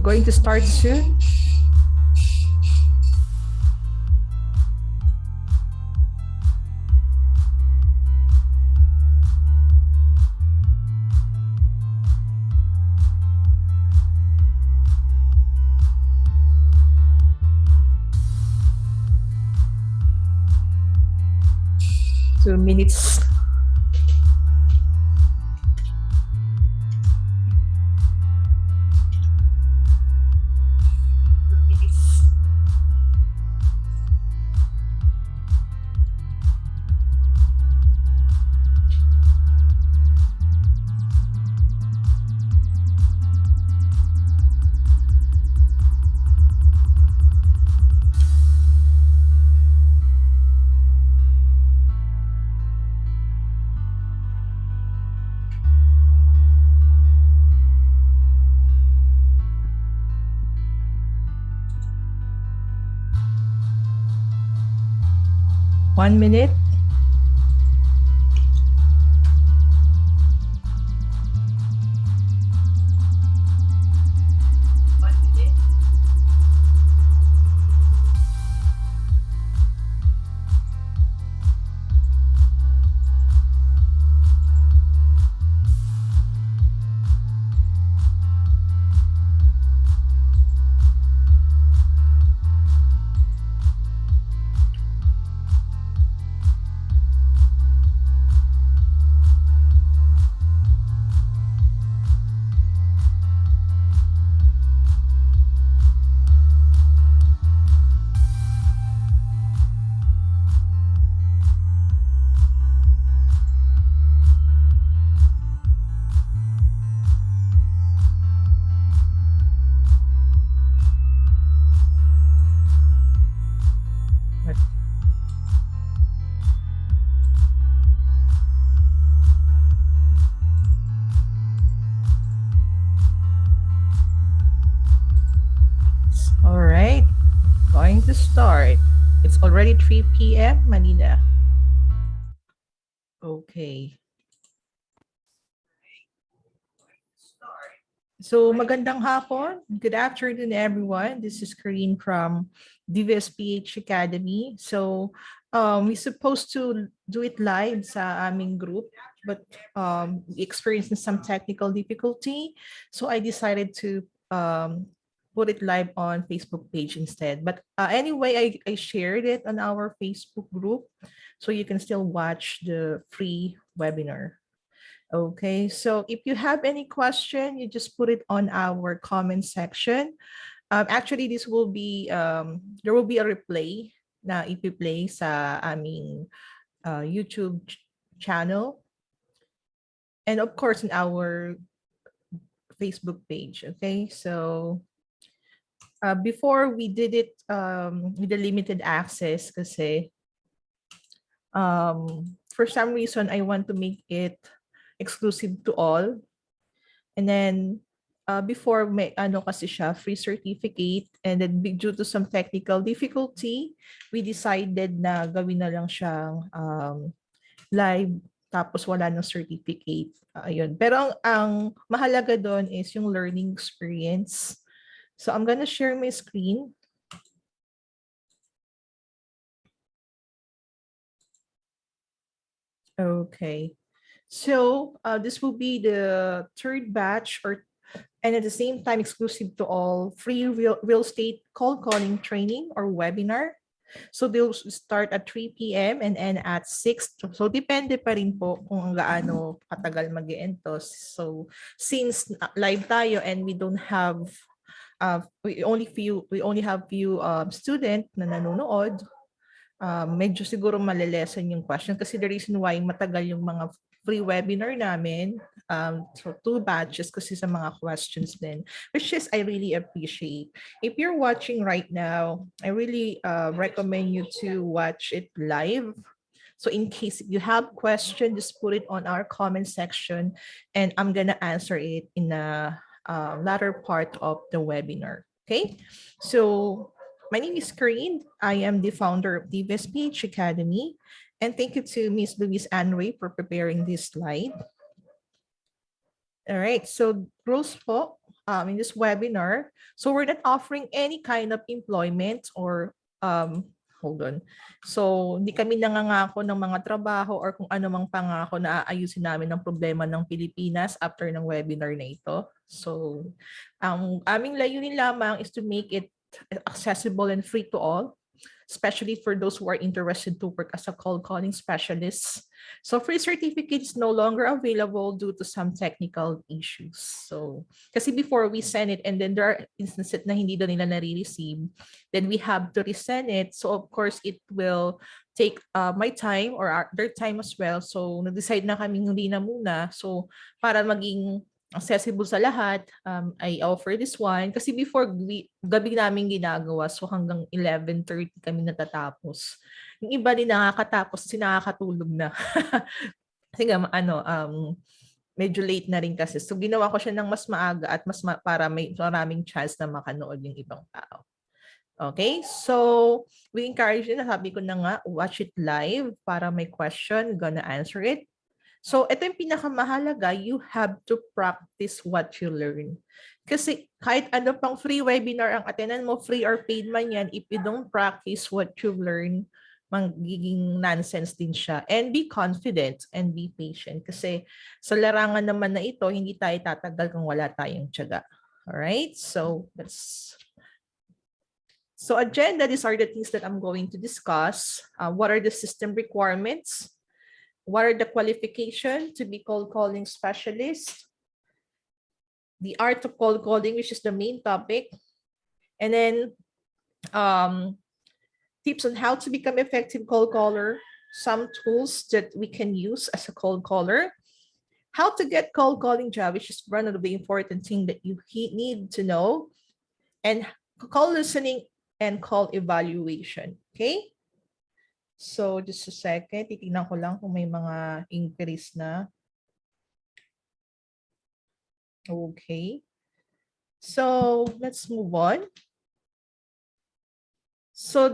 going to start soon. Two minutes. One minute. All right, going to start. It's already 3 p.m. Manila. Okay. So magandang hapon. Good afternoon, everyone. This is Corinne from DVSPH Academy. So we're supposed to do it live sa aming group, but we experienced some technical difficulty. So I decided to put it live on Facebook page instead. But anyway, I shared it on our Facebook group, so you can still watch the free webinar. Okay, so if you have any question, you just put it on our comment section. Actually, this will be, there will be a replay na ipi-play sa aming YouTube channel. And of course, in our Facebook page, okay? So before we did it with the limited access kasi for some reason, I want to make it exclusive to all. And then before may ano kasi siya, free certificate, and then due to some technical difficulty, we decided na gawin na lang siyang live tapos wala ng certificate. Ayun. Pero ang mahalaga doon is yung learning experience. So I'm gonna share my screen. Okay. So this will be the third batch, and at the same time exclusive to all, free real estate cold calling training or webinar. So they'll start at 3 p.m. and end at 6. So depende pa rin po kung gaano katagal mag-e-end to. So since live tayo and we don't have we only have few student na nanonood, medyo siguro malilesen yung question kasi the reason why matagal yung mga free webinar namin, so 2 batches kasi sa mga questions din, which is I really appreciate. If you're watching right now, I really recommend you to watch it live. So in case you have question, just put it on our comment section and I'm gonna answer it in the latter part of the webinar. Okay, so my name is Corinne. I am the founder of the VSPH Academy. And thank you to Ms. Louise Anray for preparing this slide. All right, so Rose po, in this webinar. So we're not offering any kind of employment or hold on. So hindi kami nangangako ng mga trabaho or kung ano mang pangako na aayusin namin ng problema ng Pilipinas after ng webinar na ito. So ang aming layunin lamang is to make it accessible and free to all, especially for those who are interested to work as a cold calling specialist. So free certificates no longer available due to some technical issues. So kasi before we send it and then there are instances na hindi daw nila nare-receive, then we have to resend it. So of course it will take my time or their time as well. So nag-decide na kami hindi na muna. So para maging accessible sa lahat, I offer this one. Kasi before, gabi namin ginagawa. So hanggang 11:30 kami natatapos. Yung iba din nakakatapos kasi nakakatulog na. Kasi nga, medyo late na rin kasi. So ginawa ko siya ng mas maaga at para may maraming chance na makanood yung ibang tao. Okay, so we encourage you, sabi ko na nga, watch it live para may question, gonna answer it. So, ito yung pinakamahalaga, you have to practice what you learn. Kasi kahit ano pang free webinar ang attenan mo, free or paid man yan, if you don't practice what you learn, magiging nonsense din siya. And be confident and be patient. Kasi sa larangan naman na ito, hindi tayo tatagal kung wala tayong tiyaga. Alright? So, agenda, these are the things that I'm going to discuss. What are the system requirements? What are the qualifications to be cold calling specialist? The art of cold calling, which is the main topic. And then tips on how to become effective cold caller. Some tools that we can use as a cold caller. How to get cold calling job, which is one of the important thing that you need to know. And call listening and call evaluation. Okay? So, just a second. Titignan ko lang kung may mga inquiries na. Okay. So, let's move on. So,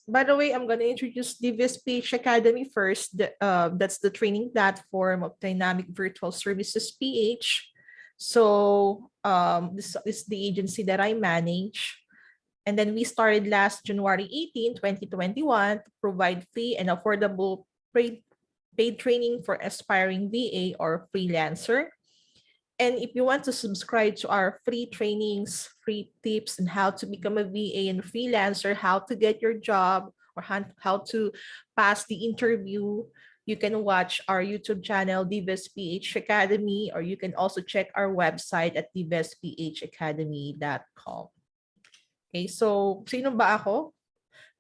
by the way, I'm going to introduce the VSPH Academy first. That's the training platform of Dynamic Virtual Services PH. So, this is the agency that I manage. And then we started last January 18, 2021 to provide free and affordable paid training for aspiring VA or freelancer. And if you want to subscribe to our free trainings, free tips on how to become a VA and freelancer, how to get your job, or how to pass the interview, you can watch our YouTube channel, DVSPH Academy, or you can also check our website at dvsphacademy.com. Okay, so sino ba ako?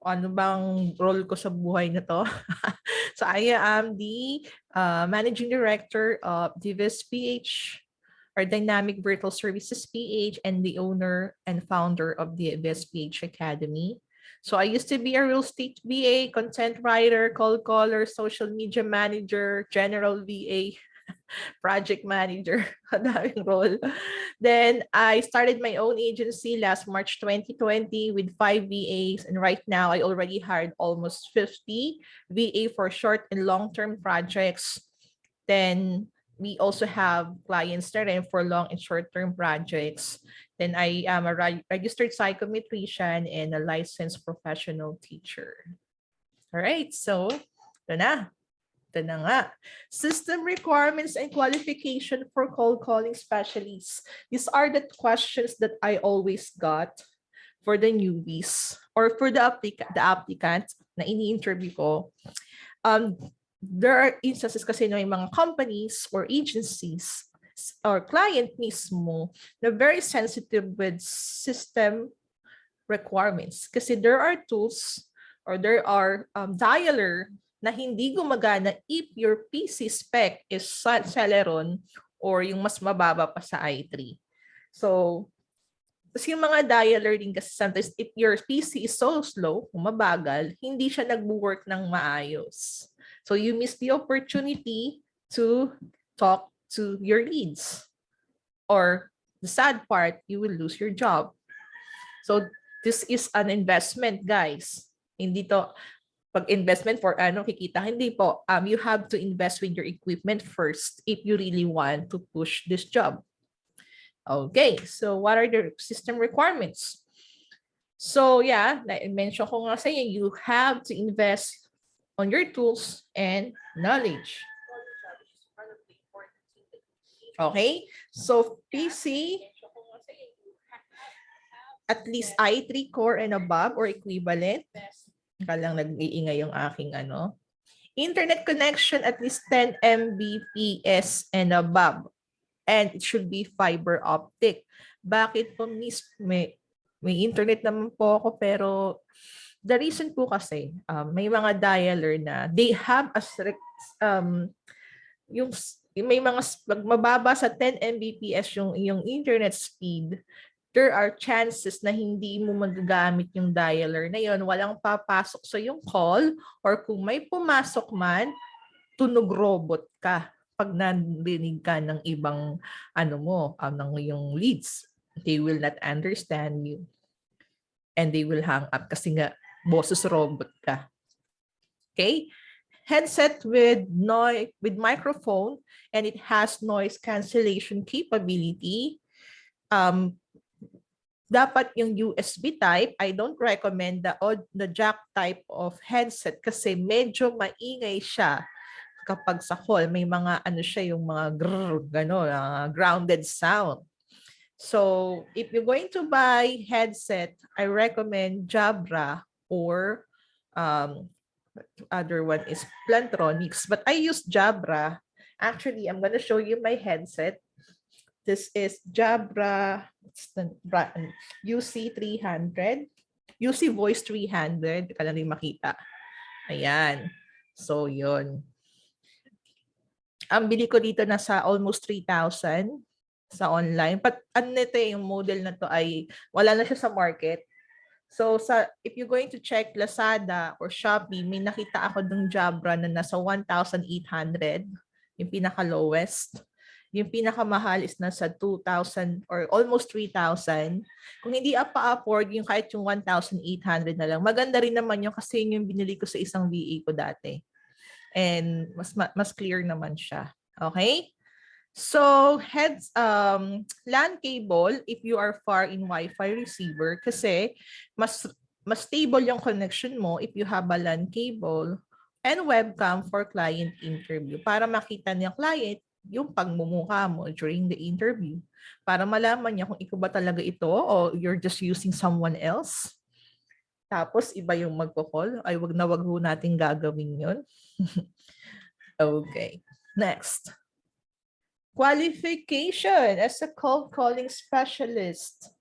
Ano bang role ko sa buhay na to? So I am the Managing Director of DVSPH, or Dynamic Virtual Services PH, and the owner and founder of the DVSPH Academy. So I used to be a real estate VA, content writer, cold caller, social media manager, general VA, project manager, daming role. Then I started my own agency last March 2020 with 5 VAs. And right now I already hired almost 50 VA for short and long-term projects. Then we also have clients that are for long and short-term projects. Then I am a registered psychometrician and a licensed professional teacher. All right, so ito na. Ito na nga. System requirements and qualification for cold calling specialists. These are the questions that I always got for the newbies or for the applicant na ini-interview ko. There are instances kasi na may mga companies or agencies or client mismo na very sensitive with system requirements. Kasi there are tools or there are dialer na hindi gumagana if your PC spec is Celeron or yung mas mababa pa sa i3. So, kasi yung mga dialer din kasi sometimes if your PC is so slow, mabagal, hindi siya nag-work ng maayos. So, you miss the opportunity to talk to your leads. Or the sad part, you will lose your job. So, this is an investment, guys. Hindi to pag investment for kikita, hindi po. You have to invest with your equipment first if you really want to push this job. Okay, so what are the system requirements? So yeah, like I mentioned ko nga sa inyo, you have to invest on your tools and knowledge. Okay, so PC, at least i3 core and above or equivalent. Kalang nag-iingay yung aking ano. Internet connection at least 10 Mbps and above. And it should be fiber optic. Bakit po, miss? May internet naman po ako, pero the reason po kasi, may mga dialer na they have a yung may mga pag mababa sa 10 Mbps yung internet speed, there are chances na hindi mo magagamit yung dialer na yon, walang papasok sa yung call, or kung may pumasok man, tunog robot ka pag narinig ka ng ibang ano mo, ng yung leads. They will not understand you and they will hang up kasi nga boses robot ka. Okay? Headset with microphone, and it has noise cancellation capability. Dapat yung USB type. I don't recommend the jack type of headset kasi medyo maingay siya kapag sa call. May mga ano siya, yung mga grounded sound. So if you're going to buy headset, I recommend Jabra, or other one is Plantronics, but I use Jabra. Actually, I'm gonna show you my headset. This is Jabra, it's the brand, UC300, UC Voice 300, ka lang din makita. Ayan. So, yun. Ang bili ko dito nasa almost 3,000 sa online. But ano nito, yung model na to ay wala na siya sa market. So if you're going to check Lazada or Shopee, may nakita ako ng Jabra na nasa 1,800, yung pinaka-lowest. Yung pinakamahal is nasa 2,000 or almost 3,000. Kung hindi pa-afford, yung kahit yung 1,800 na lang. Maganda rin naman yung kasi yung binili ko sa isang VA ko dati. And mas clear naman siya. Okay? So LAN cable if you are far in Wi-Fi receiver kasi mas stable yung connection mo if you have a LAN cable, and webcam for client interview para makita niya client yung pagmumukha mo during the interview para malaman niya kung ikaw ba talaga ito o you're just using someone else. Tapos iba yung magko-call, ay wag ho nating gagawin yun. Okay, next. Qualification as a cold calling specialist.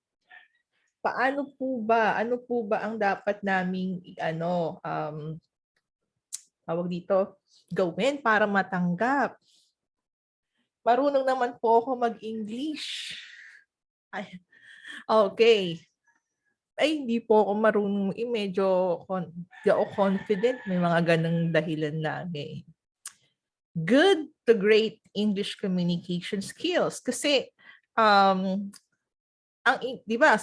Paano po ba? Ano po ba ang dapat naming tawag dito, gawin para matanggap? Marunong naman po ako mag-English. Ay, okay. Ay, hindi po ako marunong. Medyo di ako confident. May mga ganang dahilan lagi. Good to great English communication skills. Kasi, di ba,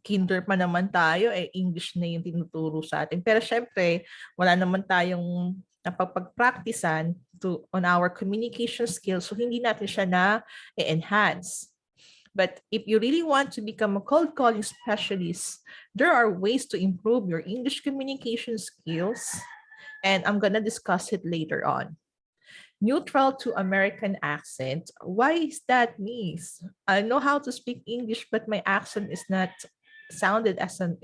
kinder pa naman tayo, English na yung tinuturo sa atin. Pero syempre, wala naman tayong napapag-practicean on our communication skills. So, hindi natin siya na-enhance. But if you really want to become a cold calling specialist, there are ways to improve your English communication skills. And I'm gonna discuss it later on. Neutral to American accent. Why is that, Miss? I know how to speak English, but my accent is not sounded as an,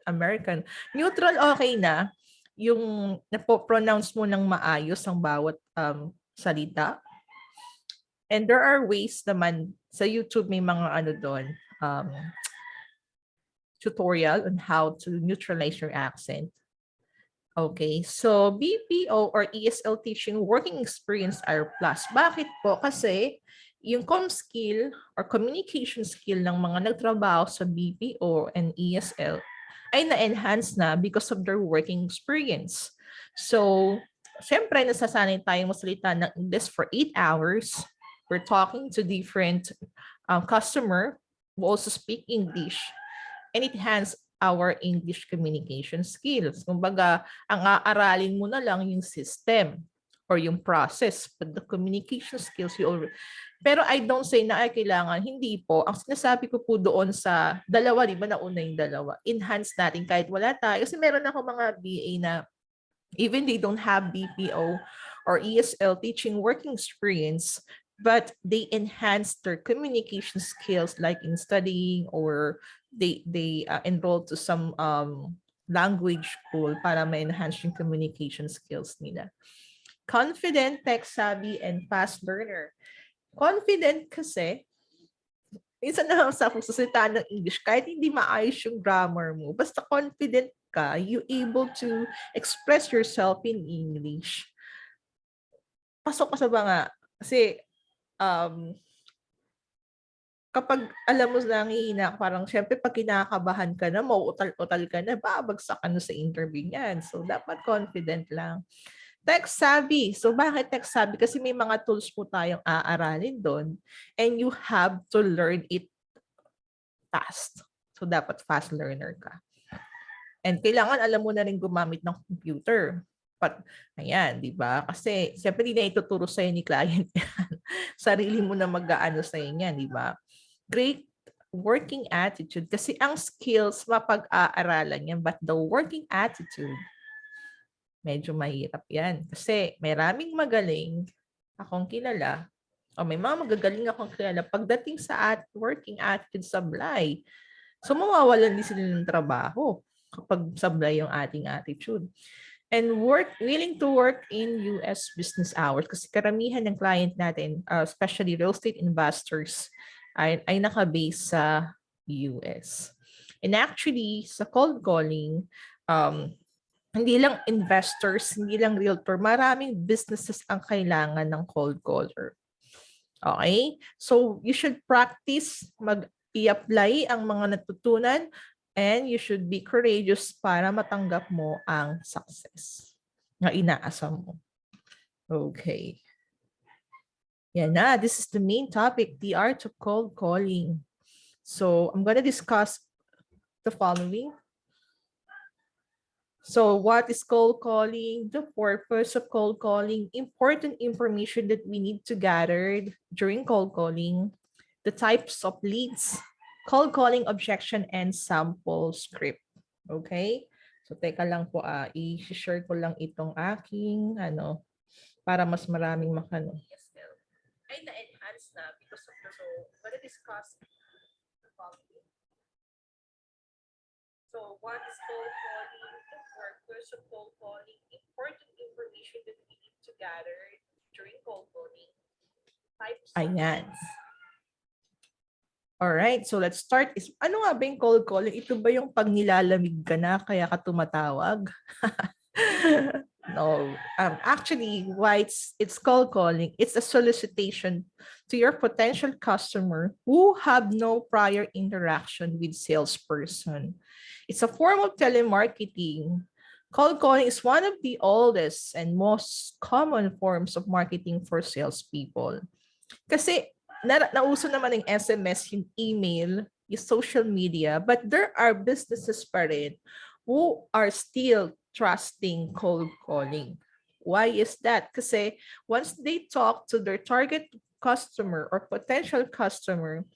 American. Neutral, okay na. Yung napo-pronounce mo ng maayos ang bawat salita. And there are ways naman, sa YouTube may mga doon, tutorial on how to neutralize your accent. Okay, so BPO or ESL teaching working experience are plus. Bakit po? Kasi yung com skill or communication skill ng mga nagtrabaho sa BPO and ESL ay na-enhance na because of their working experience. So, syempre, nasasanay tayong masalita ng English for 8 hours. We're talking to different customer who also speak English, and it enhance our English communication skills. Kumbaga, ang aaralin mo na lang yung system. or yung process, but the communication skills you already. Pero I don't say na ay kailangan, hindi po. Ang sinasabi ko po doon sa dalawa, di ba nauna yung dalawa, enhance natin kahit wala tayo. Kasi meron ako mga BA na even they don't have BPO or ESL teaching working experience, but they enhance their communication skills like in studying, or they enroll to some language school para ma-enhance yung communication skills nila. Confident, tech-savvy, and fast learner. Confident kasi, minsan na sa pagsasalita ng English, kahit hindi maayos yung grammar mo, basta confident ka, you able to express yourself in English. Pasok ka sa banga. Kasi, kapag alam mo na hihina, parang syempre pag kinakabahan ka na, mauutal-utal ka na, babagsak ka na sa interview niyan. So, dapat confident lang. Tech savvy. So bakit tech savvy? Kasi may mga tools po tayong aaralin doon and you have to learn it fast. So dapat fast learner ka. And kailangan alam mo na rin gumamit ng computer. But, ayan, di ba? Kasi siyempre hindi na ituturo sa'yo ni client yan. Sarili mo na mag-aano sa'yo yan, di ba? Great working attitude. Kasi ang skills, mapag-aaralan yan. But the working attitude, medyo mahirap yan. Kasi maraming magaling akong kilala, o may mga magagaling akong kilala, pagdating sa working attitude sablay, so mawawalan din sila ng trabaho kapag sablay yung ating attitude. And willing to work in US business hours, kasi karamihan ng client natin, especially real estate investors, ay nakabase sa US. And actually, sa cold calling, hindi lang investors, hindi lang realtor, maraming businesses ang kailangan ng cold caller. Okay? So, you should practice mag-i-apply ang mga natutunan and you should be courageous para matanggap mo ang success na inaasam mo. Okay. Yan na. This is the main topic, the art of cold calling. So, I'm going to discuss the following. So what is cold calling? The purpose of cold calling, important information that we need to gather during cold calling, the types of leads, cold calling objection, and sample script. Okay? So teka lang po, i-share ko lang itong aking, para mas maraming makano. Ay, na-enhance na because of the, so, I'm gonna discuss the following. So what is cold calling? The purpose of cold calling, important information that we need to gather during cold calling. Ayan. Alright, so let's start. Ano nga ba yung cold calling? Ito ba yung pag nilalamig ka na kaya ka tumatawag? No. Actually, why it's cold calling, it's a solicitation to your potential customer who have no prior interaction with salesperson. It's a form of telemarketing. Cold calling is one of the oldest and most common forms of marketing for salespeople. Kasi nauso naman yung SMS, yung email, yung social media, but there are businesses pa rin who are still trusting cold calling. Why is that? Kasi once they talk to their target customer or potential customer,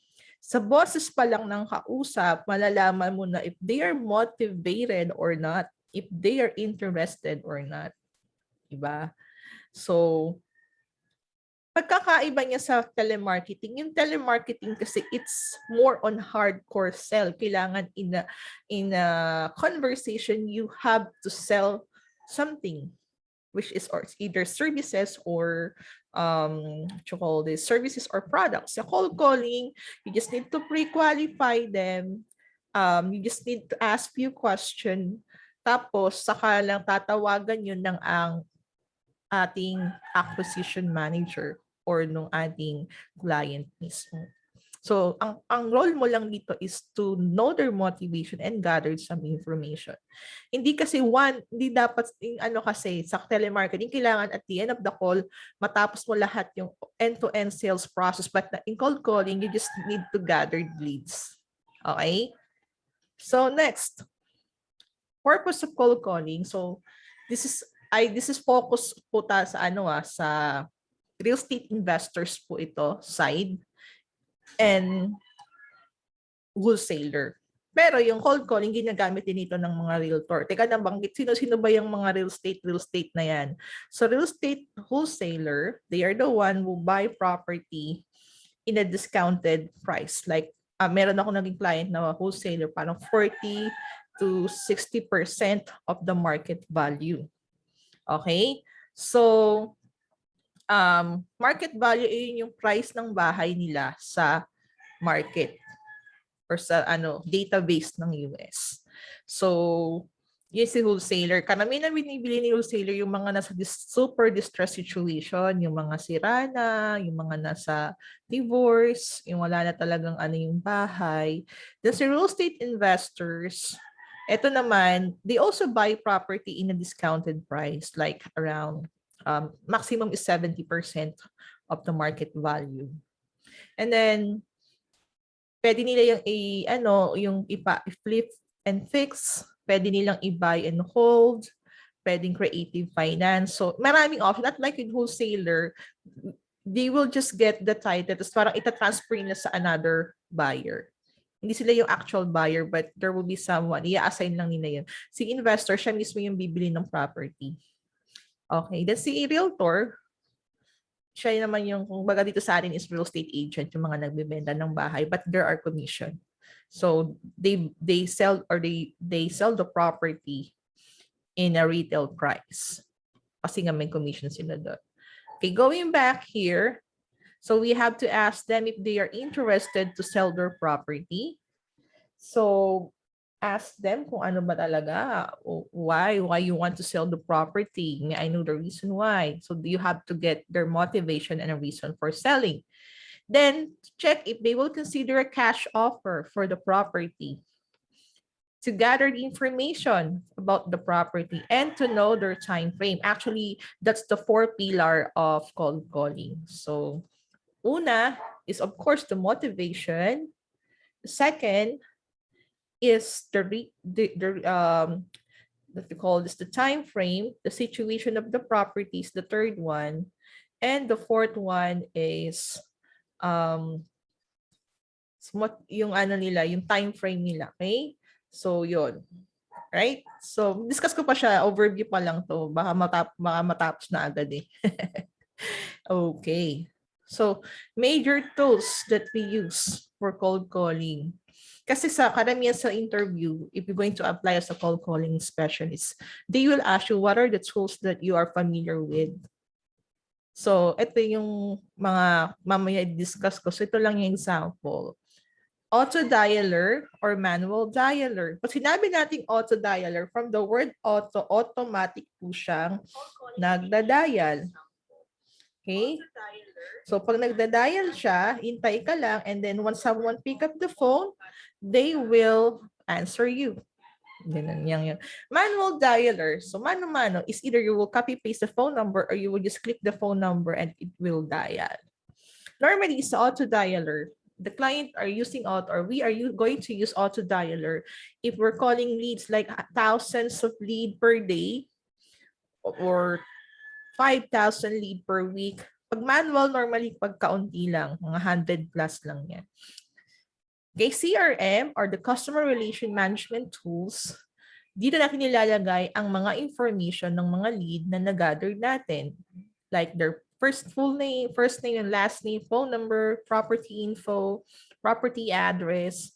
sa boses pa lang ng kausap, malalaman mo na if they are motivated or not, if they are interested or not. Diba? So, pagkakaiba niya sa telemarketing, yung telemarketing kasi it's more on hardcore sell. Kailangan in a conversation, you have to sell something, which is either services or services or products. Sa cold calling, you just need to pre-qualify them. You just need to ask few questions. Tapos, saka lang tatawagan yun ng ang ating acquisition manager or nung ating client mismo. So, ang role mo lang dito is to know their motivation and gather some information. Hindi kasi hindi dapat, kasi sa telemarketing, kailangan at the end of the call, matapos mo lahat yung end-to-end sales process. But in cold calling, you just need to gather leads. Okay? So, next. Purpose of cold calling. So, this is this is focus po sa sa real estate investors po ito side and wholesaler. Pero yung cold calling, ginagamit din ito ng mga realtor. Teka, nabanggit, sino-sino ba yung mga real estate na yan? So real estate wholesaler, they are the one who buy property in a discounted price. Like, meron ako naging client na wholesaler, parang 40 to 60% of the market value. Okay? So, market value ay yung price ng bahay nila sa market or sa database ng US. So, yes, si wholesaler. Karamihan na binibili ni wholesaler yung mga nasa super distress situation, yung mga sira na, yung mga nasa divorce, yung wala na talagang yung bahay. Then si real estate investors, eto naman, they also buy property in a discounted price, like around maximum is 70% of the market value. And then pwede nila yung flip and fix, pwede nilang i-buy and hold, pwedeng creative finance. So maraming option. Not like with wholesaler, they will just get the title, tapos parang ita-transfer nila sa another buyer. Hindi sila yung actual buyer, but there will be someone, i-assign lang nila yun. Si investor, siya mismo yung bibili ng property. Okay, then si realtor, siya naman yung, kung baga dito sa atin is real estate agent, yung mga nagbebenta ng bahay, but there are commission. So they sell or they sell the property in a retail price. Kasi nga may commission sila doon. Okay, going back here, so we have to ask them if they are interested to sell their property. So ask them kung ano ba talaga, why you want to sell the property. May I know the reason why. So you have to get their motivation and a reason for selling. Then check if they will consider a cash offer for the property, to gather the information about the property and to know their time frame. Actually, that's the 4 pillar of cold calling. So una is of course the motivation. Second is what we call this, the time frame, the situation of the properties, the third one, and the fourth one is yung nila, yung time frame nila. Okay, so yun, right? So discuss ko pa siya, overview pa lang to, baka matapos na agad eh. Okay, so major tools that we use for cold calling. Kasi sa karamihan sa interview, if you're going to apply as a cold calling specialist, they will ask you what are the tools that you are familiar with. So, ito yung mga mamaya discuss ko. So, ito lang yung example. Auto dialer or manual dialer. Pag sinabi natin auto dialer, from the word auto, automatic po siyang nagda-dial. Okay? So, pag nagda-dial siya, hintay ka lang, and then once someone pick up the phone, they will answer you. Ganun yan. Manual dialer. So, mano-mano is either you will copy-paste the phone number or you will just click the phone number and it will dial. Normally, sa auto dialer, the client are using auto, or we are going to use auto dialer if we're calling leads like thousands of lead per day or 5,000 lead per week. Pag manual, normally pagkaunti lang, mga 100 plus lang yan. Okay, CRM or the Customer Relation Management Tools, dito natin nilalagay ang mga information ng mga lead na nag-gather natin. Like their first name and last name, phone number, property info, property address,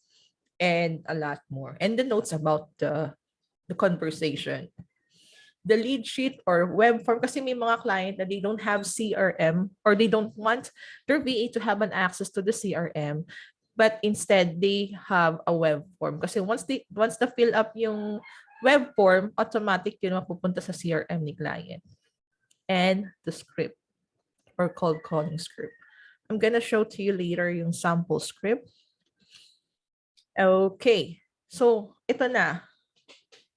and a lot more. And the notes about the conversation. The lead sheet or web form, kasi may mga client na they don't have CRM or they don't want their VA to have an access to the CRM, but instead they have a web form. Kasi once na fill up yung web form, automatic yun mapupunta sa CRM ni client. And the script or cold calling script. I'm gonna show to you later yung sample script. Okay, so ito na.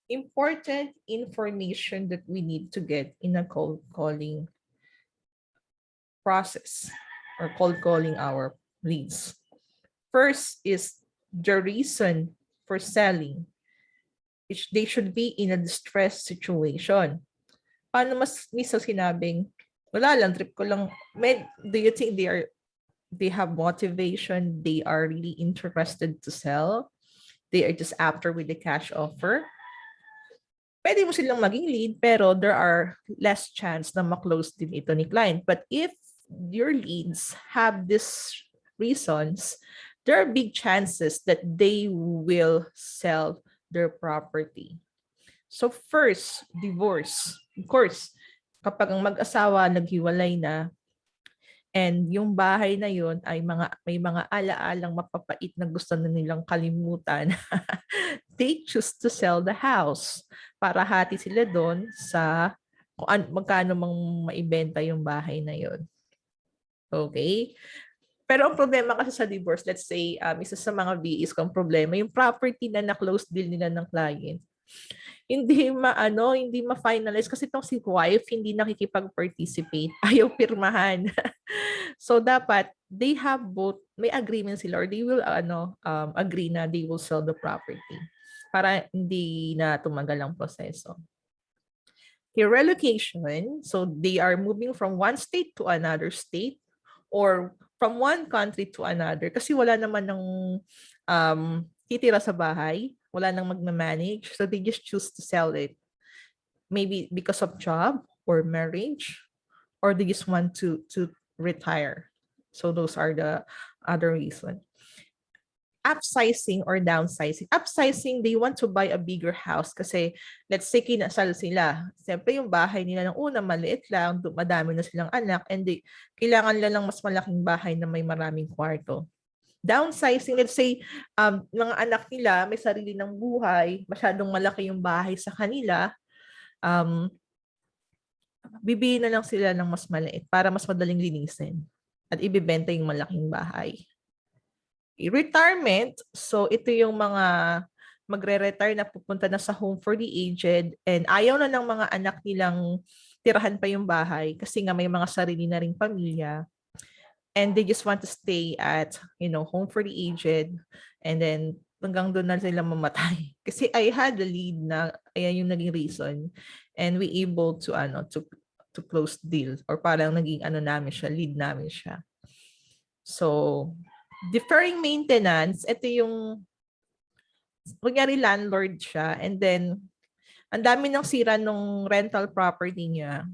Important information that we need to get in a cold calling process or cold calling our leads. First is the reason for selling. They should be in a distressed situation. paano mas misa sinabing, wala lang, trip ko lang. Do you think they have motivation? They are really interested to sell? They are just after with the cash offer? Pwede mo silang maging lead, pero there are less chance na ma-close din ito ni client. But if your leads have these reasons, there are big chances that they will sell their property. So first, divorce. Of course, kapag ang mag-asawa naghiwalay na, and yung bahay na yun ay may mga ala-alang mapapait na gusto na nilang kalimutan, they choose to sell the house para hati sila doon sa kung magkano mang maibenta yung bahay na yun. Okay? Pero ang problema kasi sa divorce, let's say, isa sa mga VEs kong problema, yung property na na-close deal nila ng client, hindi ma-finalize kasi itong si wife hindi nakikipag-participate, ayaw pirmahan. So dapat they have both, may agreement sila or they will agree na they will sell the property para hindi na tumagal ang proseso. Okay, relocation, so they are moving from one state to another state or from one country to another kasi wala naman ng titira sa bahay, wala nang magma-manage, so they just choose to sell it. Maybe because of job or marriage, or they just want to retire. So those are the other reasons. Upsizing or downsizing. Upsizing, they want to buy a bigger house kasi let's say kinasal sila. Siyempre yung bahay nila ng una maliit lang, madami na silang anak, and kailangan nila ng mas malaking bahay na may maraming kwarto. Downsizing, let's say, mga anak nila may sarili ng buhay, masyadong malaki yung bahay sa kanila, bibili na lang sila ng mas maliit para mas madaling linisin at ibibenta yung malaking bahay. Retirement, so ito yung mga magre-retire na pupunta na sa home for the aged and ayaw na ng mga anak nilang tirahan pa yung bahay kasi nga may mga sarili na ring pamilya. And they just want to stay at, home for the aged. And then, hanggang doon na sila mamatay. Kasi I had the lead na, ayan yung naging reason. And we able to, to close deal. Or parang naging, namin siya, lead namin siya. So, deferring maintenance, ito yung, kunyari landlord siya. And then, ang dami ng sira nung rental property niya.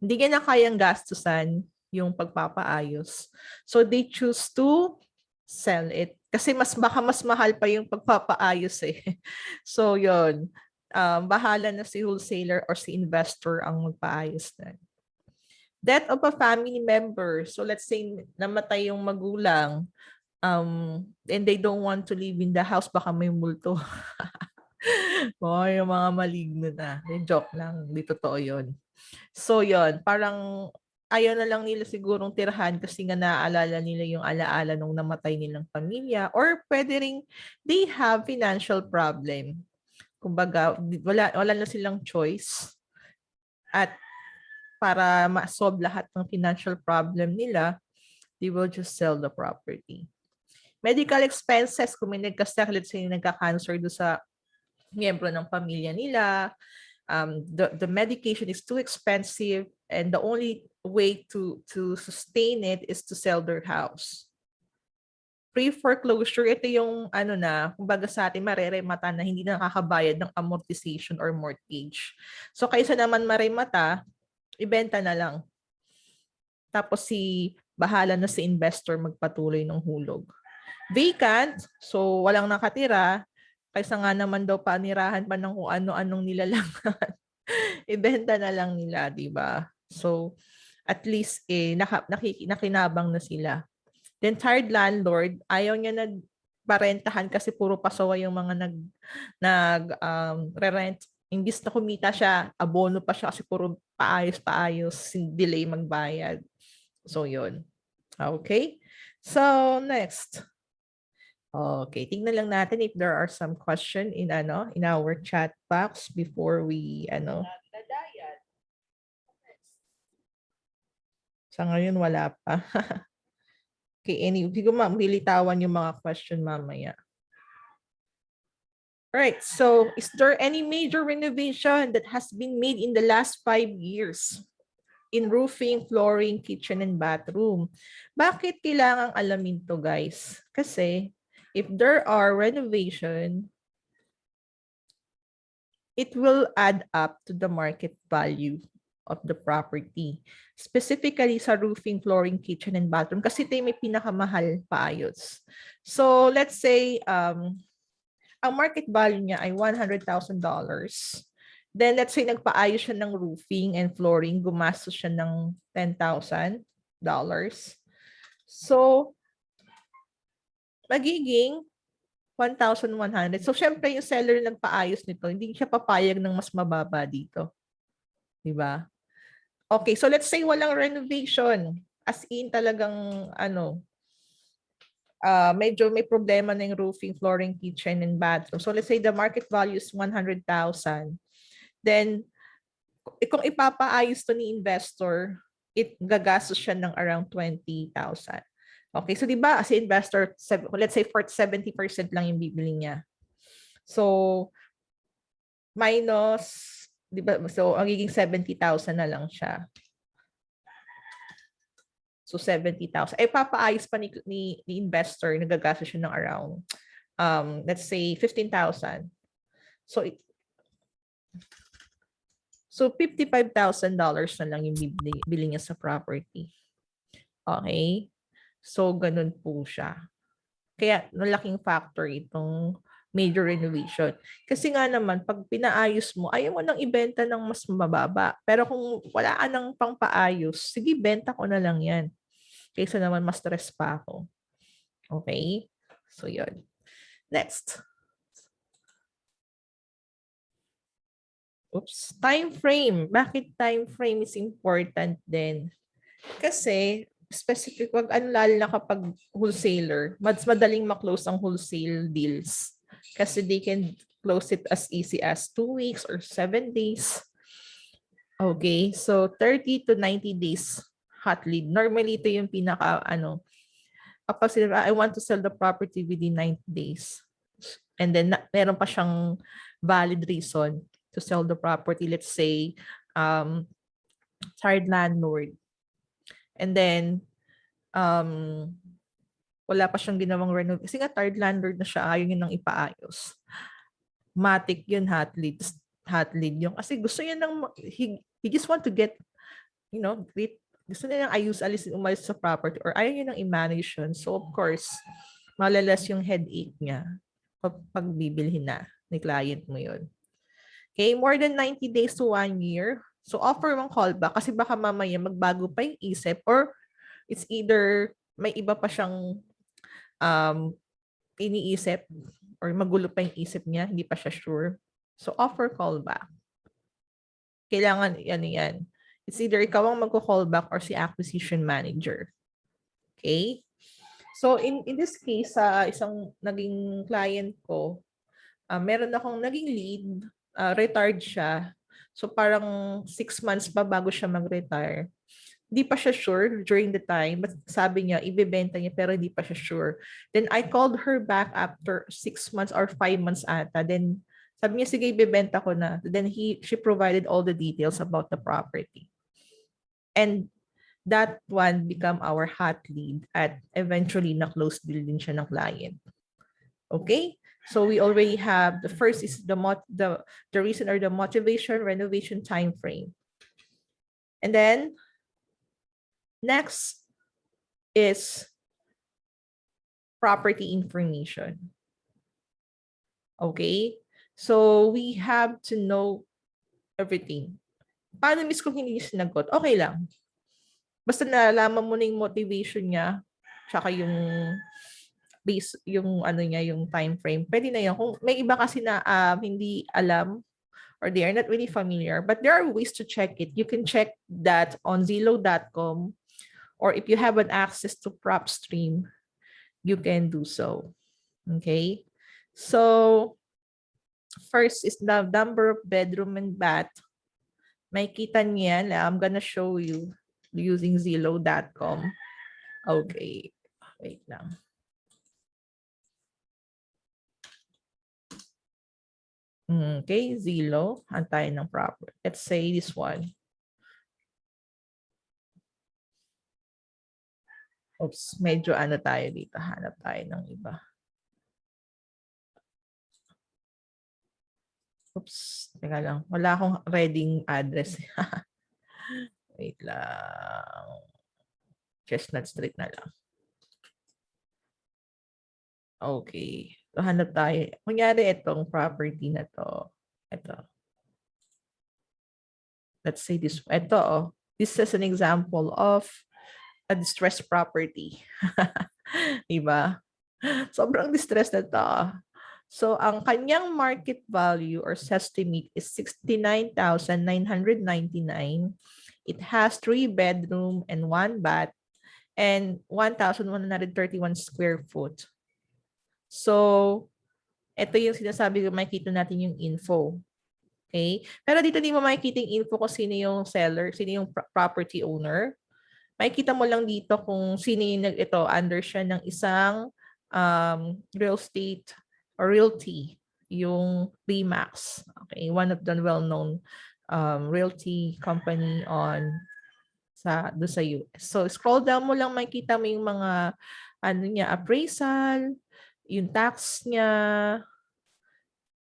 Hindi niya na kayang gastusan yung pagpapaayos. So they choose to sell it. Kasi baka mas mahal pa yung pagpapaayos eh. So yon, bahala na si wholesaler or si investor ang magpaayos na. Death of a family member. So let's say namatay yung magulang, and they don't want to live in the house, baka may multo. Yung mga maligno na. Joke lang, di totoo yun. So yon, parang ayaw na lang nila sigurong tirahan kasi nga naaalala nila yung alaala nung namatay nilang pamilya, or pwede ring they have financial problem. Kumbaga, wala na silang choice at para ma-solve lahat ng financial problem nila, they will just sell the property. Medical expenses, kung may nagkasakit, let's say nagka-cancer do sa miyembro ng pamilya nila, the medication is too expensive and the only way to sustain it is to sell their house. Pre-foreclosure, ito yung kumbaga sa atin mareremata na hindi na nakakabayad ng amortization or mortgage. So kaysa naman maremata, ibenta na lang. Tapos bahala na si investor magpatuloy ng hulog. Vacant, so walang nakatira, kaysa nga naman daw panirahan pa ng kung ano-anong nilalangan. Ibenta na lang nila, di ba? So, at least nakinabang na sila. Then third landlord, ayaw niya na parentahan kasi puro pasawa yung mga re-rent. Imbis na kumita siya, abono pa siya kasi puro paayos, delay magbayad. So, yun. Okay? So, next. Okay, tingnan lang natin if there are some question in our chat box before we Sa ngayon wala pa. Okay, siguro lilitawan yung mga question mamaya. Right. So is there any major renovation that has been made in the last 5 years? In roofing, flooring, kitchen, and bathroom. Bakit kailangang alamin to, guys? Kasi if there are renovation, it will add up to the market value of the property. Specifically sa roofing, flooring, kitchen, and bathroom kasi ito yung may pinakamahal paayos. So let's say ang market value niya ay $100,000. Then let's say nagpaayos siya ng roofing and flooring, gumastos siya ng $10,000. So magiging 1,100. So syempre yung seller nagpaayos nito, hindi siya papayag ng mas mababa dito. 'Di ba? Okay, so let's say walang renovation. As in talagang medyo may problema na yung roofing, flooring, kitchen, and bathroom. So let's say the market value is 100,000. Then kung ipapaayos to ni investor, gagastos siya ng around 20,000. Okay, so 'di ba as investor, let's say for 70% lang yung bibili niya. So minus, 'di ba? So magiging 70,000 na lang siya. So 70,000. Eh papaayos pa ni investor, nagagastos siya ng around let's say 15,000. So $55,000 na lang yung bili niya sa property. Okay? So ganun po siya. Kaya malaking factor itong major renovation. Kasi nga naman, pag pinaayos mo, ayaw mo nang ibenta ng mas mababa. Pero kung wala ka nang pangpaayos, sige, benta ko na lang yan. Kaysa naman mas stress pa ako. Okay? So, yun. Next. Oops. Time frame. Bakit time frame is important din? Kasi, specific, lalo na kapag wholesaler, mas madaling ma-close ang wholesale deals. Kasi they can close it as easy as 2 weeks or 7 days. Okay, so 30 to 90 days hot lead. Normally, ito yung pinaka, kapag sila, I want to sell the property within 90 days. And then, meron pa siyang valid reason to sell the property. Let's say, tired landlord. And then, wala pa siyang ginawang renovation. Kasi nga, tired landlord na siya, ayaw niya nang ipaayos. Matic yun, hot lead. Hot lead yung, kasi gusto niya nang, he just want to get, gusto niya nang umalis sa property or ayaw niya nang i-manage yun. So, of course, malalas yung headache niya pag bibilhin na ni client mo yun. Okay, more than 90 days to 1 year. So, offer mong callback kasi baka mamaya magbago pa yung isip or it's either may iba pa siyang iniisip or magulo pa yung isip niya, hindi pa siya sure. So, offer callback. Kailangan, yan. It's either ikaw ang magko-callback or si acquisition manager. Okay? So, in this case, sa isang naging client ko, meron akong naging lead, retired siya. So, parang 6 months pa bago siya mag-retire. Hindi pa siya sure during the time, but sabi niya, ibebenta niya, pero hindi pa siya sure. Then, I called her back after 6 months or 5 months ata. Then, sabi niya, sige, ibebenta ko na. Then, she provided all the details about the property. And that one become our hot lead at eventually na-close deal din siya ng client. Okay? So we already have the first is the reason or the motivation, renovation time frame. And then next is property information. Okay? So we have to know everything. Paano miss kung hindi niya sinagot? Okay lang. Basta nalaman mo na yung motivation niya, tsaka yung base, yung yung time frame. Pwede na yan. Kung may iba kasi na hindi alam or they are not really familiar, but there are ways to check it. You can check that on Zillow.com, or if you have an access to PropStream, you can do so. Okay? So, first is the number of bedroom and bath. May kita niyan. I'm gonna show you using Zillow.com. Okay. Wait lang. Okay, Zillow. Antayin ng proper. Let's say this one. Oops, medyo ano tayo dito. Hanap tayo ng iba. Oops, teka lang. Wala akong reading address. Wait lang. Chestnut Street na lang. Okay. So, hanap tayo. Kunyari itong property na to. Ito. Let's say this. Ito, oh. This is an example of a distressed property. Diba? Sobrang distressed na to. So, ang kanyang market value or estimate is 69,999. It has 3 bedroom and 1 bath and 1,131 square foot. So, ito yung sinasabi ko, makikita natin yung info. Okay? Pero dito hindi mo makikita yung info kung sino yung seller, sino yung property owner. Makikita mo lang dito kung sino yung ito, under siya ng isang real estate or realty, yung Remax. Okay, one of the well-known realty company doon sa US. So scroll down mo lang, makikita mo yung mga ano niya, appraisal, yung tax niya,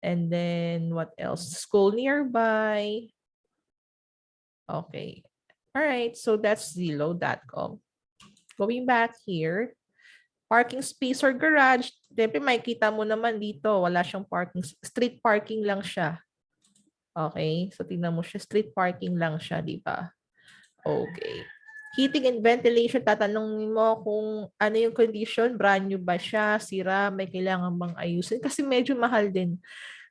and then what else? School nearby. Okay. All right, so that's Zillow.com. Going back here, parking space or garage, siyempre makikita mo naman dito, wala siyang parking, street parking lang siya. Okay, so tingnan mo siya, street parking lang siya, di ba? Okay. Heating and ventilation, tatanungin mo kung ano yung condition, brand new ba siya, sira, may kailangan bang ayusin, kasi medyo mahal din.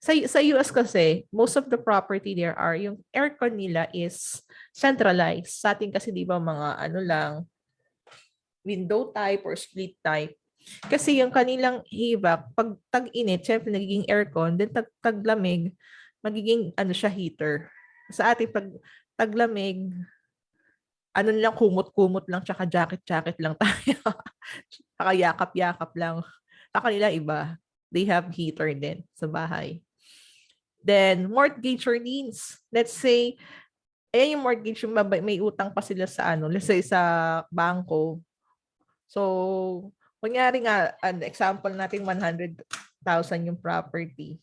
Sa US kasi, most of the property there are, yung aircon nila is centralized. Sa atin kasi di ba mga ano lang, window type or split type. Kasi yung kanilang HVAC, pag tag-init, syempre nagiging aircon, then taglamig, magiging ano siya, heater. Sa atin, pag taglamig, ano lang, kumot-kumot lang, tsaka jacket-jacket lang tayo. Tsaka yakap-yakap lang. Sa kanila iba, they have heater din sa bahay. Then, mortgage or liens. Let's say, ayan yung mortgage, yung may utang pa sila sa ano, let's say sa bangko. So, kunyari nga, an example natin 100,000 yung property.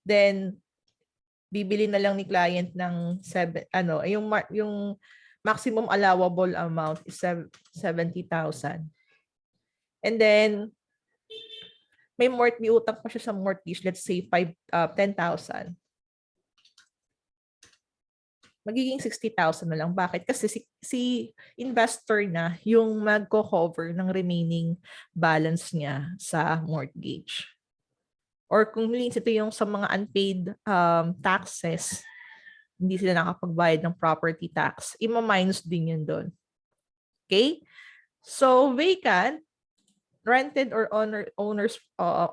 Then, bibili na lang ni client ng yung maximum allowable amount is 70,000. And then, may utang pa siya sa mortgage, let's say 10,000. Magiging 60,000 na lang. Bakit? Kasi si investor na yung magko-cover ng remaining balance niya sa mortgage. Or kung ito yung sa mga unpaid taxes, hindi sila nakapagbayad ng property tax, ima-minus din yun doon. Okay? So, vacant, rented or owners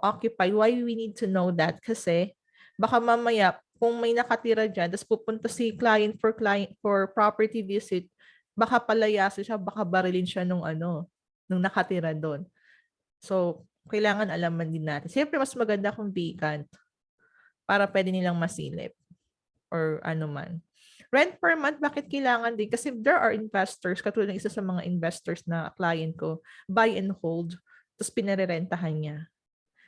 occupied, why we need to know that? Kasi baka mamaya, kung may nakatira dyan, tapos pupunta si client for property visit, baka palayasin siya, baka barilin siya nung nakatira doon. So, kailangan alaman din natin. Siyempre, mas maganda kung vacant para pwede nilang masilip or ano man. Rent per month, bakit kailangan din? Kasi there are investors, katulad ng isa sa mga investors na client ko, buy and hold, tapos pinarerentahan niya.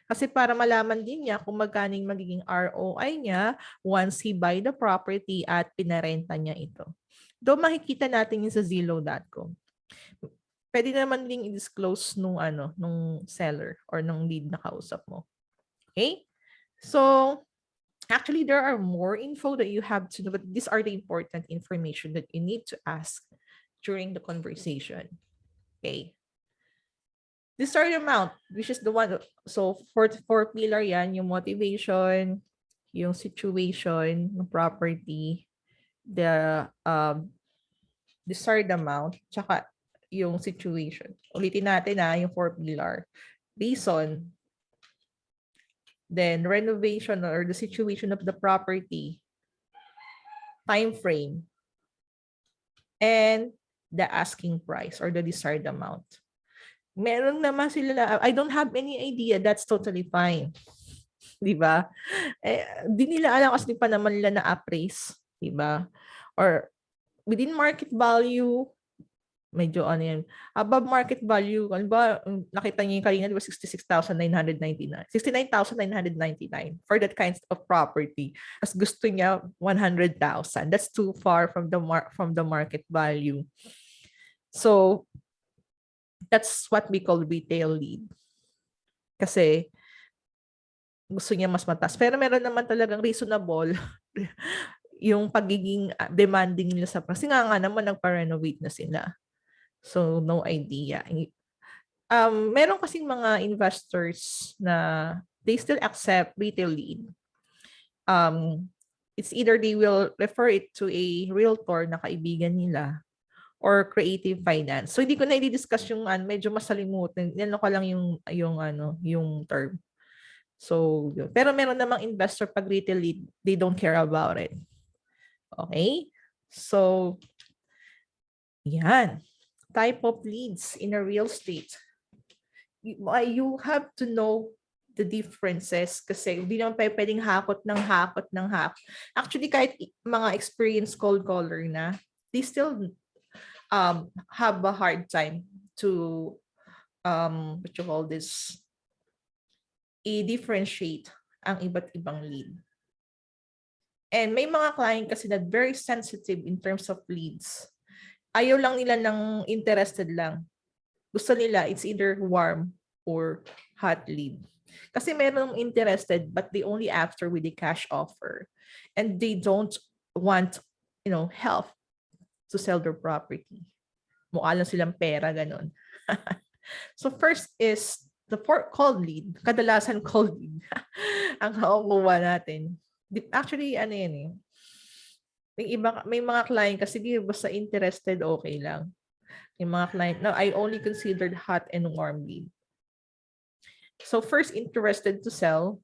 Kasi para malaman din niya kung magkano yung magiging ROI niya once he buy the property at pinarenta niya ito. Doon makikita natin yung sa Zillow.com. Pwede naman din i-disclose nung seller or nung lead na kausap mo. Okay? So, actually, there are more info that you have to know, but these are the important information that you need to ask during the conversation. Okay? The start amount, which is the one, so for pillar yan, yung motivation, yung situation, yung property, the desired amount, tsaka yung situation. Ulitin natin yung 4 pillar. Reason, then renovation or the situation of the property, time frame, and the asking price or the desired amount. Meron naman sila, I don't have any idea, that's totally fine. 'di ba? Di nila alam kasi di pa naman nila na-appraise, 'di ba? Or within market value, medyo ano yan, above market value, ano ba, nakita niyo yung kanina, di ba, 66,999, 69,999 for that kinds of property. As gusto niya, 100,000. That's too far from the market value. So, that's what we call retail lead. Kasi, gusto niya mas mataas. Pero meron naman talagang reasonable yung pagiging demanding nila sa price. Kasi nga naman nagpa-renovate na sila. So, no idea. Meron kasing mga investors na they still accept retail lead. It's either they will refer it to a realtor na kaibigan nila or creative finance. So hindi ko na i-discuss yung medyo masalimutan. Yan ko lang yung term. So, pero meron namang investor pag retail lead, they don't care about it. Okay? So, yan. Type of leads in a real estate. You have to know the differences kasi hindi naman pwedeng hakot ng hakot ng hakot. Actually, kahit mga experienced cold caller na, they still have a hard time to what you call this, i-differentiate ang iba't ibang lead. And may mga client kasi na very sensitive in terms of leads. Ayaw lang nila ng interested lang. Gusto nila, it's either warm or hot lead. Kasi meron interested but they only after with the cash offer. And they don't want, help to sell their property. Mukha lang silang pera, ganun. So first is the cold lead. Kadalasan cold lead ang nakukuha natin. Actually, ano yan eh. May mga client kasi di basta interested, okay lang. Yung mga client, no, I only considered hot and warm lead. So first, interested to sell.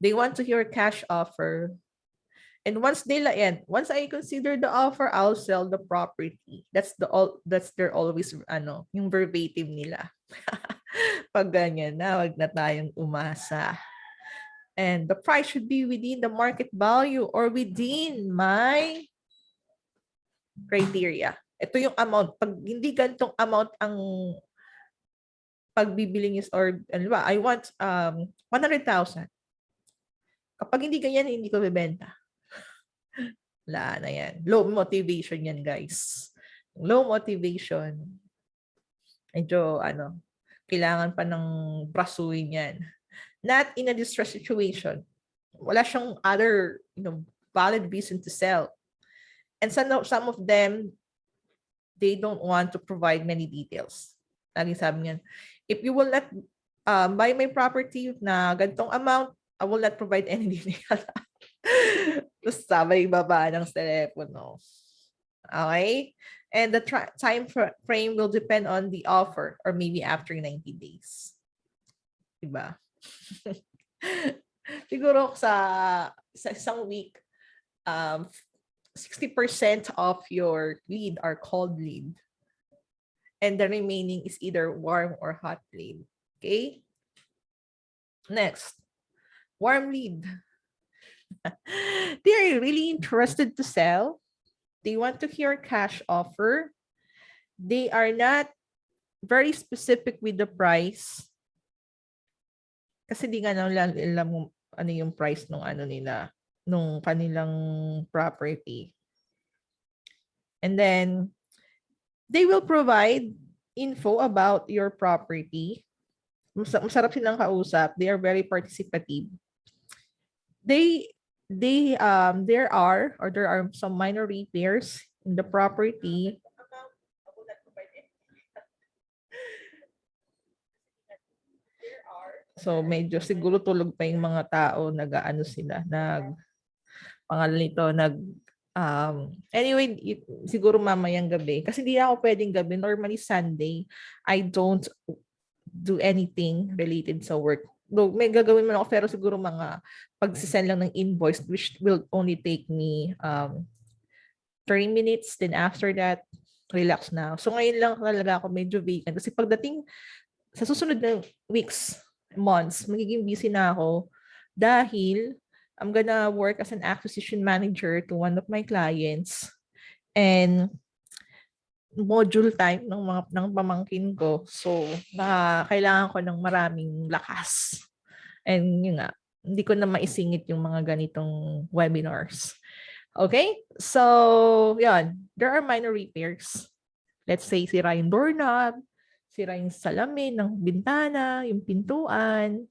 They want to hear a cash offer. And once I consider the offer, I'll sell the property. That's their always yung verbatim nila. Pag ganyan na, wag na tayong umasa. And the price should be within the market value or within my criteria. Ito yung amount. Pag hindi ganitong amount ang pagbibili is or ano ba, I want 100,000. Kapag hindi ganyan, hindi ko bebenta. Wala na yan. Low motivation yan, guys. Low motivation. Medyo kailangan pa ng brasuin yan. Not in a distress situation. Wala siyang other, valid reason to sell. And some of them, they don't want to provide many details. Laging sabi niyan, if you will not buy my property na ganitong amount, I will not provide any details. Tapos sabay baba ng telepono. Okay? And the time frame will depend on the offer or maybe after 90 days. Diba? Siguro sa isang week, 60% of your lead are cold lead. And the remaining is either warm or hot lead. Okay? Next, warm lead. They're really interested to sell. They want to hear cash offer. They are not very specific with the price. Kasi di nga alam ano yung price nung nila, nung kanilang property. And then, they will provide info about your property. Masarap silang kausap. They are very participative. There are some minor repairs in the property. So medyo siguro tulog pa yung mga tao, anyway, siguro mamayang gabi. Kasi di ako pwedeng gabi. Normally Sunday, I don't do anything related sa work. Though may gagawin man ako, pero siguro mga pagsisend lang ng invoice which will only take me 30 minutes. Then after that, relax na. So ngayon lang talaga ako medyo vacant. Kasi pagdating sa susunod na weeks, months, magiging busy na ako dahil I'm gonna work as an acquisition manager to one of my clients and module time ng pamangkin ko. So, kailangan ko ng maraming lakas. And yun nga, hindi ko na maisingit yung mga ganitong webinars. Okay? So, yun. There are minor repairs. Let's say, sira yung doorknob, sira yung salamin ng bintana, yung pintuan,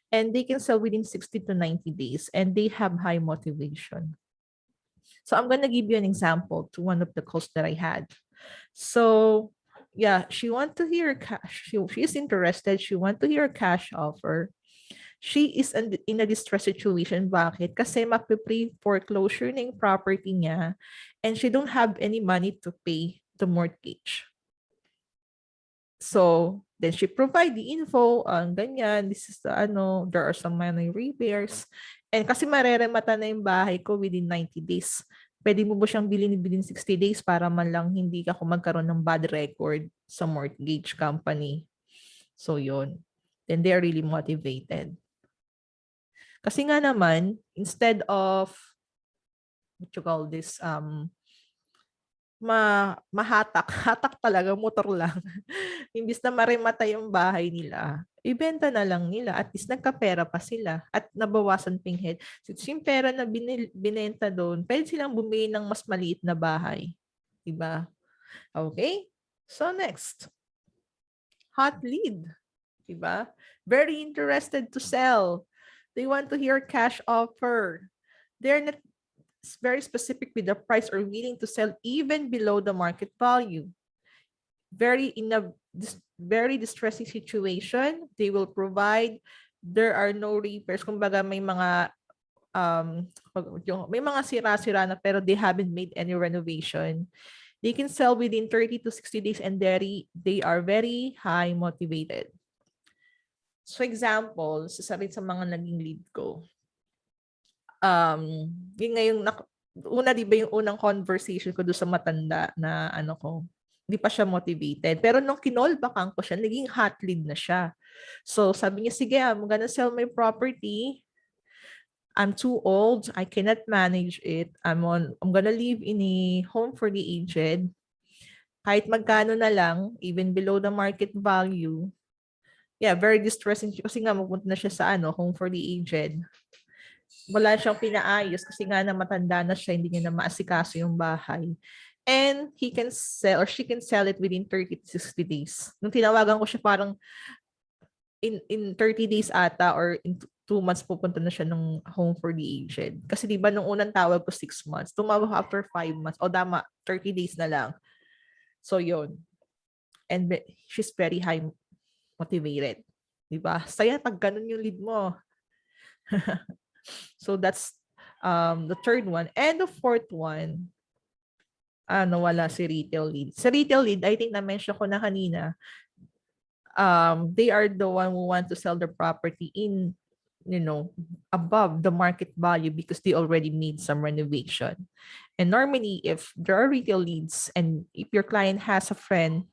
and they can sell within 60 to 90 days, and they have high motivation. So I'm going to give you an example to one of the calls that I had. So yeah, she want to hear cash. She is interested. She want to hear a cash offer. She is in a distress situation. Bakit? Kasi mapi-pre-foreclosure na yung property niya and she don't have any money to pay the mortgage. So, then she provide the info, ganyan, this is the there are some minor repairs. And kasi mareremata na yung bahay ko within 90 days. Pwede mo ba siyang bilhin within 60 days para man lang hindi ka magkaroon ng bad record sa mortgage company. So, yun. Then they're really motivated. Kasi nga naman, instead of, what you call this, hatak talaga, motor lang. Imbis na maremata yung bahay nila, ibenta na lang nila. At least nagkapera pa sila at nabawasan ping head. Since yung pera na binenta doon, pwede silang bumili ng mas maliit na bahay. Diba? Okay? So next. Hot lead. Diba? Very interested to sell. They want to hear cash offer. They're not very specific with the price or willing to sell even below the market value. In a very distressing situation, they will provide. There are no repairs. Kumbaga may mga sira-sira na pero they haven't made any renovation. They can sell within 30 to 60 days and they are very high motivated. So example, sa mga naging lead ko. Yun nga yung di ba yung unang conversation ko doon sa matanda na hindi pa siya motivated. Pero nung kinolbakan ko siya, naging hot lead na siya. So sabi niya, sige, I'm gonna sell my property. I'm too old. I cannot manage it. I'm gonna live in a home for the aged. Kahit magkano na lang, even below the market value. Yeah, very distressing kasi nga mapunta na siya sa home for the aged. Wala siyang pinaayos kasi nga na matanda na siya, hindi niya na maasikaso yung bahay. And he can sell or she can sell it within 30 to 60 days. Nung tinawagan ko siya parang in 30 days ata or in 2 months pupunta na siya ng home for the aged. Kasi di ba nung unang tawag ko 6 months, tumawag after 5 months. O dama, 30 days na lang. So yun. And she's very high motivated. Di ba? Saya pag ganun yung lead mo. So that's the third one. And the fourth one, wala si retail lead. Sa retail lead, I think na-mention ko na kanina, they are the one who want to sell their property in, above the market value because they already made some renovation. And normally, if there are retail leads and if your client has a friend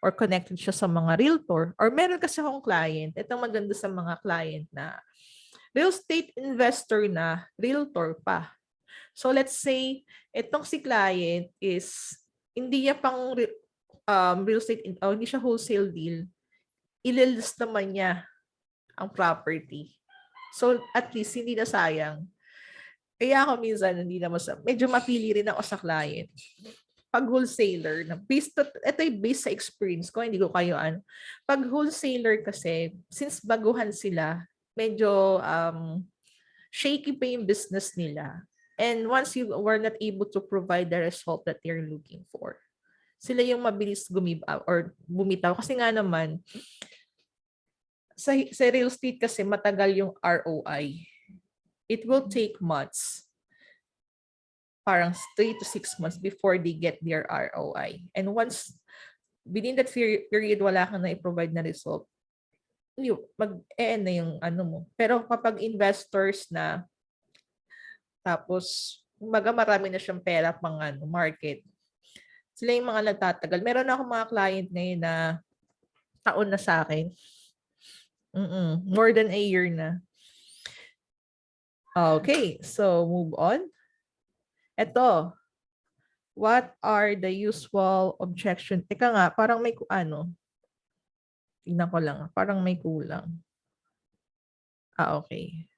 or connected siya sa mga realtor, or meron kasi akong client, itong maganda sa mga client na real estate investor na, realtor pa. So let's say, itong si client is, hindi niya pang real estate, hindi siya wholesale deal, ililist naman niya ang property. So at least, hindi na sayang. Kaya ako minsan, medyo mapili rin ako sa client. Pag wholesaler, ito yung based sa experience ko, hindi ko kayo Pag wholesaler kasi, since baguhan sila, medyo shaky pa yung business nila. And once you were not able to provide the result that they're looking for, sila yung mabilis bumitaw. Kasi nga naman, sa real estate kasi matagal yung ROI. It will take months. Parang 3 to 6 months before they get their ROI. And once, within that period, wala kang na i-provide na result, mag-end na yung mo. Pero kapag investors na, tapos, marami na siyang pera pang market, sila yung mga nagtatagal. Meron ako mga client ngayon na taon na sa akin. More than a year na. Okay, so move on. Ito, what are the usual objection? Teka nga, parang may ano. Tingnan ko lang. Parang may kulang. Okay.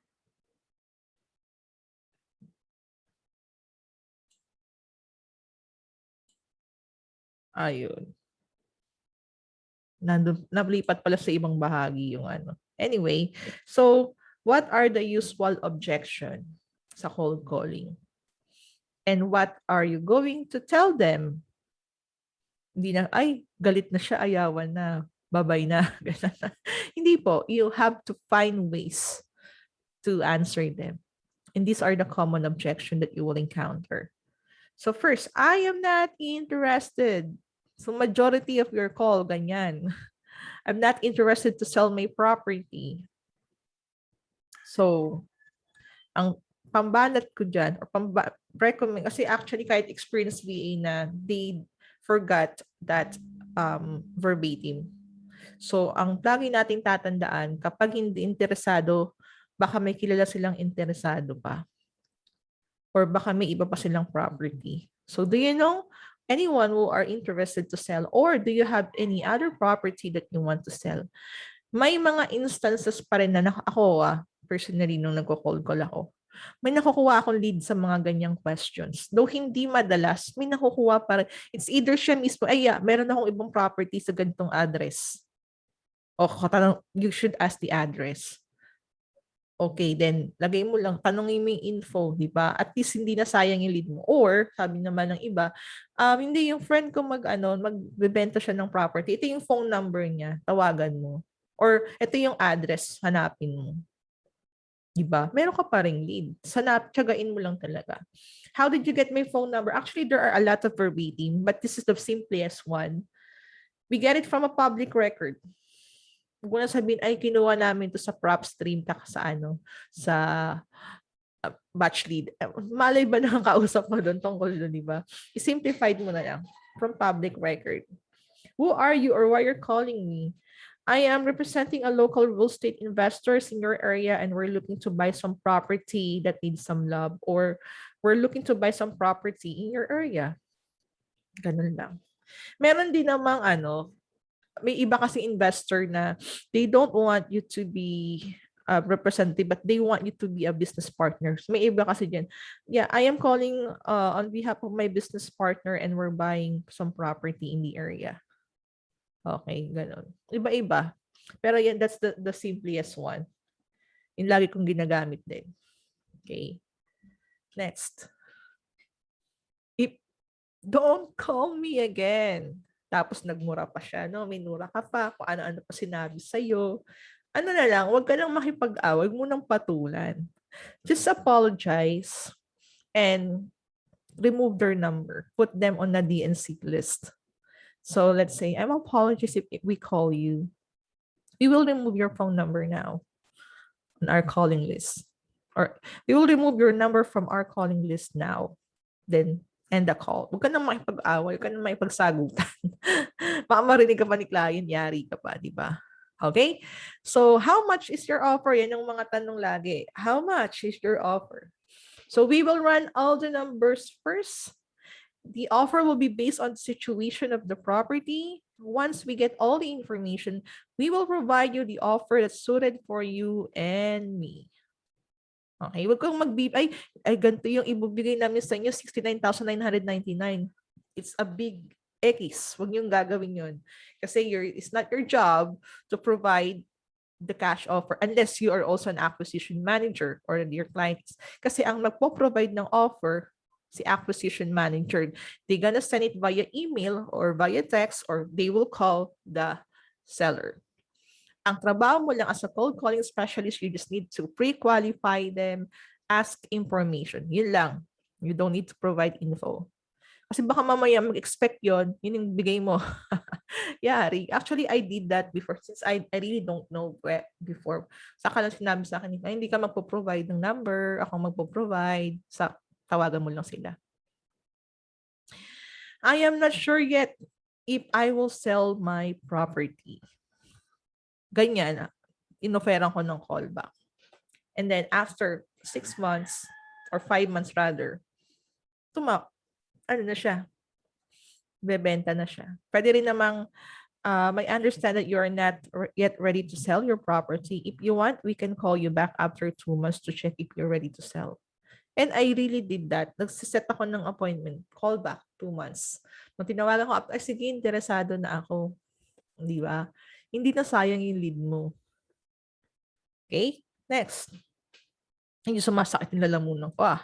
Ayun. Nablipat pala sa ibang bahagi yung ano. Anyway, so what are the usual objection sa cold calling? And what are you going to tell them? Hindi na, ay, galit na siya, ayawan na, babay na. Hindi po. You have to find ways to answer them. And these are the common objection that you will encounter. So first, I am not interested. So majority of your call, ganyan. I'm not interested to sell my property. So, ang pambanat ko dyan, or recommend, kasi actually kahit experienced VA na, they forgot that verbatim. So, ang lagi nating tatandaan, kapag hindi interesado, baka may kilala silang interesado pa. Or baka may iba pa silang property. So, do you know anyone who are interested to sell? Or do you have any other property that you want to sell? May mga instances pa rin na ako, personally, nung nagko-cold call ako, may nakukuha akong lead sa mga ganyang questions. Though hindi madalas, may nakukuha pa rin. It's either siya mismo, ay meron akong ibang property sa ganitong address. O you should ask the address. Okay, then lagay mo lang, tanongin mo yung info, di ba? At least hindi na sayang yung lead mo. Or, sabi naman ng iba, hindi yung friend ko magbebenta siya ng property. Ito yung phone number niya, tawagan mo. Or, ito yung address, hanapin mo. Di ba? Meron ka pa ring lead. Tiyagain mo lang talaga. How did you get my phone number? Actually, there are a lot of verbatim, but this is the simplest one. We get it from a public record. Kung na sabihin, ay kinuha namin to sa prop stream sa batch lead. Malay ba nakakausap mo doon tungkol doon, di ba? I-simplified mo na lang from public record. Who are you or why you're calling me? I am representing a local real estate investors in your area and we're looking to buy some property that needs some love or we're looking to buy some property in your area. Ganun lang. Meron din namang may iba kasi investor na they don't want you to be a representative but they want you to be a business partner. So may iba kasi dyan. Yeah, I am calling on behalf of my business partner and we're buying some property in the area. Okay, ganun. Iba-iba. Pero yan, that's the simplest one. Yung lagi kong ginagamit din. Okay. Next. Don't call me again. Tapos nagmura pa siya, no? May nura ka pa, kung ano-ano pa sinabi sa'yo. Ano na lang, huwag ka nang makipag-away, huwag mo nang patulan. Just apologize and remove their number. Put them on the DNC list. So let's say, I'm apologies if we call you. We will remove your phone number now on our calling list. Or we will remove your number from our calling list now. Then end the call. Huwag ka nang makipag-away, huwag ka nang makipagsagutan. Baka marinig ka pa ni client, yari ka pa, di ba? Okay? So, how much is your offer? Yan yung mga tanong lagi. How much is your offer? So, we will run all the numbers first. The offer will be based on the situation of the property. Once we get all the information, we will provide you the offer that's suited for you and me. Okay, wag kang ay ganito yung ibibigay namin sa inyo, 69,999. It's a big X. Wag niyong gagawin yun. Kasi it's not your job to provide the cash offer unless you are also an acquisition manager or your clients. Kasi ang magpo-provide ng offer, si acquisition manager, they're gonna send it via email or via text or they will call the seller. Ang trabaho mo lang as a cold calling specialist, you just need to pre-qualify them, ask information. Yun lang. You don't need to provide info. Kasi baka mamaya mag-expect yun yung bigay mo. Yari. Actually, I did that before since I really don't know before. Saka lang sinabi sa akin, hindi ka magpo-provide ng number, ako magpo-provide. Tawagan mo lang sila. I am not sure yet if I will sell my property. Ganyan. inoferan ko ng callback. And then after 6 months or 5 months rather, ano na siya, bebenta na siya. Pwede rin namang I understand that you are not yet ready to sell your property. If you want, we can call you back after 2 months to check if you're ready to sell. And I really did that. Nagsiset ako ng appointment. Call back 2 months. Nung tinawagan ko, ay sige, interesado na ako. Di ba? Hindi na sayang yung lead mo. Okay? Next. Hindi sumasakit yung lalamunan ko.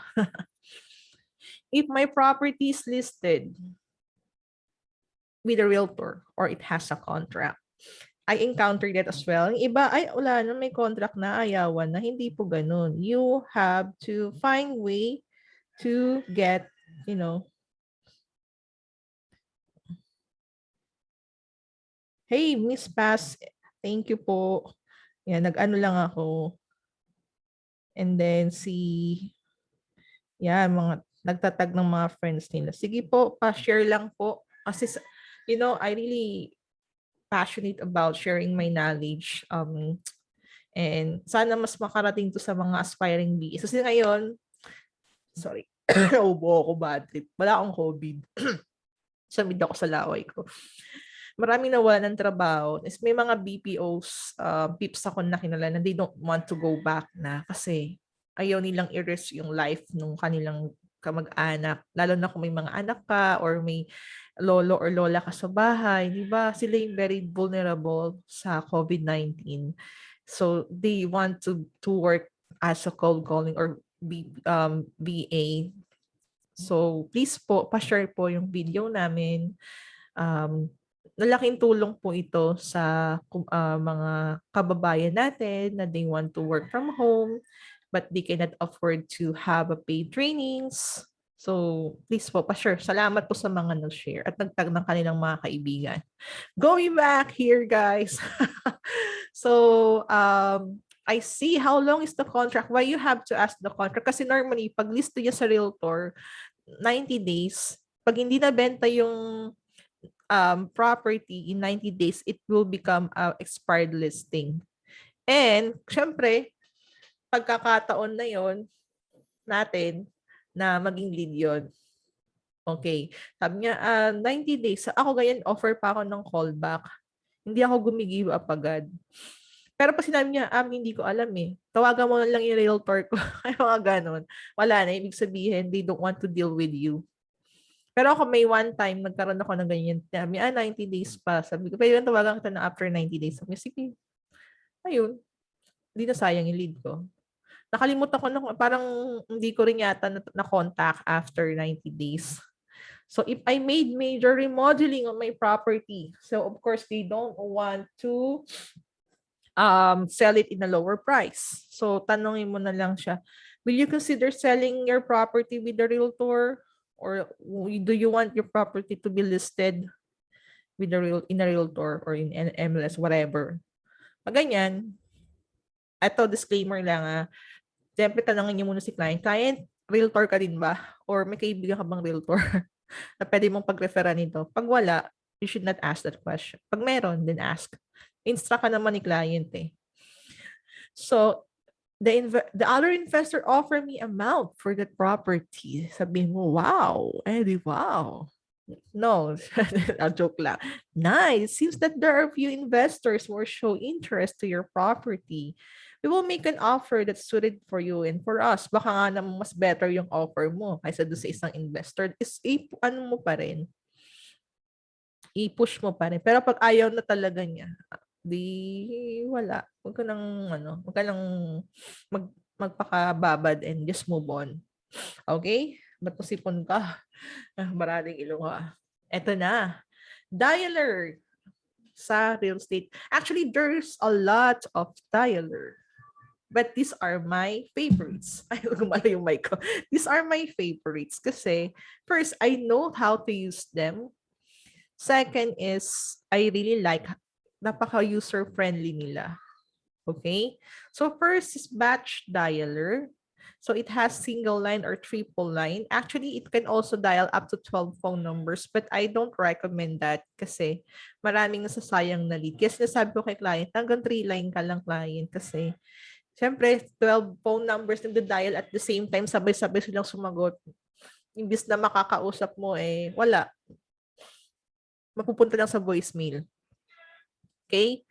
If my property is listed with a realtor or it has a contract, I encountered that as well. Yung iba, ay wala na, may contract na, ayawan na. Hindi po ganun. You have to find way to get, hey, Miss Pass, thank you po. Yan, nag-ano lang ako. And then mga nagtatag ng mga friends nila. Sige po, pa-share lang po. Kasi, I really passionate about sharing my knowledge. And sana mas makarating to sa mga aspiring BAs. Kasi ngayon, sorry, naubo ako, bad trip. Wala akong COVID. Samid ako sa laway ko. Maraming nawala ng trabaho. May mga BPOs, pips ako na kinala na they don't want to go back na kasi ayaw nilang i-risk yung life ng kanilang kamag-anak. Lalo na kung may mga anak ka or may lolo or lola ka sa bahay. Diba? Sila yung very vulnerable sa COVID-19. So they want to work as a cold calling or BA. So please po, pa-share po yung video namin. Nalaking tulong po ito sa mga kababayan natin na they want to work from home but they cannot afford to have a paid trainings. So, please po, pa-share. Salamat po sa mga nag-share at nagtag ng kanilang mga kaibigan. Going back here, guys. So, I see how long is the contract. Why you have to ask the contract? Kasi normally, pag list niya sa realtor, 90 days. Pag hindi nabenta yung property in 90 days, it will become a expired listing. And, syempre, pagkakataon na yon natin na maging lead yun. Okay. Sabi niya, 90 days. Ako ganyan, offer pa ako ng callback. Hindi ako gumigive up agad. Pero pag sinabi niya, hindi ko alam eh. Tawagan mo na lang yung realtor ko. Ay, mga ganon. Wala na. Ibig sabihin, they don't want to deal with you. Pero ako may one time, nagkaroon ako ng ganyan. Sabi, 90 days pa. Sabi ko, pwede yung tawagan kita na after 90 days. Sabi ko, sige. Ayun. Hindi na sayang yung lead ko. Nakalimutan ko na, parang hindi ko rin yata na-contact after 90 days. So if I made major remodeling on my property, so of course they don't want to sell it in a lower price. So tanongin mo na lang siya, will you consider selling your property with the realtor? Or do you want your property to be listed with in a realtor or in an MLS, whatever? Pag ganyan, ito disclaimer lang siyempre tanongin niyo muna si client, realtor ka din ba? Or may kaibigan ka bang realtor na pwede mong pag-referan nito? Pag wala, you should not ask that question. Pag meron, then ask. Instruct ka naman ni client eh. So, the other investor offered me amount for that property. Sabihin mo, wow. Eddie, wow. No, a joke lang. Nice. Seems that there are few investors who show interest to your property. We will make an offer that's suited for you and for us. Baka nga naman mas better yung offer mo kaysa doon sa isang investor. Ano mo pa rin? I-push mo pa rin. Pero pag ayaw na talaga niya, di wala. Huwag ka nang magpakababad and just move on. Okay? Ba't sipon ka? Maraming iluha. Eto na. Dialer sa real estate. Actually, there's a lot of dialer. But these are my favorites. Ay, gumala yung mic ko. These are my favorites kasi first, I know how to use them. Second is, I really like napaka-user-friendly nila. Okay? So first is batch dialer. So it has single line or triple line. Actually, it can also dial up to 12 phone numbers, but I don't recommend that kasi maraming nasasayang na lead. Kasi nasabi ko kay client, hanggang 3 line ka lang client kasi syempre 12 phone numbers nagda-dial at the same time, sabay-sabay silang sumagot. Imbis na makakausap mo wala. Mapupunta lang sa voicemail. Okay?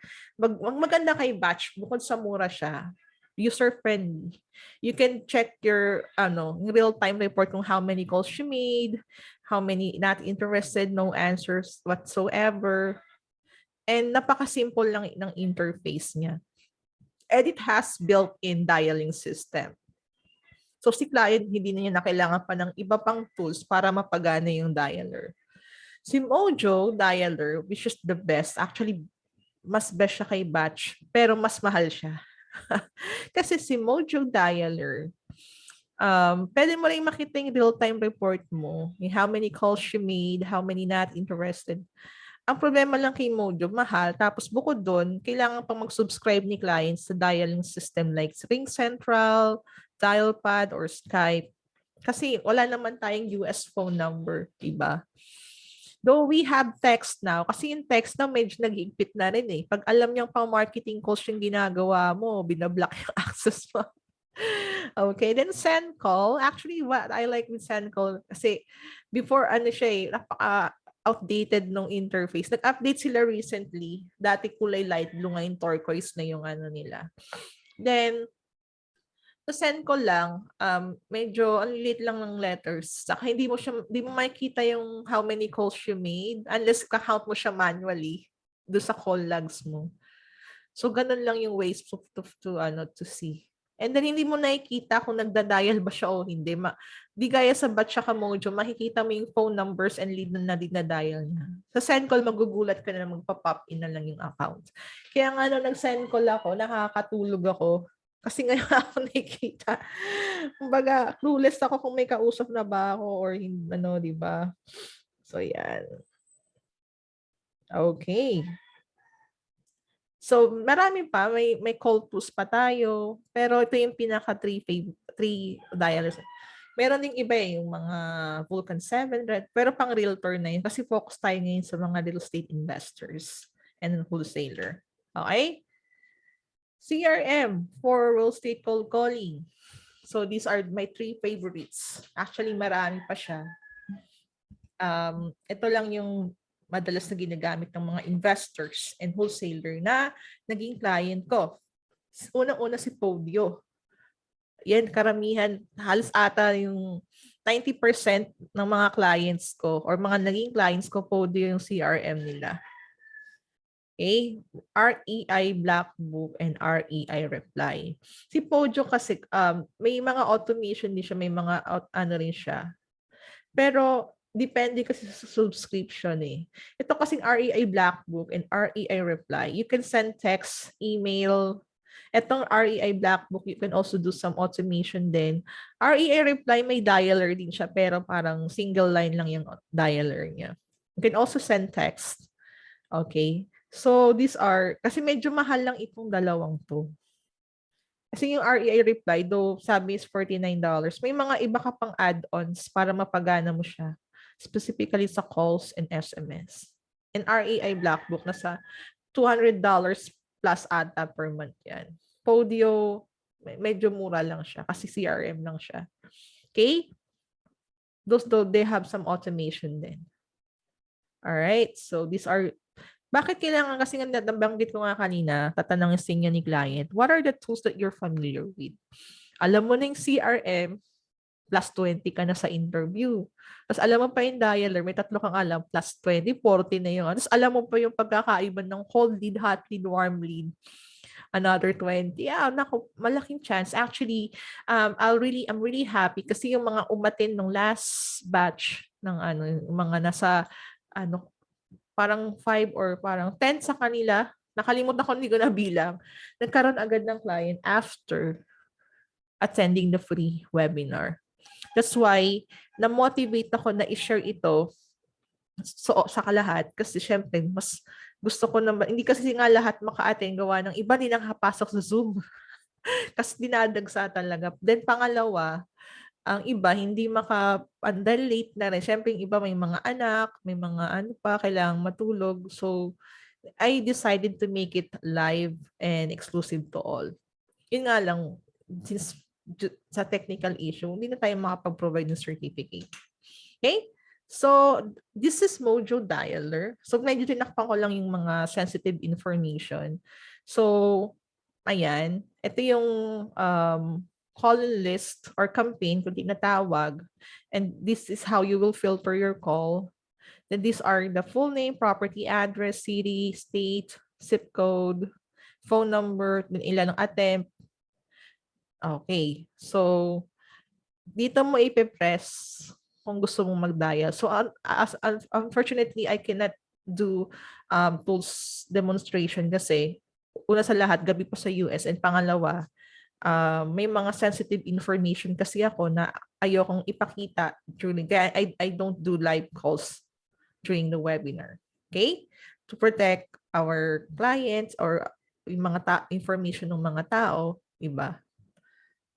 Maganda kay batch, bukod sa mura siya, user-friendly. You can check your real-time report kung how many calls you made, how many not interested, no answers whatsoever. And napaka-simple lang ng interface niya. And it has built-in dialing system. So si client, hindi na niya na kailangan pa ng iba pang tools para mapagana yung dialer. Si Mojo Dialer, which is the best, actually mas best siya kay batch, pero mas mahal siya. Kasi si Mojo Dialer, pwede mo rin makita yung real-time report mo, yung how many calls you made, how many not interested. Ang problema lang kay Mojo, mahal. Tapos bukod doon, kailangan pang mag-subscribe ni clients sa dialing system like Ring Central, Dialpad, or Skype. Kasi wala naman tayong US phone number, diba? Though we have text now, kasi yung text na medyo nag-iigpit na rin eh. Pag alam niyang pang marketing calls yung ginagawa mo, binablock yung access mo. Okay, then send call. Actually, what I like with send call, kasi before napaka-outdated nung interface. Nag-update sila recently. Dati kulay light blue, ngayon turquoise na yung nila. Then, to send ko lang, medyo ang liit lang ng letters. Saka hindi mo makikita yung how many calls you made unless ka-count mo siya manually do sa call logs mo. So ganun lang yung ways to see. And then hindi mo nakikita kung nagda-dial ba siya o hindi. Di gaya sa batch ka Mojo, makikita mo yung phone numbers and lead na dinadial niya. Sa send call, magugulat ka na magpa-pop in na lang yung account. Kaya nga nag-send call ako, nakakatulog ako. Kasi ngayon ako nakikita. Kumbaga, clueless ako kung may kausap na ba ako or di ba? So, yan. Okay. So, marami pa. May call tools pa tayo. Pero ito yung pinaka three dialers. Meron ding iba yung mga Vulcan 7 Red. Pero pang realtor na yun. Kasi focus tayo ngayon sa mga real estate investors and wholesaler. Okay? CRM for real estate cold calling. So these are my 3 favorites. Actually, marami pa siya. Ito lang yung madalas na ginagamit ng mga investors and wholesaler na naging client ko. Unang-una si Podio. Yan, karamihan, halos ata yung 90% ng mga clients ko or mga naging clients ko, Podio yung CRM nila. Okay? REI Black Book and REI Reply. Si Pojo kasi may mga automation din siya, may mga rin siya. Pero depende kasi sa subscription eh. Ito kasing REI Black Book and REI Reply, you can send text, email. Itong REI Black Book, you can also do some automation din. REI Reply, may dialer din siya, pero parang single line lang yung dialer niya. You can also send text. Okay? So, kasi medyo mahal lang itong dalawang to. Kasi yung REI Reply, though sabi is $49, may mga iba ka pang add-ons para mapagana mo siya. Specifically sa calls and SMS. And REI Black Book, nasa $200 plus ata per month yan. Podio, medyo mura lang siya kasi CRM lang siya. Okay? Those though, they have some automation din. Alright, so these are bakit kailangan kasi nga nabanggit ko nga kanina, tatanungin sa inyo ni client, what are the tools that you're familiar with? Alam mo na yung CRM, plus 20 ka na sa interview. Tapos alam mo pa yung dialer, may 3 kang alam, plus 20, 40 na yun. Tapos alam mo pa yung pagkakaiba ng cold lead, hot lead, warm lead. Another 20. Yeah, naku, malaking chance. Actually, I'm really happy kasi yung mga umatin ng last batch ng mga nasa parang 5 or parang 10 sa kanila, nakalimutan ko, hindi ko na bilang, nagkaroon agad ng client after attending the free webinar. That's why, na-motivate ako na i-share ito sa kalahat kasi syempre, mas gusto ko naman, hindi kasi nga lahat maka-attend gawa ng iba nilang pasok sa Zoom. Kasi dinadagsa talaga. Then pangalawa, ang iba hindi dahil late na rin. Siyempre yung iba may mga anak, may mga ano pa, kailangang matulog. So, I decided to make it live and exclusive to all. Yun nga lang, since sa technical issue, hindi na tayo makapag-provide ng certificate. Okay? So, this is Mojo Dialer. So, medyo tinakpan ko lang yung mga sensitive information. So, ayan. Ito yung call list or campaign kung tinatawag. And this is how you will filter your call. Then these are the full name, property address, city, state, zip code, phone number, then ilan ang attempt. Okay. So, dito mo ipe-press kung gusto mong mag-dial. So, unfortunately, I cannot do tools demonstration kasi una sa lahat, gabi pa sa US, and pangalawa, may mga sensitive information kasi ako na ayokong ipakita during, kaya I don't do live calls during the webinar. Okay? To protect our clients or yung mga information ng mga tao, iba,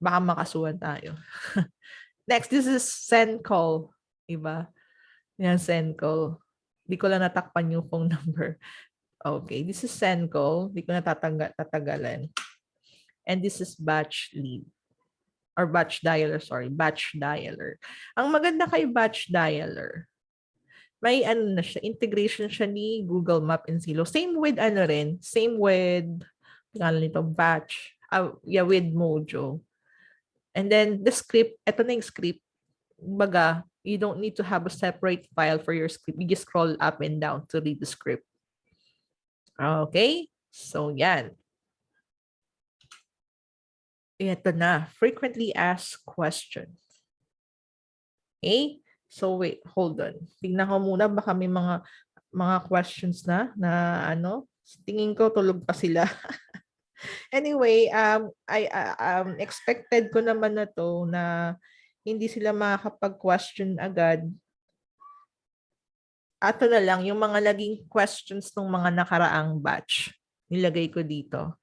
baka makasuhan tayo. Next, this is send call. Iba? Yan, send call. Di ko lang natakpan yung phone number. Okay, this is send call. Di ko na tatagalan. And this is batch lead. Or batch dialer, sorry. Batch dialer. Ang maganda kay batch dialer, may ano na siya, integration siya ni Google Map and Zillow. Same with ano rin, same with, nito, batch. Yeah, with Mojo. And then the script, ito na yung script. Baga, you don't need to have a separate file for your script. You just scroll up and down to read the script. Okay? So, yan. Ito na. Frequently asked questions. Okay? So, wait. Hold on. Tingnan ko muna. Baka may mga questions na ano. Tingin ko tulog pa sila. Anyway, I expected ko naman na to na hindi sila makakapag-question agad. Ato na lang, yung mga naging questions ng mga nakaraang batch. Nilagay ko dito.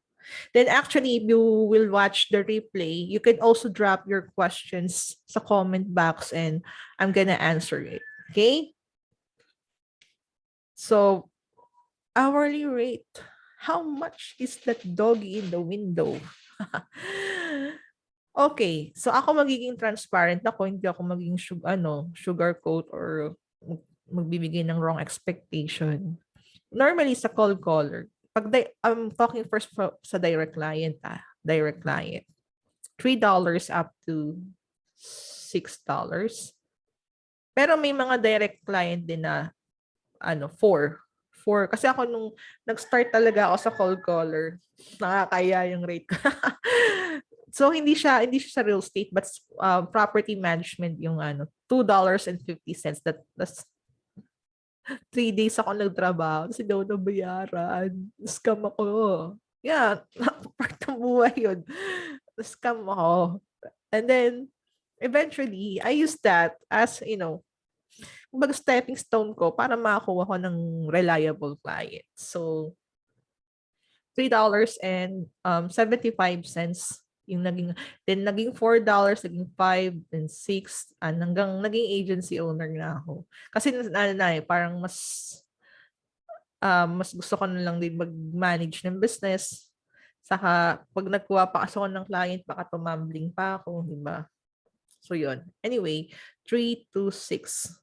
Then actually, if you will watch the replay, you can also drop your questions sa comment box and I'm gonna answer it. Okay? So, hourly rate. How much is that doggy in the window? Okay, so ako magiging transparent ako, hindi ako magiging sugarcoat or magbibigay ng wrong expectation. Normally sa call caller, pag I'm talking first sa direct client, direct client. $3 up to $6. Pero may mga direct client din na 4. Kasi ako nung nag-start talaga ako sa call caller, nakakaya yung rate ko. So hindi siya sa real estate but property management yung $2.50. That's 3 days ako nagtrabaho kasi daw nabayaran. Scam ako. Yeah, part ng buhay yun. Scam ako. And then eventually I used that as kumbaga stepping stone ko para makakuha ko ng reliable client. So $3.75 yung naging $4, naging 5 and 6 hanggang naging agency owner na ako. Kasi parang mas gusto ko na lang din mag-manage ng business. Saka pag nagkuha pa kasi ako ng client, baka tumambling pa ako, di ba? So yun. Anyway, 3 to 6.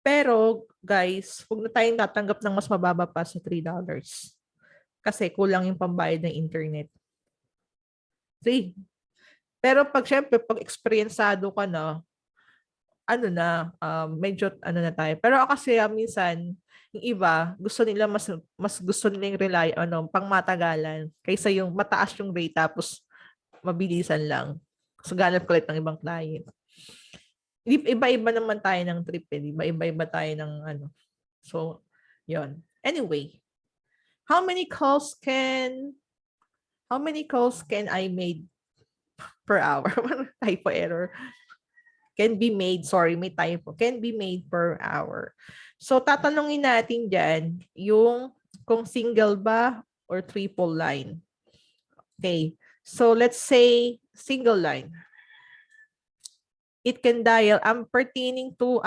Pero guys, huwag na tayong tatanggap ng mas mababa pa sa $3. Kasi kulang yung pambayad ng internet. 3. Pero syempre, pag eksperyensado ka na, medyo na tayo. Pero kasi minsan, yung iba, gusto nila mas gusto nila yung pangmatagalan kaysa yung mataas yung rate tapos mabilisan lang. So, ganap ko ulit ng ibang client. Iba-iba naman tayo ng trip eh. Iba-iba tayo ng So, yon. Anyway, how many calls can I make per hour? Typo error. Can be made, sorry, may typo. Can be made per hour. So, tatanungin natin dyan yung kung single ba or triple line. Okay. So let's say single line. It can dial. I'm pertaining to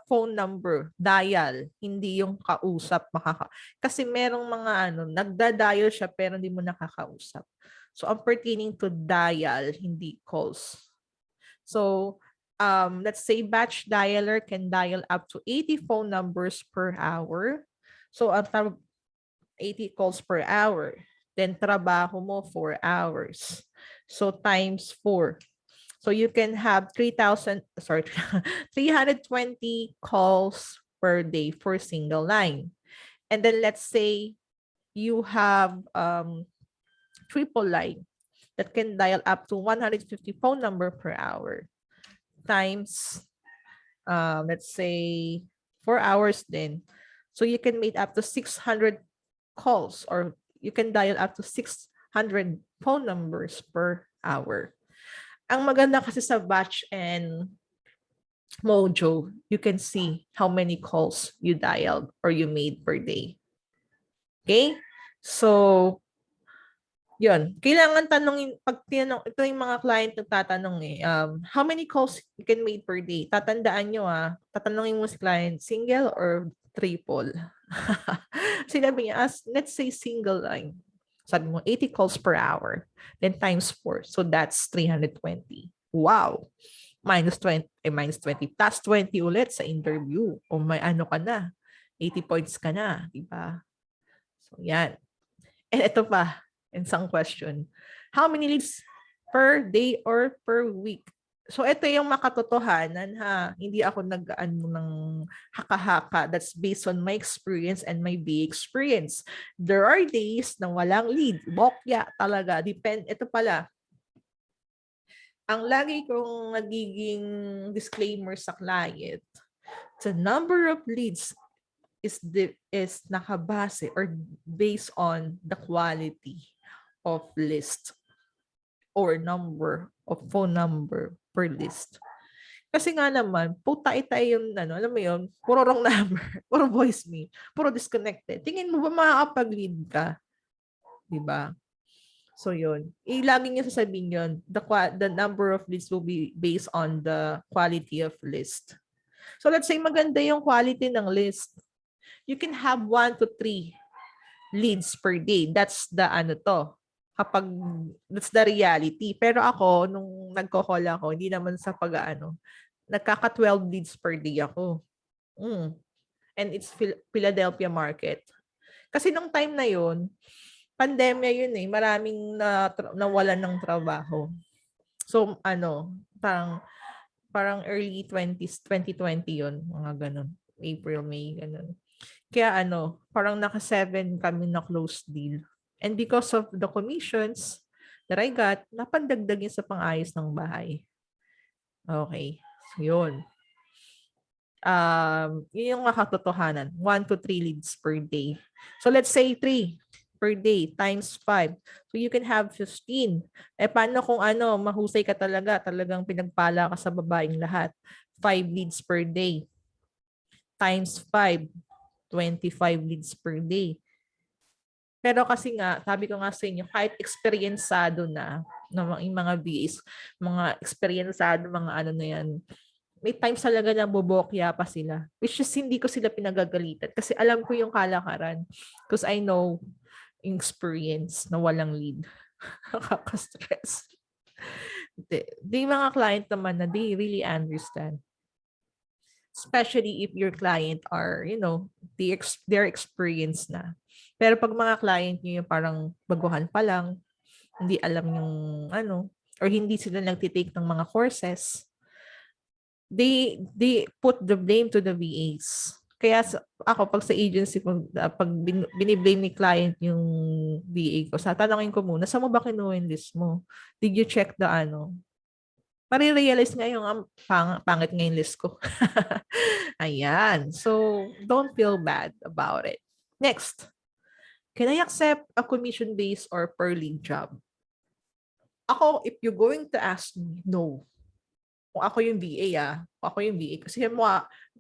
phone number. Dial. Hindi yung kausap. Kasi merong mga nagda-dial siya pero hindi mo nakakausap. So I'm pertaining to dial, hindi calls. So let's say batch dialer can dial up to 80 phone numbers per hour. So 80 calls per hour. Then trabaho mo 4 hours. So times 4. So you can have 320 calls per day for single line. And then let's say you have triple line that can dial up to 150 phone number per hour times, let's say 4 hours then. So you can make up to 600 calls, or you can dial up to 600 phone numbers per hour. Ang maganda kasi sa batch and Mojo, you can see how many calls you dialed or you made per day. Okay? So, yun. Kailangan tanongin, pag tinanong, ito yung mga client na tatanong how many calls you can make per day? Tatandaan nyo tatanungin mo si client, single or triple? Sinabi niya, let's say single line. Sabi mo, 80 calls per hour. Then times 4. So that's 320. Wow! Minus 20, minus 20. Plus 20 ulit sa interview. O may ka na. 80 points ka na. Diba? So yan. And ito pa, isang question. How many leads per day or per week? So ito yung makatotohanan Hindi ako nag-ano ng haka-haka. That's based on my experience and my BA experience. There are days na walang lead. Bokya talaga. Ito pala. Ang lagi kong nagiging disclaimer sa client, the number of leads is nakabase or based on the quality of list or number of phone number per list. Kasi nga naman, puta-itay yung, alam mo yun, puro wrong number, puro voicemail, puro disconnected. Tingin mo ba makakapag-lead ka? Diba? So yun. Lagi niya sasabihin yun, the number of leads will be based on the quality of list. So let's say maganda yung quality ng list. You can have 1 to 3 leads per day. That's the that's the reality. Pero ako, nung nagko-call ako, hindi naman sa nagkaka 12 leads per day ako. And it's Philadelphia market. Kasi nung time na yun, pandemya yun maraming nawalan ng trabaho. So parang early 20s, 2020 yun, mga ganun. April, May, ganun. Kaya parang naka-7 kami na close deal. And because of the commissions that I got, napandagdag yun sa pang-ayos ng bahay. Okay. So, yun. Yun yung makatotohanan. 1 to 3 leads per day. So, let's say 3 per day times 5. So, you can have 15. Paano kung mahusay ka talagang pinagpala ka sa babaeng lahat? 5 leads per day times 5. 25 leads per day. Pero kasi nga, sabi ko nga sa inyo, kahit eksperyensado na ng mga VAs, mga eksperyensado, mga na yan, may times talaga na bubokya pa sila. Which is hindi ko sila pinagagalitan kasi alam ko yung kalakaran. Because I know yung experience na walang lead. Nakaka-stress. Di mga client naman na they really understand. Especially if your client are, they're experienced na. Pero pag mga client nyo yung parang baguhan pa lang, hindi alam yung or hindi sila nagtitake ng mga courses, they put the blame to the VAs. Kaya ako, pag sa agency, pag biniblame ni client yung VA ko, tatanungin ko muna, saan mo ba kinuha yung list mo? Did you check the Marirealize nga yung pangit nga yung list ko. Ayan. So, don't feel bad about it. Next. Can I accept a commission-based or per lead job? Ako, if you're going to ask me, no. Kung ako yung VA, Kasi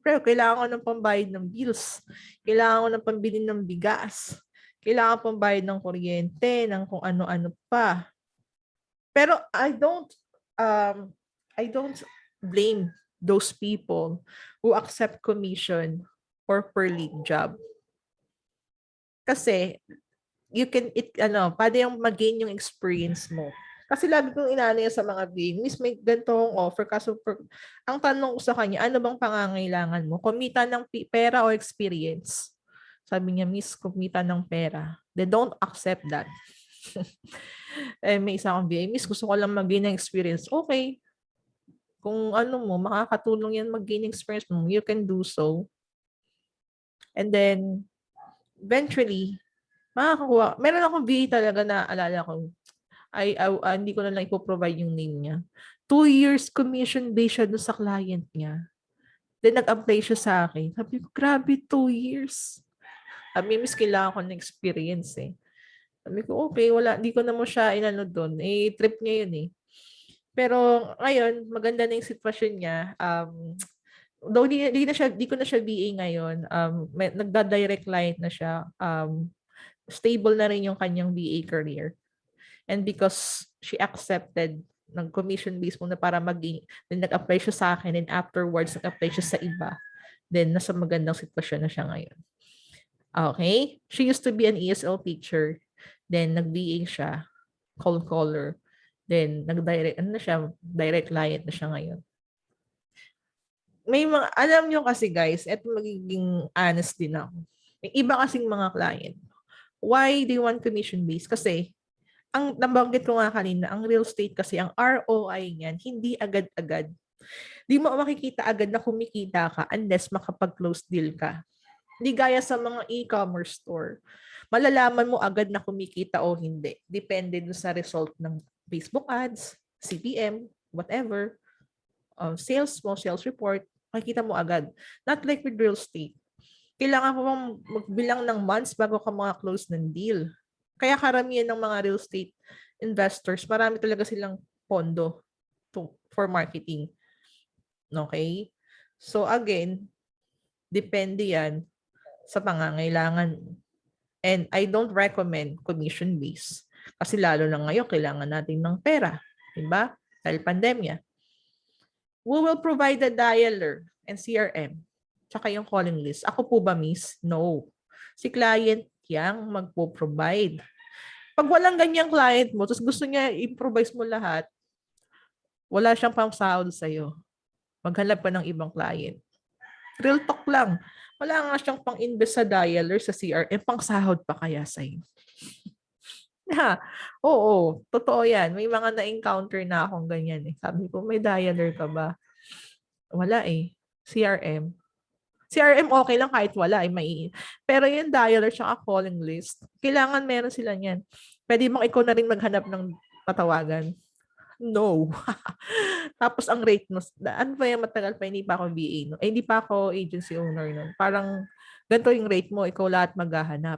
pero kailangan ko ng pambayad ng bills. Kailangan ko ng pambili ng bigas. Kailangan pambayad ng kuryente, ng kung ano-ano pa. Pero I don't blame those people who accept commission or per lead job. Kasi pwede yung mag-gain yung experience mo. Kasi lagi kong inaano yan sa mga VA, Miss, may ganitong offer. Kaso, ang tanong ko sa kanya, ano bang pangangailangan mo? Kumita ng pera o experience? Sabi niya, Miss, kumita ng pera. They don't accept that. May isa akong VA, Miss, gusto ko lang mag-gain ng experience. Okay. Kung ano mo, makakatulong yan mag-gain experience mo, you can do so. And then, eventually, makakakuha. Meron akong VA talaga na alala ko, hindi ko na lang ipoprovide yung name niya. 2 years commission based siya doon sa client niya. Then nag-apply siya sa akin. Sabi ko, grabe, 2 years. Sabi, Miss, kailangan ko ng experience eh. Sabi ko, okay, wala, hindi ko na mo siya inano doon. Trip niya yun eh. Pero ngayon, maganda na yung sitwasyon niya. Though di ko na siya VA ngayon, nagda-direct client na siya. Stable na rin yung kanyang VA career. And because she accepted ng commission base muna para then nag-apply siya sa akin, and afterwards nag-apply siya sa iba, then nasa magandang sitwasyon na siya ngayon. Okay? She used to be an ESL teacher, then nag-VA siya, cold caller, then direct client na siya ngayon. May mga, alam nyo kasi guys, eto magiging honest din ako. May iba kasing mga client. Why they want commission base? Kasi, ang nabanggit ko nga kanina, ang real estate kasi, ang ROI niyan, hindi agad-agad. Di mo makikita agad na kumikita ka unless makapag-close deal ka. Hindi gaya sa mga e-commerce store. Malalaman mo agad na kumikita o hindi. Depende dun sa result ng Facebook ads, CPM, whatever. Sales mo, sales report, makikita mo agad. Not like with real estate. Kailangan mo magbilang ng months bago ka close ng deal. Kaya karamihan ng mga real estate investors, marami talaga silang pondo for marketing. Okay? So again, depende yan sa pangangailangan. And I don't recommend commission-based. Kasi lalo na ngayon, kailangan natin ng pera. Diba? Dahil pandemya. We will provide the dialer and CRM. Tsaka yung calling list. Ako po ba, Miss? No. Si client yang magpo-provide. Pag walang ganyang client mo, tapos gusto niya improvise mo lahat, wala siyang pang sahod sa'yo. Maghanap pa ng ibang client. Real talk lang. Wala nga siyang pang-invest sa dialer, sa CRM, pang sahod pa kaya sa'yo. Oo, totoo yan. May mga na-encounter na akong ganyan eh. Sabi ko, may dialer ka ba? Wala eh. CRM. CRM okay lang kahit wala. Pero yung dialer tsaka calling list, kailangan meron sila niyan. Pwede bang ikaw na rin maghanap ng patawagan? No. Tapos ang rate mo, ano pa yung matagal pa, hindi pa ako VA. No? Hindi pa ako agency owner. No? Parang ganito yung rate mo, ikaw lahat maghahanap.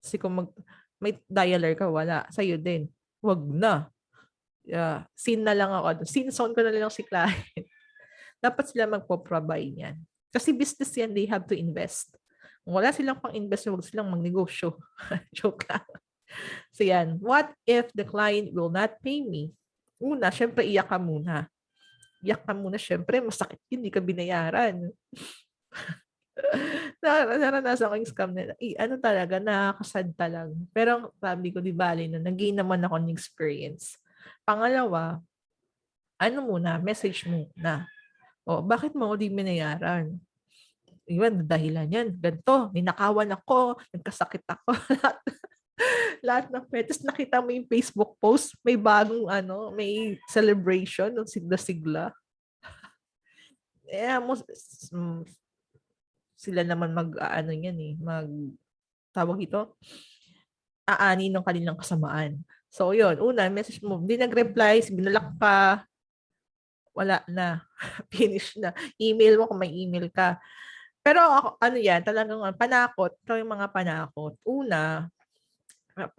Kasi kung may dialer ka, wala. Sa'yo din. Wag na. Scene na lang ako. Scene zone ko na lang si client. Dapat sila magpo-provide yan. Kasi business yan, they have to invest. Kung wala silang pang-invest, huwag silang magnegosyo. Joke lang. So yan, what if the client will not pay me? Una, syempre iyak ka muna. Iyak ka muna, syempre masakit yun, hindi ka binayaran. Naranasan ko yung scam nila. Ano talaga, nakakasad talaga. Pero sabi ko, di bali na, nag-gain naman ako ng experience. Pangalawa, ano muna, message muna. Bakit mo ako di binayaran? Iwan, dahilan yan. Ganito, ninakawan ako, nagkasakit ako. Lahat ng pwede. Nakita mo yung Facebook post, may bagong may celebration ng sigla-sigla. Sila naman tawag ito, aani ng kanilang kasamaan. So, yun. Una, message mo, hindi nag-reply, binalak pa, wala na. Finish na. Email mo kung may email ka. Pero yan, talagang panakot. Ito yung mga panakot. Una,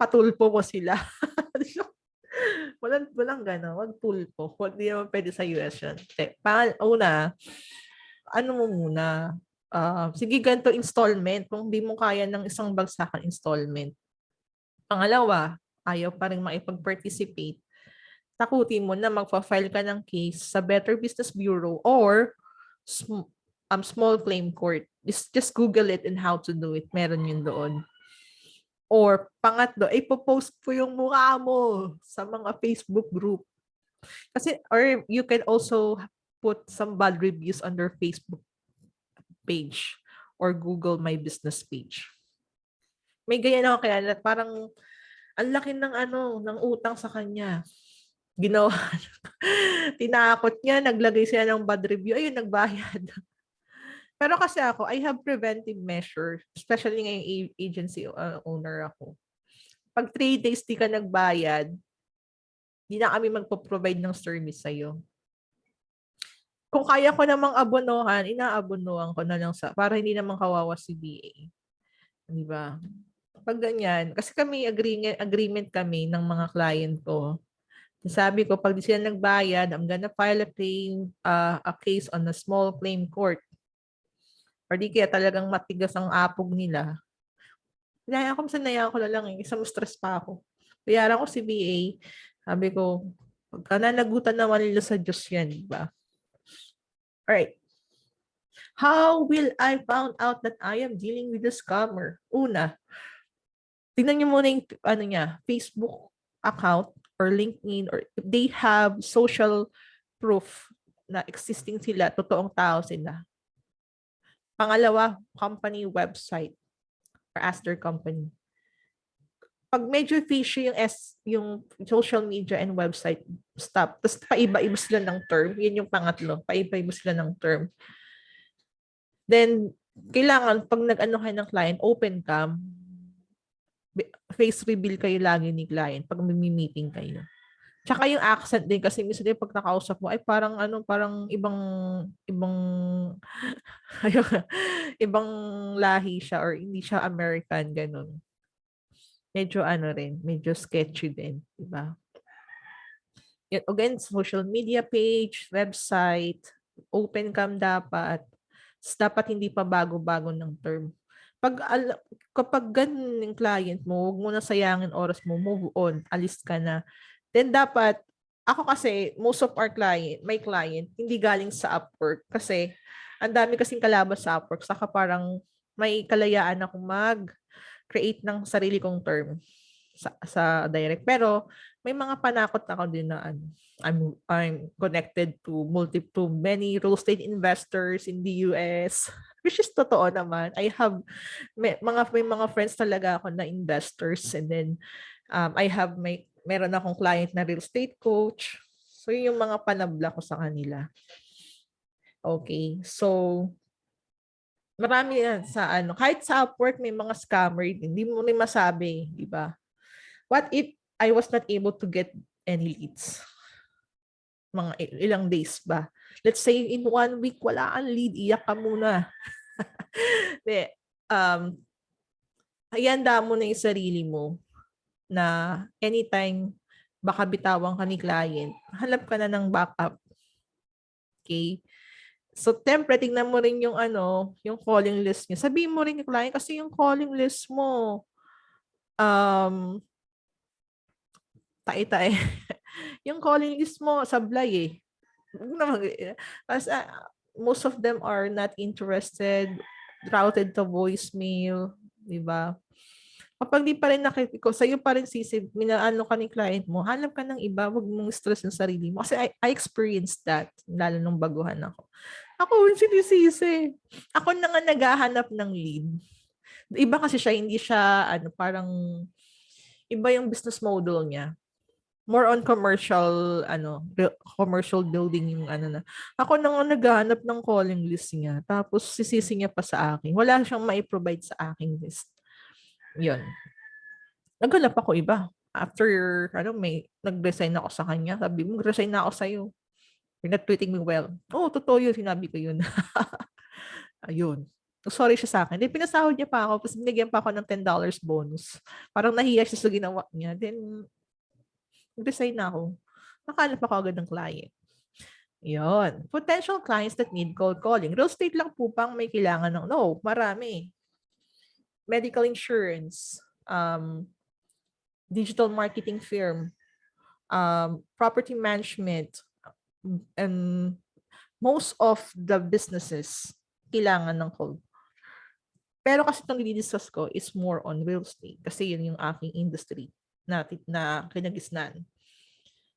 patulpo mo sila. walang gano'n. Wag tulpo. Wag di naman pwede sa US yan. Una, ano mo muna, sige ganito installment. Kung di mo kaya ng isang bagsakan installment. Pangalawa, ayaw pa rin makipag-participate. takutin mo na magpa-file ka ng case sa Better Business Bureau or small claim court. Just Google it and how to do it. Meron yun doon. Or pangatlo, ipopost po yung mukha mo sa mga Facebook group. Kasi, or you can also put some bad reviews on their Facebook page or Google My Business page. May ganyan ako kaya parang ang laki ng ng utang sa kanya. Ginawa. Tinakot niya, naglagay siya ng bad review. Ayun, nagbayad. Pero kasi ako, I have preventive measure, especially ngayong agency owner ako. Pag 3 days di ka nagbayad, di na kami magpo-provide ng service sa'yo. Kung kaya ko namang abonohan, inaabonohan ko na lang para hindi naman kawawa si BA. Di ba? Pag ganyan, kasi kami agreement kami ng mga client ko. Sabi ko, pag di sila nagbayad, I'm gonna file a case on a small claim court. Or di kaya talagang matigas ang apog nila. Sinayaan ko na lang eh. Isang stress pa ako. Bayaran ko si BA. Sabi ko, pagka nanagutan naman nila sa Diyos yan, di ba? Alright. How will I found out that I am dealing with a scammer? Una, tingnan niyo muna yung Facebook account or LinkedIn or if they have social proof na existing sila, totoong tao sila. Pangalawa, company website or ask their company. Pag medyo fishy yung social media and website, stop. Tapos paiba-iba sila ng term. Yan yung pangatlo. Paiba-iba sila ng term. Then, kailangan pag nag-ano kayo ng client, open cam, face reveal kayo lagi ni client pag may meeting kayo. Tsaka yung accent din kasi minsan din pag nakausap mo ay parang ibang ibang lahi siya or hindi siya American ganun. Medyo medyo sketchy din, di ba? Again, social media page, website, open cam dapat. Dapat hindi pa bago-bago ng term. Kapag ganun yung client mo, huwag mo na sayangin oras mo, move on, alis ka na. Then dapat, ako kasi, most of my client, hindi galing sa Upwork kasi ang dami kasing kalabas sa Upwork, saka parang may kalayaan akong mag-create ng sarili kong term sa direct. Pero may mga panakot ako din na I'm connected to many real estate investors in the US, which is totoo naman. May mga friends talaga ako na investors, and then meron akong client na real estate coach. So yun yung mga panabla ko sa kanila. Okay. So marami yan kahit sa Upwork may mga scammer, hindi mo rin masabi, di ba? What if I was not able to get any leads? Mga ilang days ba? Let's say in 1 week, wala kang lead, iyak ka muna. Handa mo na yung sarili mo na anytime baka bitawan ka ni client, hanap ka na ng backup. Okay? So, tingnan mo rin yung yung calling list niya. Sabihin mo rin yung client kasi yung calling list mo, tae-tae. Yung calling list mo, sablay eh. Kasi most of them are not interested, routed to voicemail, di ba? Kapag di pa rin nakikita, sa'yo pa rin sisib, minaano ka ni client mo, hanap ka ng iba, wag mong stress yung sarili mo. Kasi I experienced that, lalo nung baguhan ako. Ako rin sinisisi. Ako na nga naghahanap ng lead. Iba kasi siya, hindi siya, parang, iba yung business model niya. More on commercial, commercial building yung na. Ako na nga naghahanap ng calling list niya. Tapos sisisi niya pa sa akin. Wala siyang mai-provide sa aking list. Yun. Naghanap ako iba. After, nag-resign ako sa kanya. Sabi mo, resign na ako sa'yo. You're not treating me well. Oh, totoo yun. Sinabi ko yun. Ayun. Sorry siya sa akin. Then, pinasahod niya pa ako. Tapos binigyan pa ako ng $10 bonus. Parang nahiya siya sa ginawa niya. Then, nag-resign na ako. Nakalap ako agad ng client. Yun. Potential clients that need cold calling. Real estate lang po pang may kailangan ng, no, marami. Medical insurance, digital marketing firm, property management, and most of the businesses kailangan ng cold. Pero kasi itong dinidiscuss ko is more on real estate kasi yun yung aking industry na kinagisnan.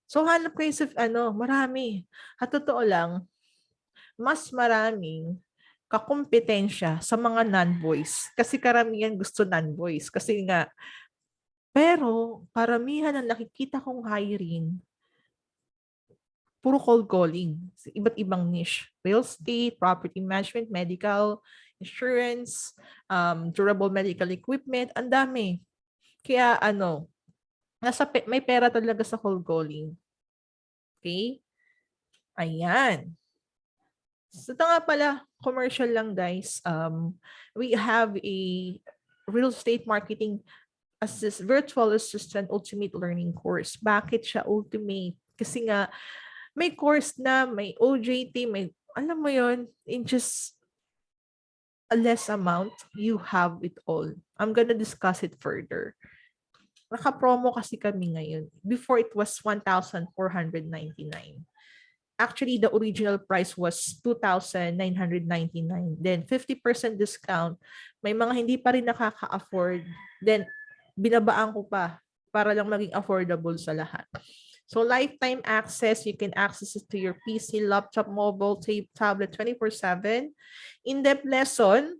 So hanap kayo sa marami. At totoo lang, mas maraming kakumpetensya sa mga non-boys. Kasi karamihan gusto non-boys. Kasi nga, pero karamihan ang nakikita kong hiring, puro cold calling. Iba't ibang niche. Real estate, property management, medical, insurance, durable medical equipment, ang dami. Kaya may pera talaga sa cold calling. Okay? Ayan. So ito nga pala, commercial lang guys. We have a real estate marketing virtual assistant ultimate learning course. Bakit siya ultimate? Kasi nga, may course na, may OJT, may, alam mo yon, in just a less amount, you have it all. I'm gonna discuss it further. Naka-promo kasi kami ngayon. Before it was 1,499. Actually, the original price was 2,999. Then 50% discount. May mga hindi pa rin nakaka-afford. Then binabaan ko pa para lang maging affordable sa lahat. So lifetime access, you can access it to your PC, laptop, mobile, tablet 24/7. In-depth lesson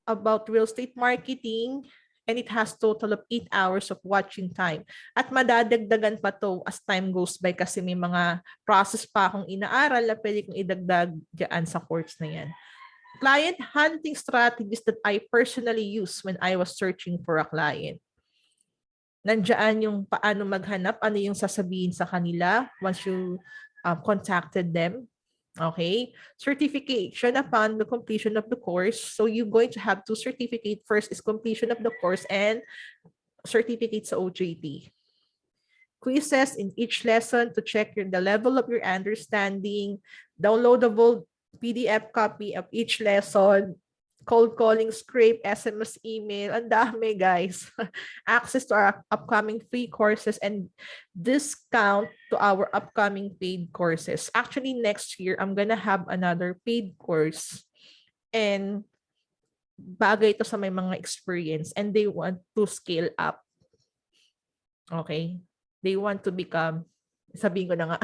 about real estate marketing, and it has total of 8 hours of watching time. At madadagdagan pa to as time goes by kasi may mga process pa akong inaaral na pwede kong idagdag dyan sa course na yan. Client hunting strategies that I personally use when I was searching for a client. Nandiyan yung paano maghanap, ano yung sasabihin sa kanila once you contacted them. Okay, certification upon the completion of the course. So you're going to have 2 certificates. First is completion of the course and certificate sa OJT. Quizzes in each lesson to check the level of your understanding. Downloadable PDF copy of each lesson. Cold calling script, SMS email, ang dami guys. Access to our upcoming free courses and discount to our upcoming paid courses. Actually, next year, I'm gonna have another paid course. And bagay ito sa may mga experience and they want to scale up. Okay? They want to become, sabihin ko na nga,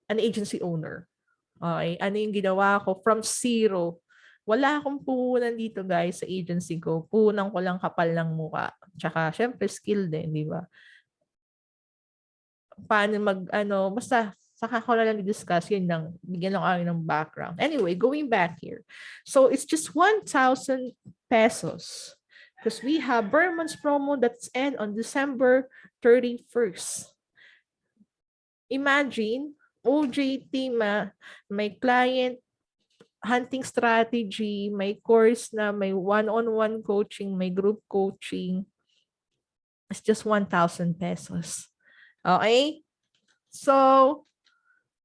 an agency owner. Okay? Ano yung ginawa ko? From zero. Wala akong puhunan dito guys sa agency ko. Puhunan ko lang kapal ng mukha. Tsaka syempre skill din, di ba? Paano basta saka ko na lang i-discuss, yun lang. Bigyan lang ako ng background. Anyway, going back here. So it's just 1,000 pesos. Because we have Berman's promo that's end on December 31st. Imagine, OJT may client hunting strategy, may course na may one-on-one coaching, may group coaching. It's just 1,000 pesos. Okay? So,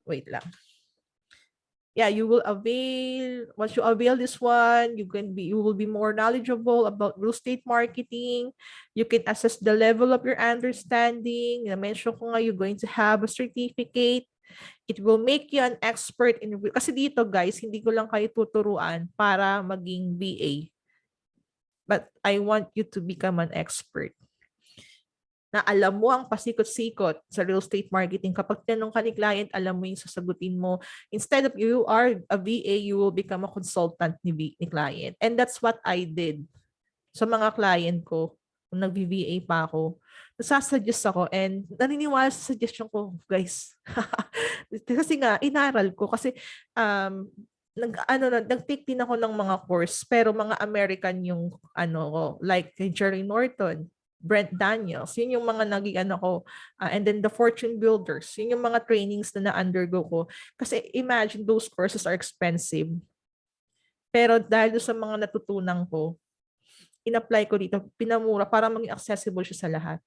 wait lang. Yeah, you will avail, once you avail this one, you will be more knowledgeable about real estate marketing. You can assess the level of your understanding. Na-mention ko nga, you're going to have a certificate. It will make you an expert in, kasi dito guys, hindi ko lang kayo tuturuan para maging BA. But I want you to become an expert. Na alam mo ang pasikot-sikot sa real estate marketing. Kapag tinanong ka ni client, alam mo yung sasagutin mo. Instead of you are a VA, you will become a consultant ni client. And that's what I did sa mga client ko. Kung nag-VA pa ako, nasasuggest ako and naniniwala sa suggestion ko, guys. Kasi nga, inaral ko. Kasi nag-take din ako ng mga course, pero mga American yung like Jerry Norton, Brent Daniels, yun yung mga naging and then the Fortune Builders, yun yung mga trainings na na-undergo ko. Kasi imagine, those courses are expensive. Pero dahil sa mga natutunan ko, in-apply ko dito, pinamura para maging accessible siya sa lahat.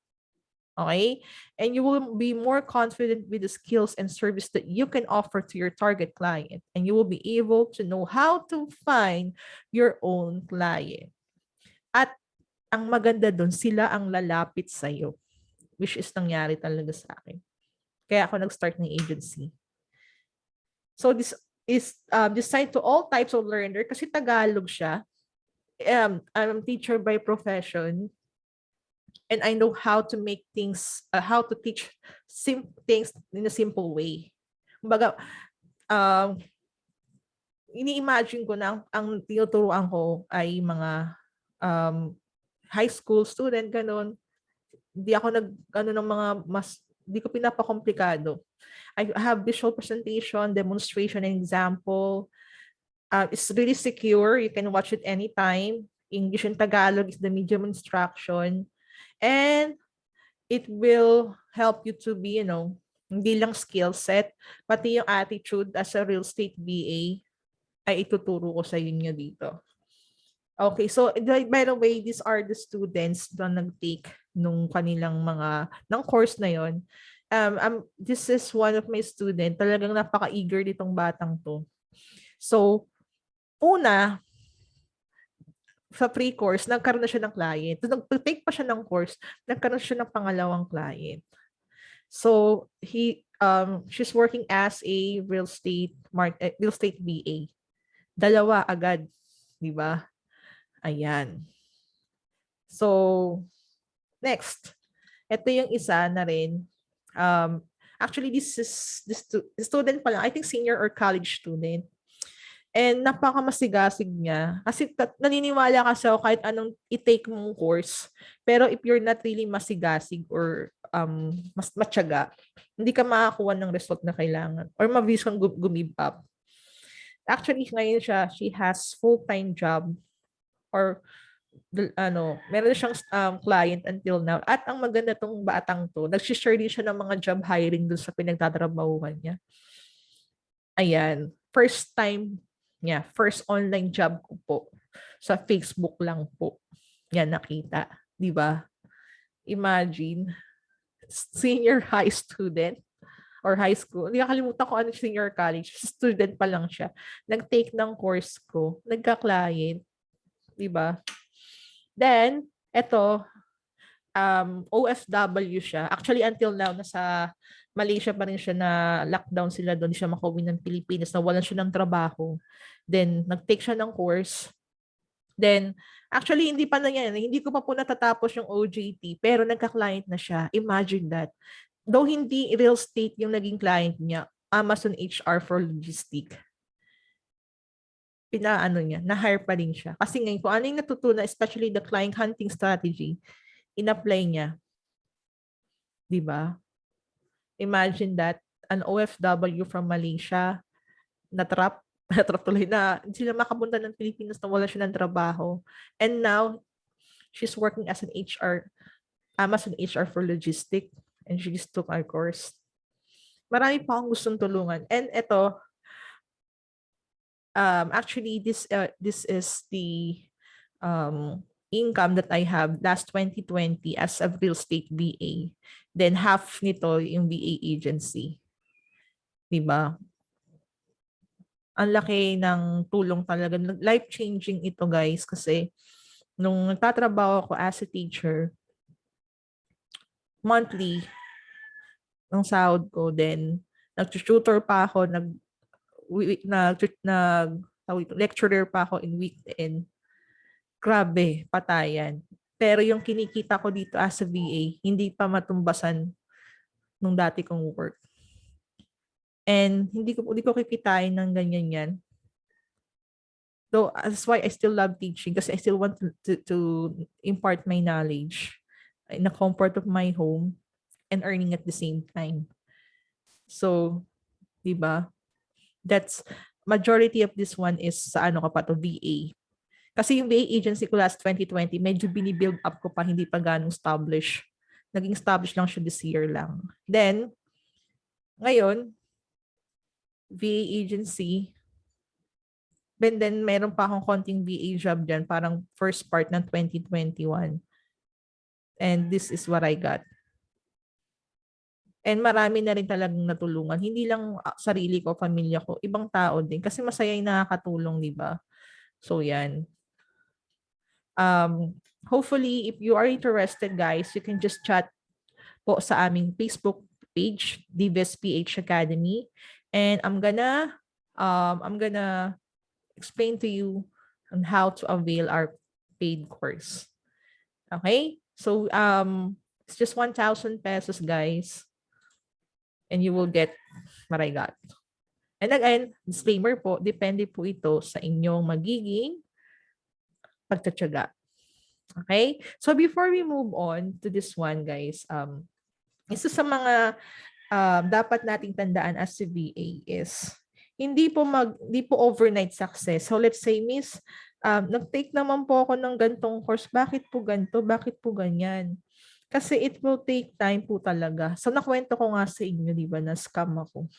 Okay? And you will be more confident with the skills and service that you can offer to your target client. And you will be able to know how to find your own client. At ang maganda doon, sila ang lalapit sa'yo. Which is nangyari talaga sa akin. Kaya ako nag-start ng agency. So this is designed to all types of learner kasi Tagalog siya. I'm a teacher by profession and I know how to make things, how to teach things in a simple way. Kumbaga, um, ini-imagine ko na ang tinuturuan ko ay mga um, high school student, ganun. Hindi ako ano ng mga hindi ko pinapakomplikado. I have visual presentation, demonstration, and example. It's really secure. You can watch it anytime. English and Tagalog is the medium instruction. And it will help you to be, hindi lang skill set, pati yung attitude as a real estate VA ay ituturo ko sa inyo dito. Okay, so by the way, these are the students na nag-take nung kanilang ng course na yon. This is one of my student. Talagang napaka-eager nitong batang to. So, una, sa pre-course, nagkaroon na siya ng client. Nag-take pa siya ng course, nagkaroon siya ng pangalawang client. So, she's working as a real estate VA. Dalawa agad, di ba? Ayan. So, next. Ito yung isa na rin. Actually, this student pa lang. I think senior or college student. And napakamasigasig niya. Kasi naniniwala kasi ako kahit anong i-take mong course. Pero if you're not really masigasig or mas matyaga, hindi ka makakuha ng result na kailangan. Or mabilis kang give up. Actually, ngayon she has full-time job or meron siyang client until now. At ang maganda tong batang to, nag-share din siya ng mga job hiring dun sa pinagtatrabahuhan niya. Ayan, first time niya, first online job ko po. Sa Facebook lang po. Yan nakita, 'di ba? Imagine senior high student or high school. Hindi nakalimutan ko ano senior college. Student pa lang siya. Nag-take ng course ko, nagka-client, 'di ba? Then, eto, OFW siya. Actually, until now, nasa Malaysia pa rin siya na lockdown sila doon. Hindi siya makauwi ng Pilipinas. Nawalan siya ng trabaho. Then, nag-take siya ng course. Then, actually, hindi pa na yan. Hindi ko pa po natatapos yung OJT, pero nagka-client na siya. Imagine that. Though hindi real estate yung naging client niya, Amazon HR for logistic. Na-hire pa rin siya. Kasi ngayon, kung ano yung natutunan, especially the client hunting strategy, in-apply niya. Diba? Imagine that, an OFW from Malaysia, natrap tuloy na, hindi sila makapunta ng Pilipinas na wala siya ng trabaho. And now, she's working as an Amazon HR for logistic, and she just took our course. Marami pa akong gustong tulungan. And ito, actually, this is the income that I have last 2020 as a real estate VA. Then half nito yung VA agency. Diba? Ang laki ng tulong talaga. Life-changing ito, guys, kasi nung nagtatrabaho ako as a teacher, monthly, ng sahod ko, then nag-tutor pa ako, lecturer pa ako in weekend. Grabe, patayan. Pero yung kinikita ko dito as a VA, hindi pa matumbasan nung dati kong work. And hindi ko kikitain ng ganyan yan. So that's why I still love teaching kasi I still want to impart my knowledge in the comfort of my home and earning at the same time. So, di ba? That's majority of this one is sa VA. Kasi yung VA agency ko last 2020, medyo binibuild up ko pa, hindi pa ganong established. Naging established lang siya this year lang. Then, ngayon, VA agency, and then meron pa akong konting VA job dyan, parang first part ng 2021. And this is what I got. And marami na rin talagang natulungan. Hindi lang sarili ko, pamilya ko, ibang tao din. Kasi masaya yung nakakatulong, di ba? So, yan. Hopefully, if you are interested, guys, you can just chat po sa aming Facebook page, Divis PH Academy, and I'm gonna explain to you on how to avail our paid course. Okay? So it's just 1,000 pesos, guys, and you will get what I got. And again, disclaimer po, depende po ito sa inyong magiging pagtatyaga. Okay? So before we move on to this one, guys, isa sa mga dapat nating tandaan as si VA is hindi po overnight success. So let's say, Miss, nag-take naman po ako ng gantong course. Bakit po ganto? Bakit po ganyan? Kasi it will take time po talaga. So nakwento ko nga sa inyo, di ba, na scam ako.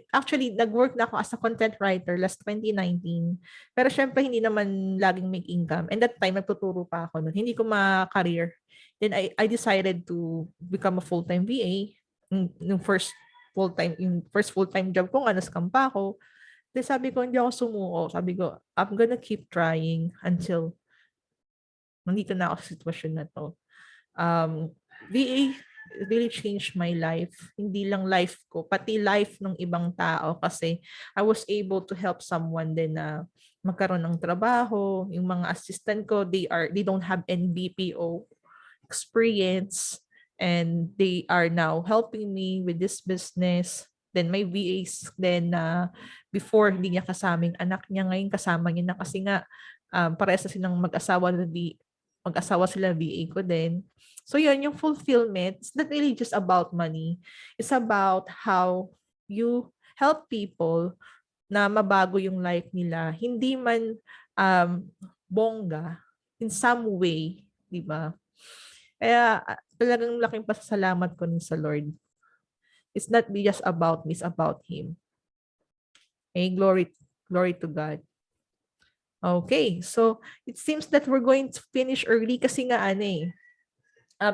Actually, nag-work na ako as a content writer last 2019. Pero syempre, hindi naman laging make income. And that time, nagtuturo pa ako nun. Hindi ko ma-career. Then I decided to become a full-time VA. Yung first full-time job ko nga, na-scam pa ako. Then sabi ko, hindi ako sumuko. Sabi ko, I'm gonna keep trying until nandito na ako sa sitwasyon na to. VA really changed my life. Hindi lang life ko, pati life ng ibang tao kasi I was able to help someone din na magkaroon ng trabaho. Yung mga assistant ko, they don't have any BPO experience and they are now helping me with this business. Then may VAs then na before hindi niya kasama yung anak niya, ngayon kasama niya na kasi nga parehas na silang mag-asawa sila VA ko din. So yun, yung fulfillment, it's not really just about money. It's about how you help people na mabago yung life nila. Hindi man bongga, in some way, di ba? Kaya talagang laking pasasalamat ko nun sa Lord. It's not just about me, it's about Him. Okay, glory to God. Okay, so it seems that we're going to finish early kasi nga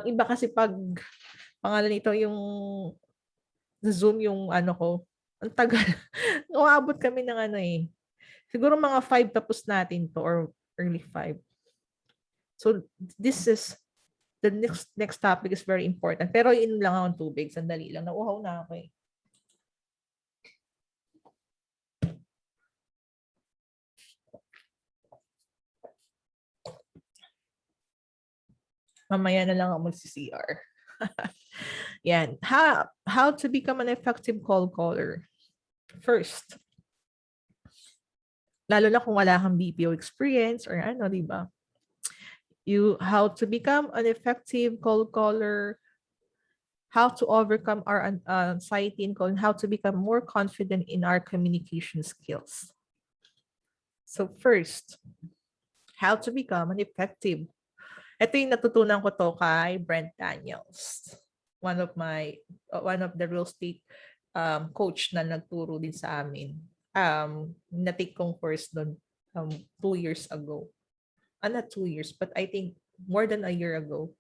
iba kasi pag pangalan nito yung Zoom yung ko, ang tagal. Umabot kami ng siguro mga 5 tapos natin to or early 5. So this is the next topic is very important. Pero inom lang akong tubig, sandali lang. Nauhaw na ako eh. Mamaya na lang ako mag-CR. Yan. How to become an effective cold caller. First, lalo na kung wala kang BPO experience or di ba? How to become an effective cold caller, how to overcome our anxiety in calling, how to become more confident in our communication skills. So first, how to become an effective. Ito yung natutunan ko to kay Brent Daniels, one of the real estate coach na nagturo din sa amin. Na-take kong course doon 2 years ago. Not 2 years, but I think more than a year ago.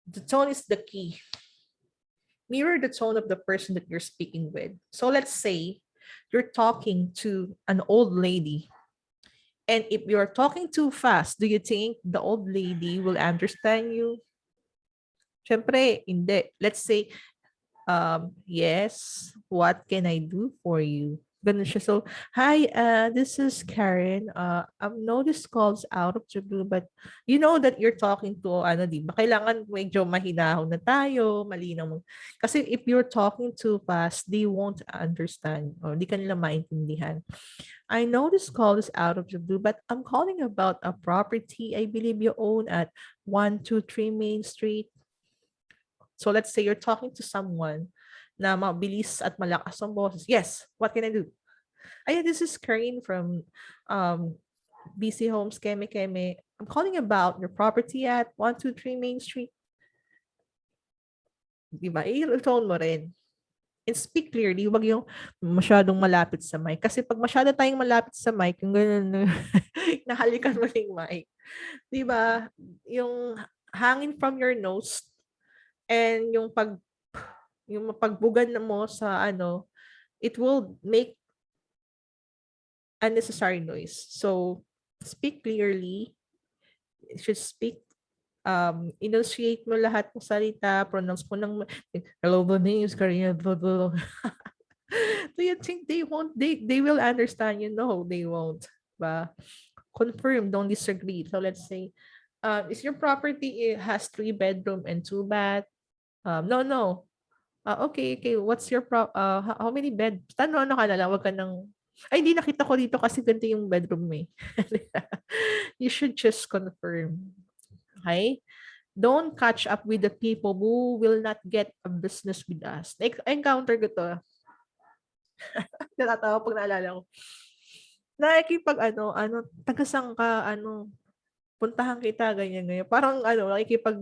The tone is the key. Mirror the tone of the person that you're speaking with. So let's say you're talking to an old lady. And if you're talking too fast, do you think the old lady will understand you? Siyempre, hindi. Let's say, yes, what can I do for you? Ganun siya. So, hi, this is Karen. I've noticed calls out of the blue, but you know that you're talking to, di ba? Kailangan medyo mahinahon na tayo, malinaw mo. Kasi if you're talking too fast, they won't understand or di kanila maintindihan. I know this call is out of the blue, but I'm calling about a property I believe you own at 123 Main Street. So let's say you're talking to someone na mabilis at malakas ang boses. Yes, what can I do? This is Karen from BC Homes, Keme Keme. I'm calling about your property at 123 Main Street. Di ba? I-tone mo rin. And speak clearly, wag yung masyadong malapit sa mic. Kasi pag masyado tayong malapit sa mic, yung gano'n, nahalikan mo yung mic. Di ba? Yung hangin from your nose and yung pagbugan mo sa it will make unnecessary noise. So, speak clearly. You should speak enunciate mo lahat ng salita, pronounce mo ng hello, my name is Karina, blah, blah, blah. Do you think they will understand you? No, they won't. Ba? Confirm, don't disagree. So let's say, is your property has 3 bedroom and 2 bath? No, no. Okay, okay. What's your how many bed? Ano ka na lang, wag ka nang ay, hindi nakita ko dito kasi ganito yung bedroom eh. You should just confirm. Okay? Don't catch up with the people who will not get a business with us. Like, encounter ko to. Natatawa pag naalala ko. Nakikipag tagasang ka, puntahan kita, ganyan, ganyan. Parang nakikipag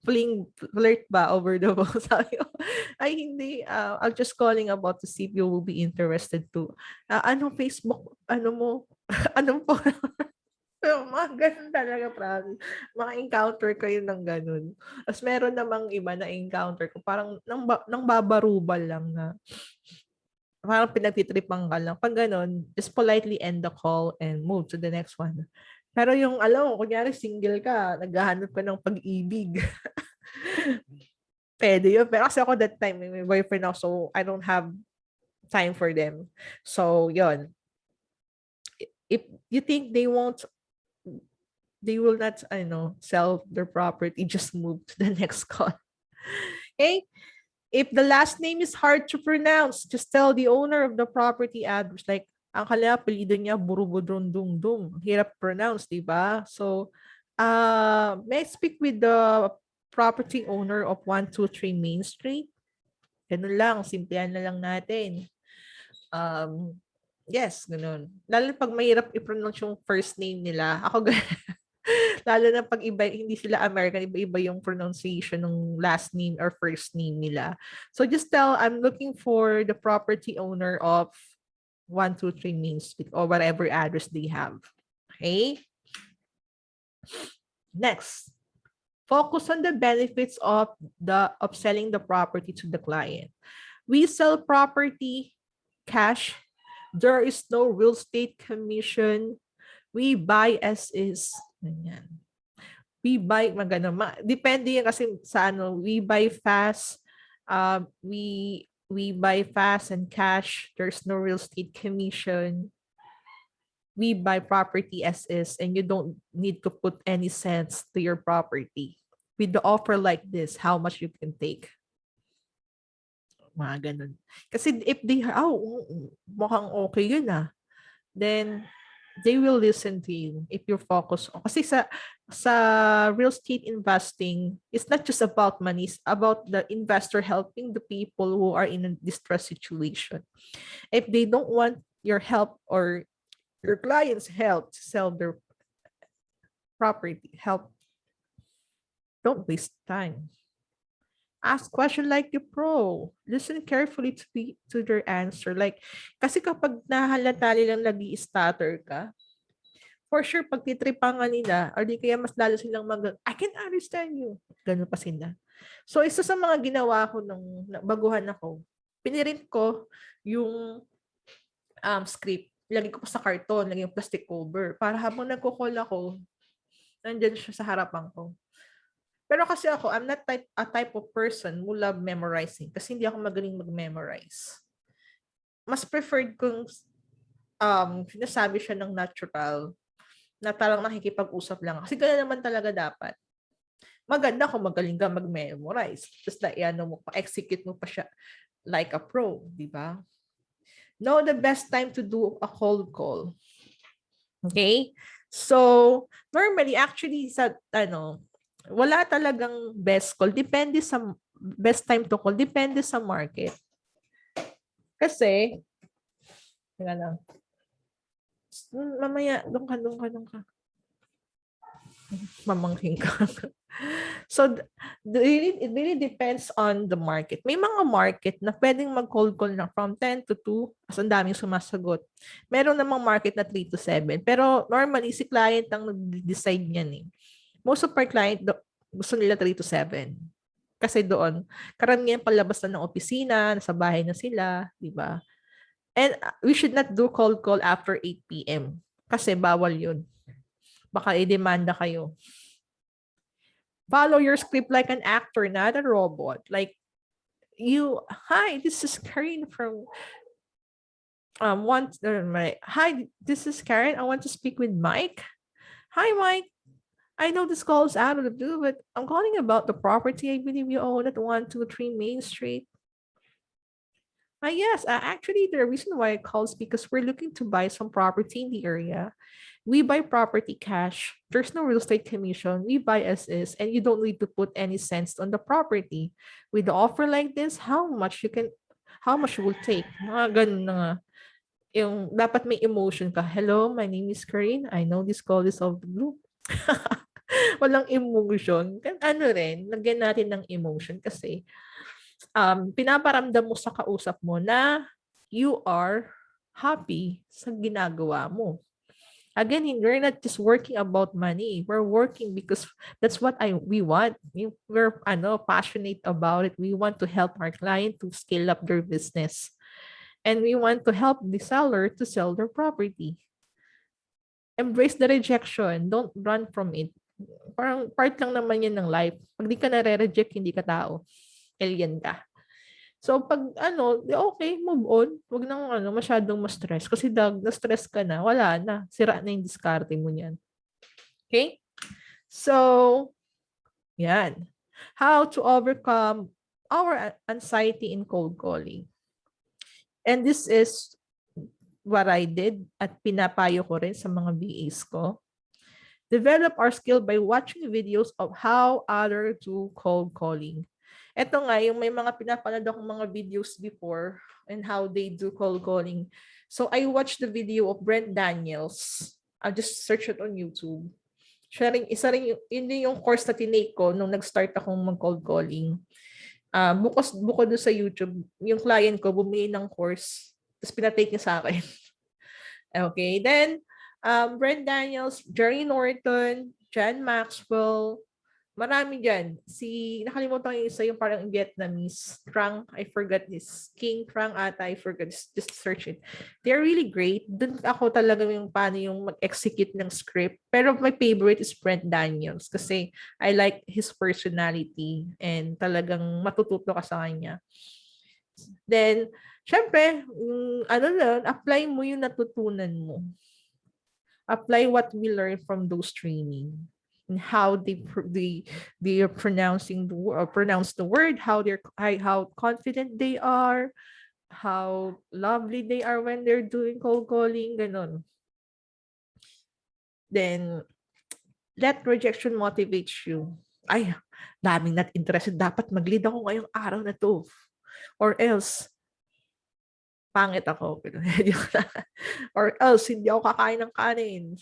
flirt ba over the phone. Sabi ko, ay hindi, I'm just calling about to see if you will be interested to. Facebook, mo, anong po, mga ganun talaga, promise. Mga encounter kayo ng ganun. Tapos meron namang iba na encounter ko, parang nang babarubal lang na, parang pinagtitripan ka lang. Pag ganun, just politely end the call and move to the next one. Pero yung, alam mo, kunyari single ka, naghahanap ka ng pag-ibig. Pwede yun. Pero kasi ako that time, may boyfriend ako, so I don't have time for them. So, yun. If you think they will not, sell their property, just move to the next call. Okay? If the last name is hard to pronounce, just tell the owner of the property address. Like, ang kanya, apelido niya, Burubudrundungdung. Hirap pronounce, di ba? So, may I speak with the property owner of 123 Main Street? Ganun lang, simplihan na lang natin. Yes, ganun. Lalo pag mahirap i-pronounce yung first name nila. Ako lalo na pag iba, hindi sila American, iba-iba yung pronunciation ng last name or first name nila. So just tell, I'm looking for the property owner of 123 Main Street or whatever address they have. Okay? Next, focus on the benefits of selling the property to the client. We sell property cash. There is no real estate commission. We buy as is. Ganyan. We buy, depende yan kasi sa we buy fast. We buy fast and cash. There's no real estate commission. We buy property as is and you don't need to put any cents to your property. With the offer like this, how much you can take. Mga ganun. Kasi if they, mukhang okay yun then they will listen to you if you focus on. Kasi sa real estate investing, it's not just about money, it's about the investor helping the people who are in a distressed situation. If they don't want your help or your clients' help to sell their property, don't waste time. Ask question like the pro. Listen carefully to their answer. Like, kasi kapag nahalata nilang nag-i-stutter ka, for sure, pag titripangan nila, or di kaya mas lalo silang I can understand you. Ganun pa sila. So, isa sa mga ginawa ko nung baguhan ako, pinirint ko yung script. Lagay ko pa sa karton, lagay yung plastic cover. Para habang nagko-call ako, nandyan siya sa harapan ko. Pero kasi ako, I'm not a type of person who love memorizing kasi hindi ako magaling mag-memorize. Mas preferred kung sinasabi siya ng natural na parang nakikipag-usap lang. Kasi gano'n naman talaga dapat. Maganda kung magaling ka mag-memorize. Just like, execute mo pa siya like a pro, di ba? Know the best time to do a cold call. Okay? So, normally, actually, wala talagang best call. Depende sa best time to call. Depende sa market. Kasi, lang. Mamaya, doon ka. Mamangking ka. So, it really depends on the market. May mga market na pwedeng mag-cold call na from 10 to 2 as ang daming sumasagot. Meron namang market na 3 to 7. Pero normally, si client ang nag-decide niyan eh. Most of our client, gusto nila 3 to 7. Kasi doon, karamihan palabas na ng opisina, nasa bahay na sila, di ba? And we should not do cold call after 8 p.m. Kasi bawal yun. Baka i-demanda kayo. Follow your script like an actor, not a robot. Like hi, this is Karen from hi, this is Karen. I want to speak with Mike. Hi, Mike. I know this call is out of the blue, but I'm calling about the property I believe you own at 123 Main Street. Yes, actually, the reason why I called is because we're looking to buy some property in the area. We buy property cash. There's no real estate commission. We buy as is, and you don't need to put any cents on the property. With the offer like this, how much you will take? Mga ganun na nga. Yung dapat may emotion ka. Hello, my name is Corinne. I know this call is of the blue. Walang emotion. Ano rin, lagyan natin ng emotion kasi pinaparamdam mo sa kausap mo na you are happy sa ginagawa mo. Again, we're not just working about money. We're working because that's what we want. We're passionate about it. We want to help our client to scale up their business. And we want to help the seller to sell their property. Embrace the rejection. Don't run from it. Parang part lang naman yan ng life. Pag di ka nare-reject, hindi ka tao. Alien ka. So pag okay, move on. Huwag nang masyadong ma-stress. Kasi na-stress ka na, wala na. Sira na yung diskarte mo niyan. Okay? So, yan. How to overcome our anxiety in cold calling. And this is what I did at pinapayo ko rin sa mga VAs ko. Develop our skill by watching videos of how others do cold calling. Ito nga, yung may mga pinapanood akong mga videos before and how they do cold calling. So I watched the video of Brent Daniels. I'll just search it on YouTube. Isa rin yun yung course na tinake ko nung nag-start akong mag-cold calling. Bukod doon sa YouTube, yung client ko bumili ng course, tapos pinatake niya sa akin. Okay, then Brent Daniels, Jerry Norton, John Maxwell, marami dyan. Nakalimutan ko yung isa yung parang Vietnamese. Trang, I forgot this. King Trang ata, I forgot. Just search it. They're really great. Doon ako talaga yung paano yung mag-execute ng script. Pero my favorite is Brent Daniels kasi I like his personality and talagang matututo ka sa kanya. Then, syempre, apply mo yung natutunan mo. Apply what we learn from those training. And how they are pronouncing pronounce the word, how confident they are, how lovely they are when they're doing cold calling, ganon. Then let rejection motivate you. Ay, daming not interested. Dapat mag-lead ako ngayong araw na to. Or else, pangit ako. Or else, hindi ako kakain ng kanin.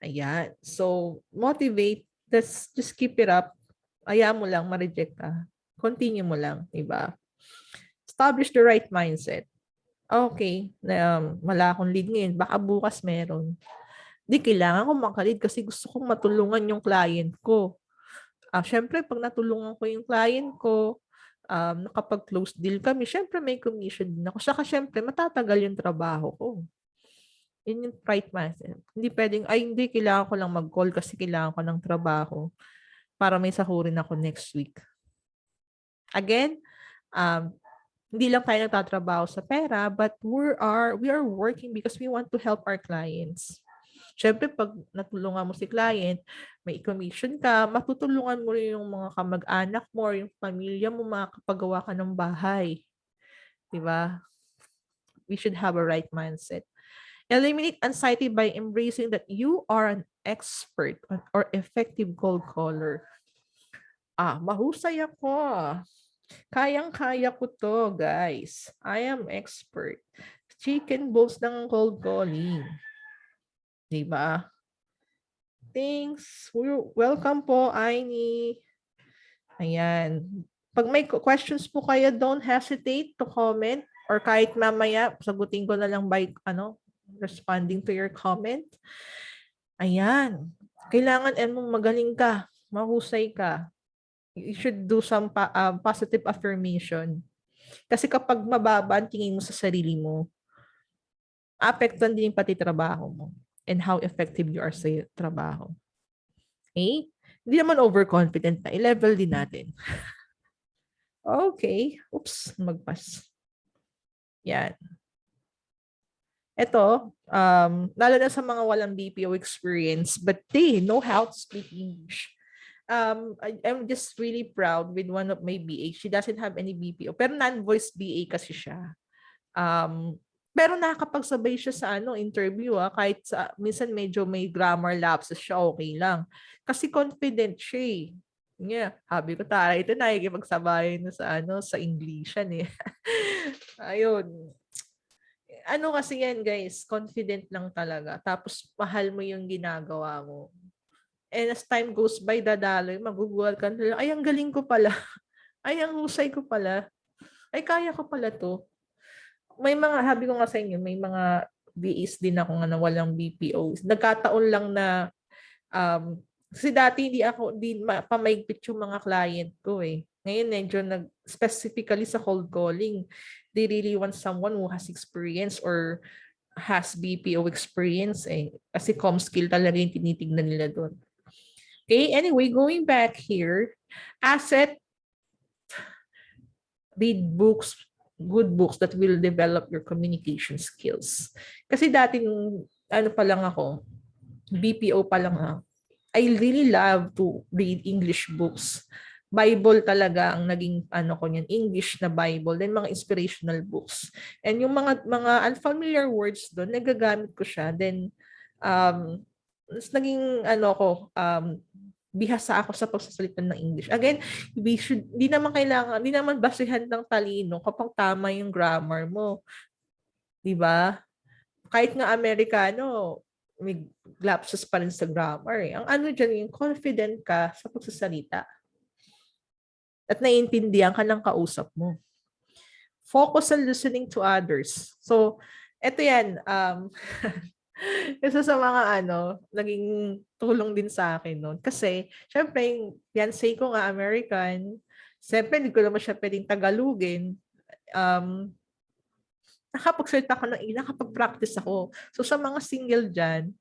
Ayan. So, motivate. Just keep it up. Ayaw mo lang, ma-reject ka. Continue mo lang, diba? Establish the right mindset. Okay, wala akong lead ngayon. Baka bukas meron. Di, kailangan ko maka-lead kasi gusto kong matulungan yung client ko. Syempre, pag natulungan ko yung client ko, nakapag-close deal kami, syempre may commission din ako. Saka syempre, matatagal yung trabaho ko. Yun yung right mindset. Hindi pwedeng, hindi, kailangan ko lang mag-call kasi kailangan ko ng trabaho para may sahurin ako next week. Again, hindi lang tayo nagtatrabaho sa pera, but we are working because we want to help our clients. Siyempre, pag natulungan mo si client, may commission ka, matutulungan mo rin yung mga kamag-anak mo, yung pamilya mo, makakapagawa ka ng bahay. Diba? We should have a right mindset. Eliminate anxiety by embracing that you are an expert or effective cold caller. Mahusay ako. Kayang-kaya ko to, guys. I am expert. Chicken balls ng cold calling. Diba? Thanks. Welcome po, Aini. Ayan. Pag may questions po kayo, don't hesitate to comment or kahit mamaya, sagutin ko na lang by, responding to your comment. Ayan. Kailangan magaling ka, mahusay ka. You should do some positive affirmation. Kasi kapag mababa ang tingin mo sa sarili mo, apektuhan din pati trabaho mo and how effective you are sa trabaho. Okay? Hindi naman overconfident na. I-level din natin. Okay. Oops, magpas. Yan. Ito, lalo na sa mga walang BPO experience, but they know how to speak English. I'm just really proud with one of my BA. She doesn't have any BPO, pero non-voice BA kasi siya. Pero nakakapagsabay siya sa interview kahit sa minsan medyo may grammar lapses siya, okay lang. Kasi confident siya eh. Yeah, sabi ko tara ito na ikipagsabayan na sa Englishan eh. Ayun. Ano kasi yan guys, confident lang talaga. Tapos mahal mo yung ginagawa mo. And as time goes by, dadaloy, magugulat ka na lang, ay ang galing ko pala. Ay ang husay ko pala. Ay kaya ko pala to. May mga, sabi ko nga sa inyo, may mga BEs din ako nga na walang BPO. Nagkataon lang na, kasi dati hindi pamaigpit yung mga client ko eh. Ngayon medyo specifically sa cold calling, they really want someone who has experience or has BPO experience eh. Kasi com skill talaga yung tinitignan nila doon. Okay, anyway, going back here, asset, read books, good books that will develop your communication skills. Kasi dati nung pa lang ako, BPO pa lang I really love to read English books. Bible talaga ang naging ko niyan, English na Bible, then mga inspirational books. And yung mga unfamiliar words doon, nagagamit ko siya. Then naging bihasa ako sa pagsasalita ng English. Again, di naman basihan ng talino kapag tama yung grammar mo. 'Di ba? Kahit nga Amerikano, may lapses pa rin sa grammar eh. Ang dyan, yung confident ka sa pagsasalita. At naiintindihan ka ng kausap mo. Focus on listening to others. So, eto yan. Isa sa mga naging tulong din sa akin noon. Kasi, syempre, yung fiancé ko nga American, syempre, hindi ko naman siya pwedeng Tagalogin. Nakapagsalita ko nakapag-practice ako. So, sa mga single dyan,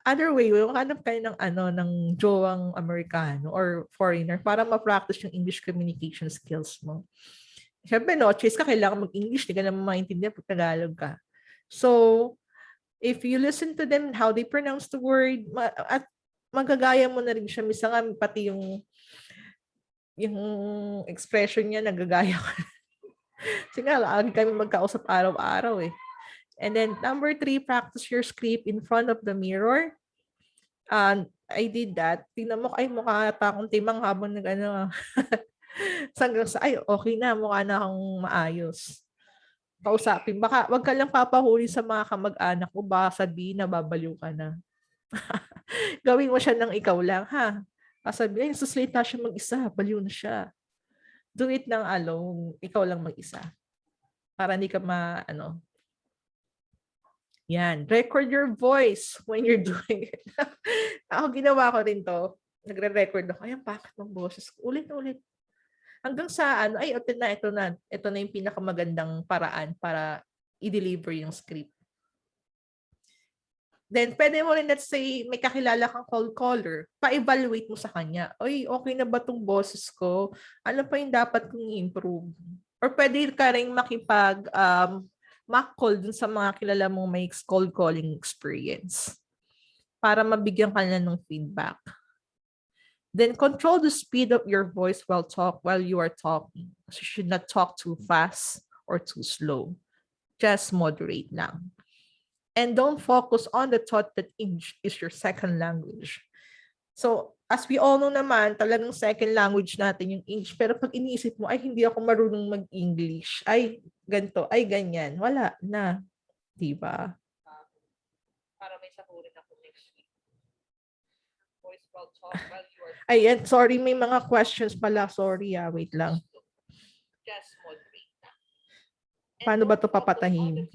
other way, hanap kayo ng jowang Amerikano or foreigner para ma-practice yung English communication skills mo. Syempre, no choice ka, kailangan mag-English, hindi ka naman maintindihan pag Tagalog ka. So, if you listen to them, how they pronounce the word, at magagaya mo na rin siya. Misa nga, pati yung expression niya, nagagaya ko. Kasi nga, lagi kami magkausap araw-araw eh. And then, number 3, practice your script in front of the mirror. I did that. Tingnan mo, ay mukha ata akong timang habang hanggang sa, ay, okay na, mukha na akong maayos. Kausapin. Baka wag ka lang papahuli sa mga kamag-anak mo, baka sabihin na babaliw ka na. Gawin mo siya ng ikaw lang, ha? Sabihin, suslita siya mag-isa, baliw na siya. Do it ng alone, ikaw lang mag-isa. Para hindi ka yan. Record your voice when you're doing it. Ako ginawa ko rin to. Nagre-record ako. Ayan, bakit ng boses? Ulit-ulit. Hanggang sa ito na yung pinakamagandang paraan para i-deliver yung script. Then, pwede mo rin, let's say, may kakilala kang cold caller, pa-evaluate mo sa kanya. Oy, okay na ba tong boses ko? Ano pa yung dapat kong i-improve? Or pwede ka rin mock call dun sa mga kilala mong may cold calling experience para mabigyan ka na ng feedback. Then control the speed of your voice while you are talking. So you should not talk too fast or too slow. Just moderate lang. And don't focus on the thought that English is your second language. So, as we all know naman, talagang second language natin yung English. Pero pag iniisip mo, ay hindi ako marunong mag-English. Ay, ganito, ay ganyan. Wala na. Diba? Para may sakurin ako next week. Voice while talk while you are... Ayan, sorry, may mga questions pala. Sorry, wait lang. Just moderate na. Paano ba ito papatahin?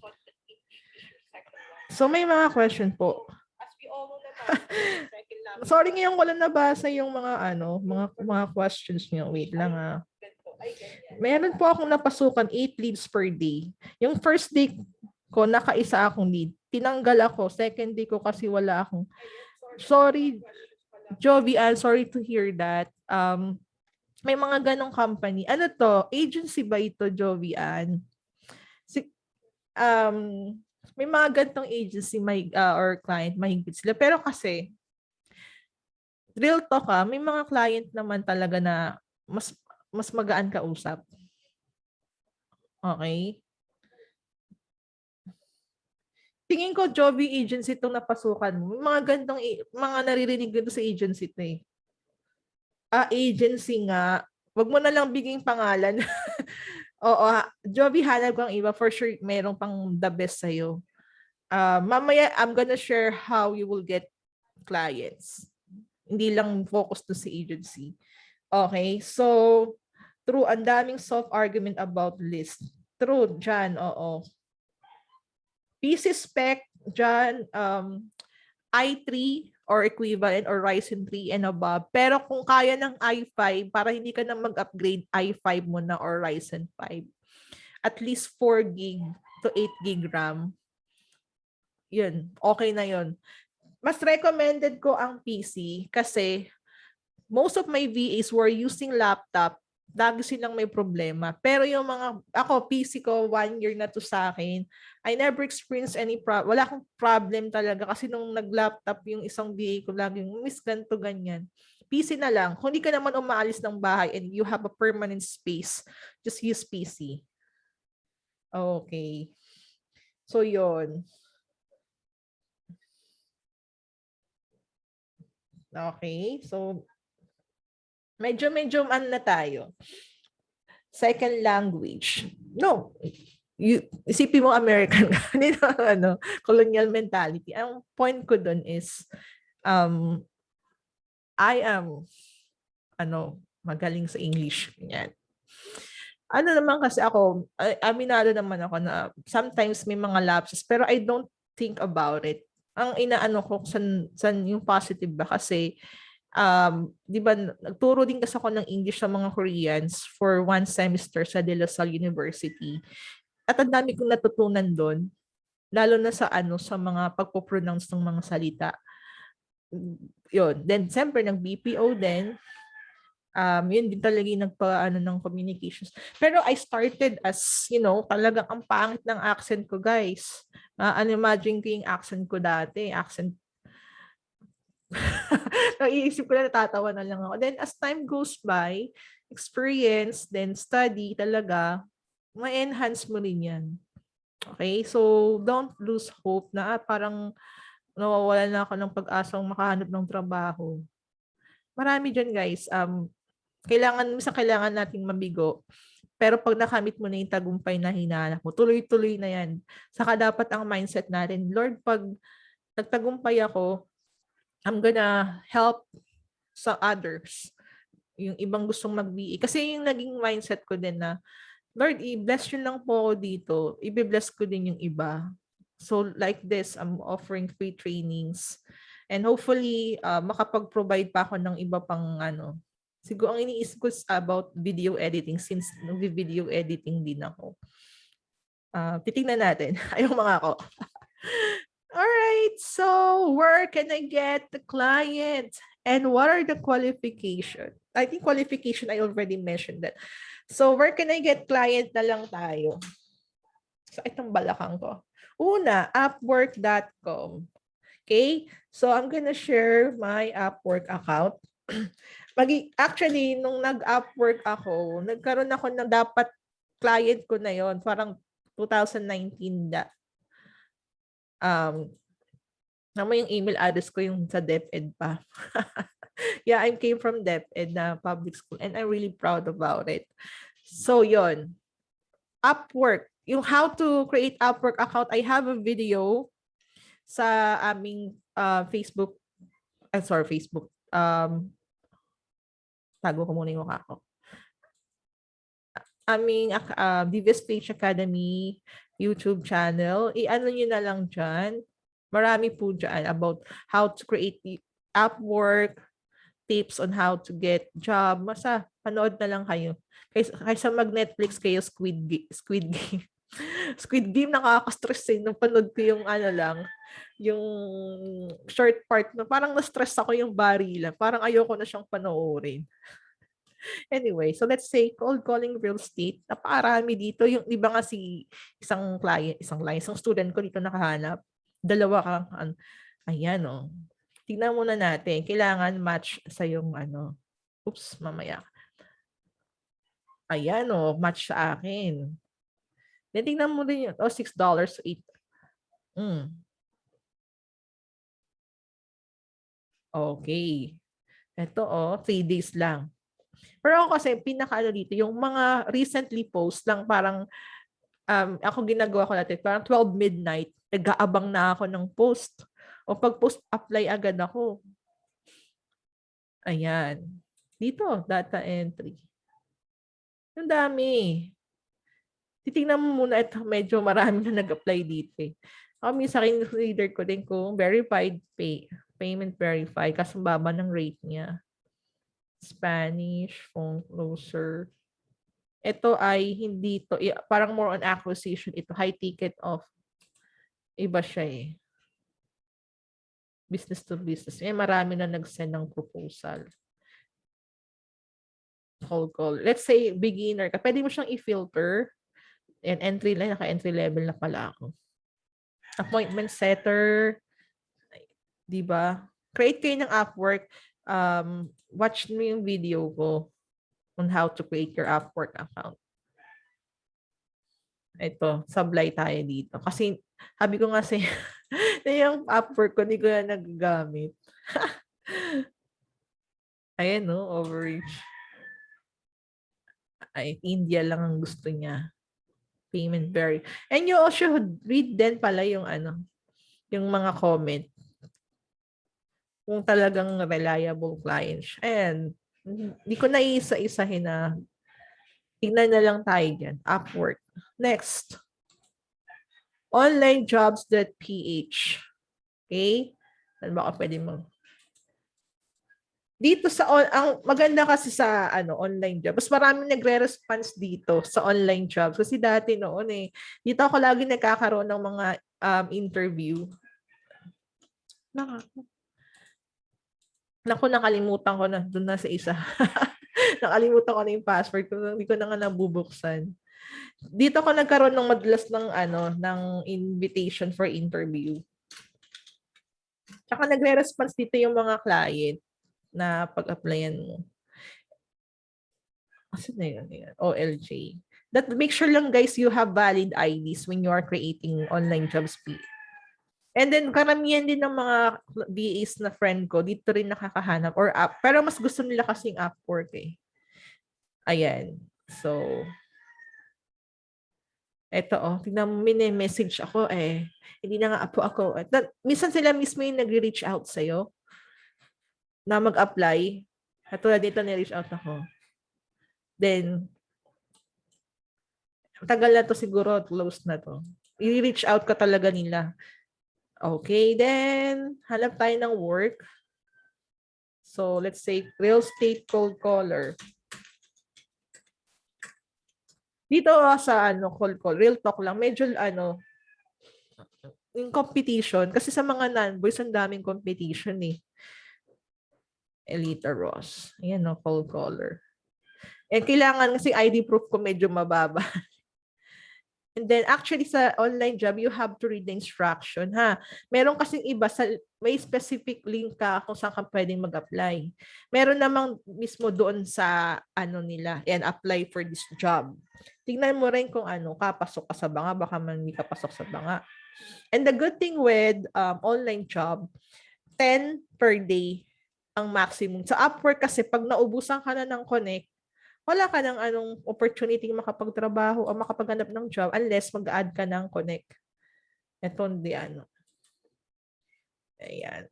So, may mga question po. As we all know naman, sorry ngayon ko lang nabasa yung mga questions niyo. Wait lang Meron po akong napasukan 8 leads per day. Yung first day ko, nakaisa akong lead. Tinanggal ako. Second day ko kasi wala akong... Sorry. Jovi, I'm sorry to hear that. May mga ganong company. Ano to? Agency ba ito, Jovi Ann? Si, um, may mga ganitong agency may, or client, mahigpit sila. Pero kasi, real talk may mga client naman talaga na mas magaan kausap. Okay? Tingin ko, Jovi agency itong napasukan mo. May mga ganitong, mga naririnig dito sa agency to eh. Agency nga. Wag mo na lang biging pangalan. Oo, Jovi, hanap ko ang iba. For sure, merong pang the best sa'yo. Mamaya, I'm gonna share how you will get clients. Hindi lang focus to sa agency. Okay, so, true, ang daming soft argument about list. True, dyan, oo. PC spec, dyan, i3 or equivalent or Ryzen 3 and above. Pero kung kaya ng i5, para hindi ka na mag-upgrade, i5 mo na or Ryzen 5. At least 4 gig to 8 gig RAM. Yun, okay na yun. Mas recommended ko ang PC kasi most of my VAs were using laptop. Lagi silang may problema. Pero yung mga, ako, PC ko, 1 year na to sa akin. I never experienced any problem. Wala akong problem talaga kasi nung nag-laptop yung isang VA ko, laging, miss ganito, ganyan. PC na lang. Kung hindi ka naman umaalis ng bahay and you have a permanent space, just use PC. Okay. So, yun. Okay. So, medyo ano na tayo. Second language. No. Isipin mo American ano, colonial mentality. Ang point ko dun is I am magaling sa English. Yan. Ano naman kasi ako, aminado naman ako na sometimes may mga lapses pero I don't think about it. Ang inaano ko san yung positive ba kasi di ba nagturo din kasi ako ng English sa mga Koreans for 1 semester sa De La Salle University. At ang dami kong natutunan doon, lalo na sa sa mga pagpo-pronounce ng mga salita. Yun. Then, siyempre, nag-BPO din. Yun din talaga yung nagpa ng communications. Pero I started as, talagang ang pangit ng accent ko, guys. Imagine ko yung accent ko dati. Naiisip ko na, natatawa na lang ako. Then, as time goes by, experience, then study talaga, ma-enhance mo rin yan. Okay? So, don't lose hope na parang nawawala na ako ng pag-asang makahanap ng trabaho. Marami dyan, guys. Kailangan nating mabigo. Pero pag nakamit mo na yung tagumpay na hinahanap mo, tuloy-tuloy na yan. Saka dapat ang mindset natin, Lord, pag nagtagumpay ako, I'm gonna help sa others. Yung ibang gustong mag-BA. Kasi yung naging mindset ko din na, Lord, i-bless yun lang po ako dito. I-bless ko din yung iba. So like this, I'm offering free trainings. And hopefully, makapag-provide pa ako ng iba pang Siguro ang iniisip ko about video editing since nag-video editing din ako. Titingnan natin. Ayaw mga ako. Alright, so where can I get the client? And what are the qualifications? I think qualification, I already mentioned that. So where can I get client na lang tayo? So itong balakang ko. Una, upwork.com. Okay? So I'm gonna share my Upwork account. Actually, nung nag-Upwork ako, nagkaroon ako ng dapat client ko na yon, parang 2019 da. Naman yung email address ko yung sa DepEd pa. Yeah, I came from DepEd na public school and I'm really proud about it. So yon, Upwork. Yung how to create Upwork account, I have a video sa aming Facebook. Facebook. Tago ko muna yung mukha ko. Aming Divis Page Academy YouTube channel. I-ano nyo na lang dyan. Marami po dyan about how to create Upwork, tips on how to get job. Masa, panood na lang kayo. Kaysa mag-Netflix kayo, Squid Game. Squid Game nakaka-stress eh. Napanood ko yung ano lang, yung short part na parang na-stress ako yung barilan. Parang ayoko na siyang panoorin. Anyway, so let's say cold calling real estate. Napakarami dito. Yung iba nga si isang student ko dito nakahanap. Dalawa kang, ayan oh. Tingnan muna natin. Kailangan match sa yung ano. Oops, mamaya. Ayan oh, match sa akin. Then tingnan mo din yun. Oh, $6, 8. Okay. Ito oh, 3 days lang. Pero ako kasi pinaka dito, yung mga recently post lang parang ako ginagawa ko dati, parang 12 midnight, nag-aabang na ako ng post. O pag post, apply agad ako. Ayan. Dito, data entry. Ang dami. Titingnan mo muna ito, medyo marami na nag-apply dito eh. Ako minsan reader ko din kung verified payment verified, kasi baba ng rate niya. Spanish, phone closer. Ito ay hindi to, parang more on acquisition. Ito, high ticket of. Iba siya eh. Business to business. Marami na nag-send ng proposal. Cold call. Let's say beginner ka. Pwede mo siyang i-filter. And entry line, naka-entry level na pala ako. Appointment setter. Diba? Create kayo ng Upwork. Watch mo yung video ko on how to create your Upwork account. Ito, sablay tayo dito. Kasi, sabi ko nga na yung Upwork ko, hindi ko na nagagamit. Ayan no, overreach. Ay, India lang ang gusto niya. Payment very. And you also read din pala yung yung mga comment. Kung talagang reliable clients. And hindi ko na isa-isahin na tingnan na lang tayo dyan. Upwork. Next. Onlinejobs.ph. Okay? Ano ba pwede mo? Dito ang maganda kasi sa online job. Mas maraming nagre-response dito sa online jobs. Kasi dati noon dito ako lagi nagkakaroon ng mga interview. Naku, nakalimutan ko na doon na sa isa. Nakalimutan ko na yung password ko. Hindi ko na nga nabubuksan. Dito ako nagkaroon ng madalas ng invitation for interview. Tsaka nagre-response dito yung mga client na pag-applyan mo. Kasi na yun. OLJ. Make sure lang guys you have valid IDs when you are creating online jobs. And then karamihan din ng mga VAs na friend ko dito rin nakakahanap or app. Pero mas gusto nila kasing Upwork eh. Ayan. So, eto tignan mo, message ako eh. Hindi na nga ako. Minsan sila mismo yung nag-reach out sa'yo na mag-apply. Katulad dito na-reach out ako. Then, tagal na to siguro, close na to. I-reach out ka talaga nila. Okay, then, hanap tayo ng work. So, let's say, real estate cold caller. Dito sa cold call, real talk lang, medyo yung competition, kasi sa mga non-boys, ang daming competition eh. Elita Ross. Ayan cold caller. And kailangan kasi ID proof ko medyo mababa. And then actually sa online job, you have to read the instruction ha. Meron kasing iba may specific link ka kung saan ka pwedeng mag-apply. Meron namang mismo doon sa nila, and apply for this job. Tingnan mo rin kung kapasok ka sa banga, baka man hindi ka pasok sa banga. And the good thing with online job, 10 per day ang maximum. Sa Upwork kasi pag naubusan ka na ng connect, wala ka ng opportunity makapagtrabaho o makapaghanap ng job unless mag-add ka ng connect. Ito hindi Ayan.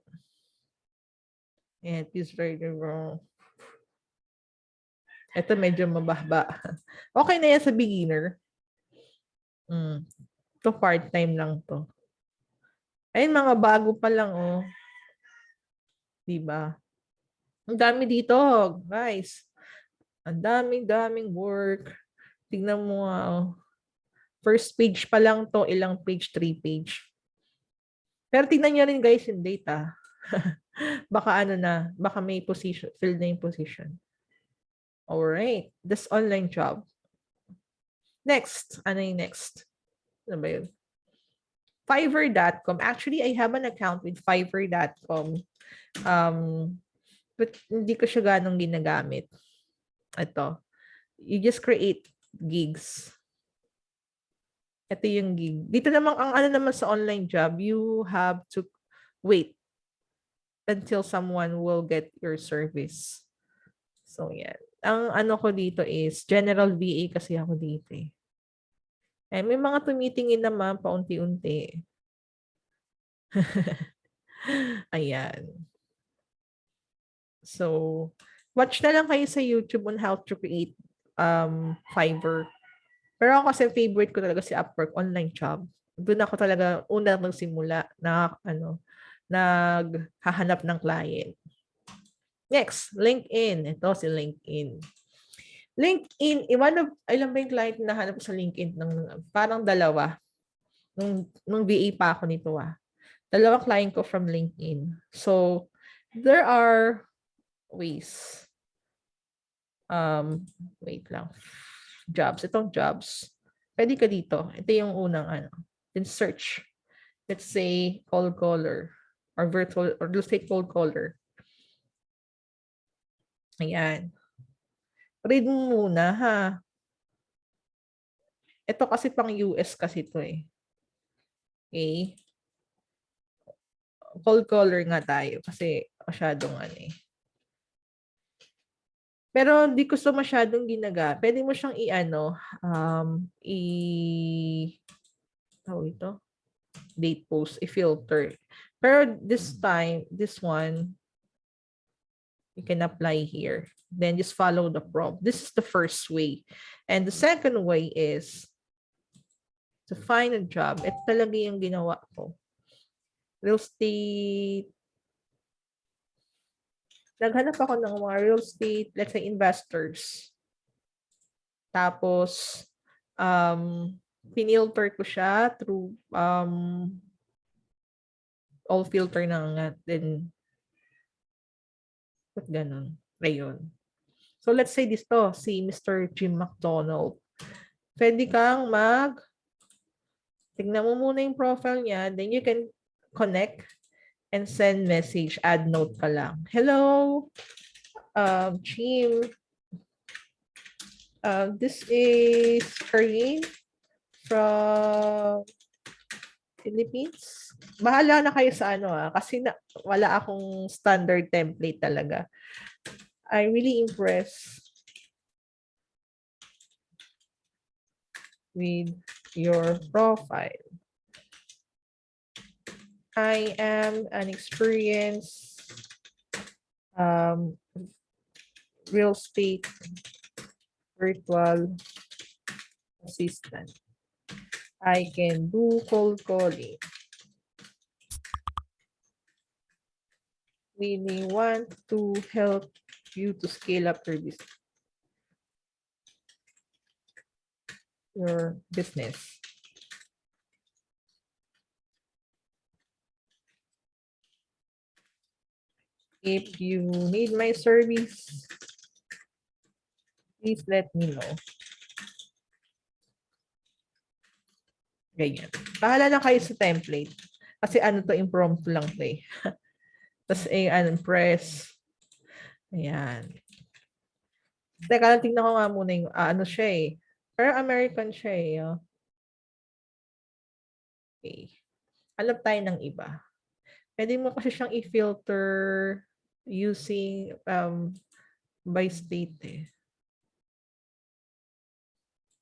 And this very wrong. Ito medyo mababa. Okay na yan sa beginner. Ito part-time lang to. Ayun, mga bago pa lang Diba? Ang dami dito, guys. Ang daming work. Tingnan mo First page pa lang to, ilang page, 3 page. Pero tingnan nyo rin guys yung data. Baka ano na, baka may position, filled na yung position. Alright, this online job. Next, ano yung next? Ano ba yun? Fiverr.com. Actually, I have an account with Fiverr.com. But hindi ko siya ganong ginagamit. Ito. You just create gigs. Ito yung gig. Dito naman, ang ano naman sa online job, you have to wait until someone will get your service. So, yan. Ang ano ko dito is general VA kasi ako dito eh. Eh, may mga tumitingin naman paunti-unti. Ayan. So, watch na lang kayo sa YouTube on how to create Fiverr. Pero ako kasi favorite ko talaga si Upwork, online job. Doon ako talaga una magsimula na naghahanap ng client. Next, LinkedIn. Ito si LinkedIn. LinkedIn, ilan ba yung client na nahanap ko sa LinkedIn? Parang dalawa. Nung VA pa ako nito Dalawang client ko from LinkedIn. So, there are ways. Wait lang. Jobs. Itong jobs. Pwede ka dito. Ito yung unang ano. Then search. Let's say cold caller or virtual or let's say cold caller. Ayan. Read mo muna ha. Ito kasi pang US kasi ito eh. Okay. Cold caller nga tayo kasi masyadong ano eh. Pero hindi ko so masyadong ginaga. Pwede mo siyang i-ano, tawag ito, date post, i-filter. Pero this time, this one, you can apply here. Then just follow the prompt. This is the first way. And the second way is to find a job. Ito talaga yung ginawa ko. Real estate. Naghanap ako ng mga real estate, let's say investors. Tapos, pinilter ko siya through all filter na nga. Then, ba't ganun? Ayun. So, let's say this to, si Mr. Jim McDonald. Pwede kang tignan mo muna yung profile niya, then you can connect and send message, add note ka lang. Hello, Jim. This is Karin from Philippines. Bahala na kayo sa ano kasi wala akong standard template talaga. I'm really impressed with your profile. I am an experienced real estate virtual assistant. I can do cold calling. Really want to help you to scale up your business. If you need my service, please let me know. Ganyan. Bahala na kayo sa template. Kasi ano to, impromptu lang to eh. Tapos press. Ayan. Teka, tingnan ko nga muna yung ano siya eh. Pero American siya eh. Oh. Okay. Hanap tayo ng iba. Pwede mo kasi siyang i-filter using by state eh.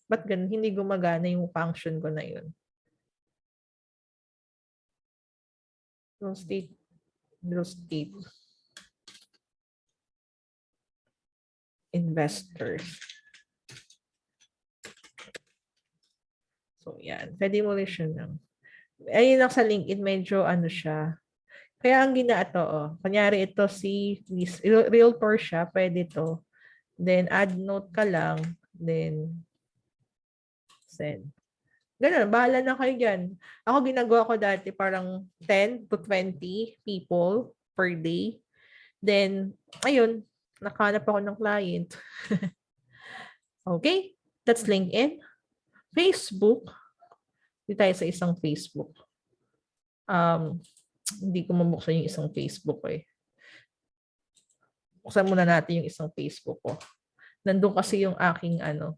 Ba't ganun? Hindi gumagana yung function ko na yun. Real estate. Investors. So, yan. Pwede mo rin siya ng... Ayun lang sa LinkedIn, medyo ano siya. Kaya ang ginato, kunyari ito si realtor siya, pwede to. Then, add note ka lang. Then, send. Gano'n, bahala na kayo diyan. Ako ginagawa ko dati parang 10 to 20 people per day. Then, ayun, nakahanap ako ng client. Okay? That's LinkedIn. Facebook. Di tayo sa isang Facebook. Um, hindi ko mabuksan yung isang Facebook ko eh. Buksan muna natin yung isang Facebook ko. Nandun kasi yung aking ano.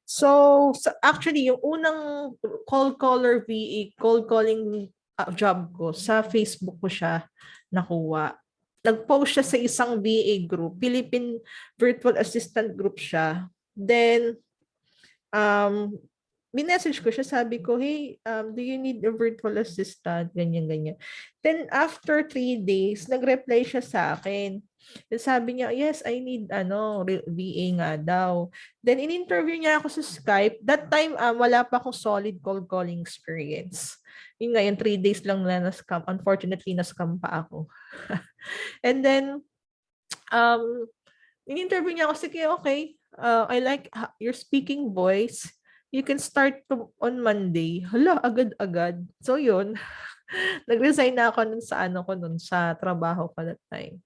So, actually, yung unang cold caller VA, cold calling job ko, sa Facebook ko siya nakuha. Nag-post siya sa isang VA group, Philippine Virtual Assistant Group siya. Then, um, minessage ko siya, sabi ko, hey, do you need a virtual assistant? Ganyan, ganyan. Then, after 3 days, nag-reply siya sa akin. Then, sabi niya, yes, I need, VA nga daw. Then, in-interview niya ako sa Skype. That time, wala pa akong solid cold calling experience. Yun nga, yung 3 days lang na na-scam. Unfortunately, na-scam pa ako. And then, in-interview niya ako, sige, okay. I like your speaking voice. You can start on Monday. Hala, agad-agad. So, yun. Nag-resign na ako nun sa ano ko nun, sa trabaho ko that time.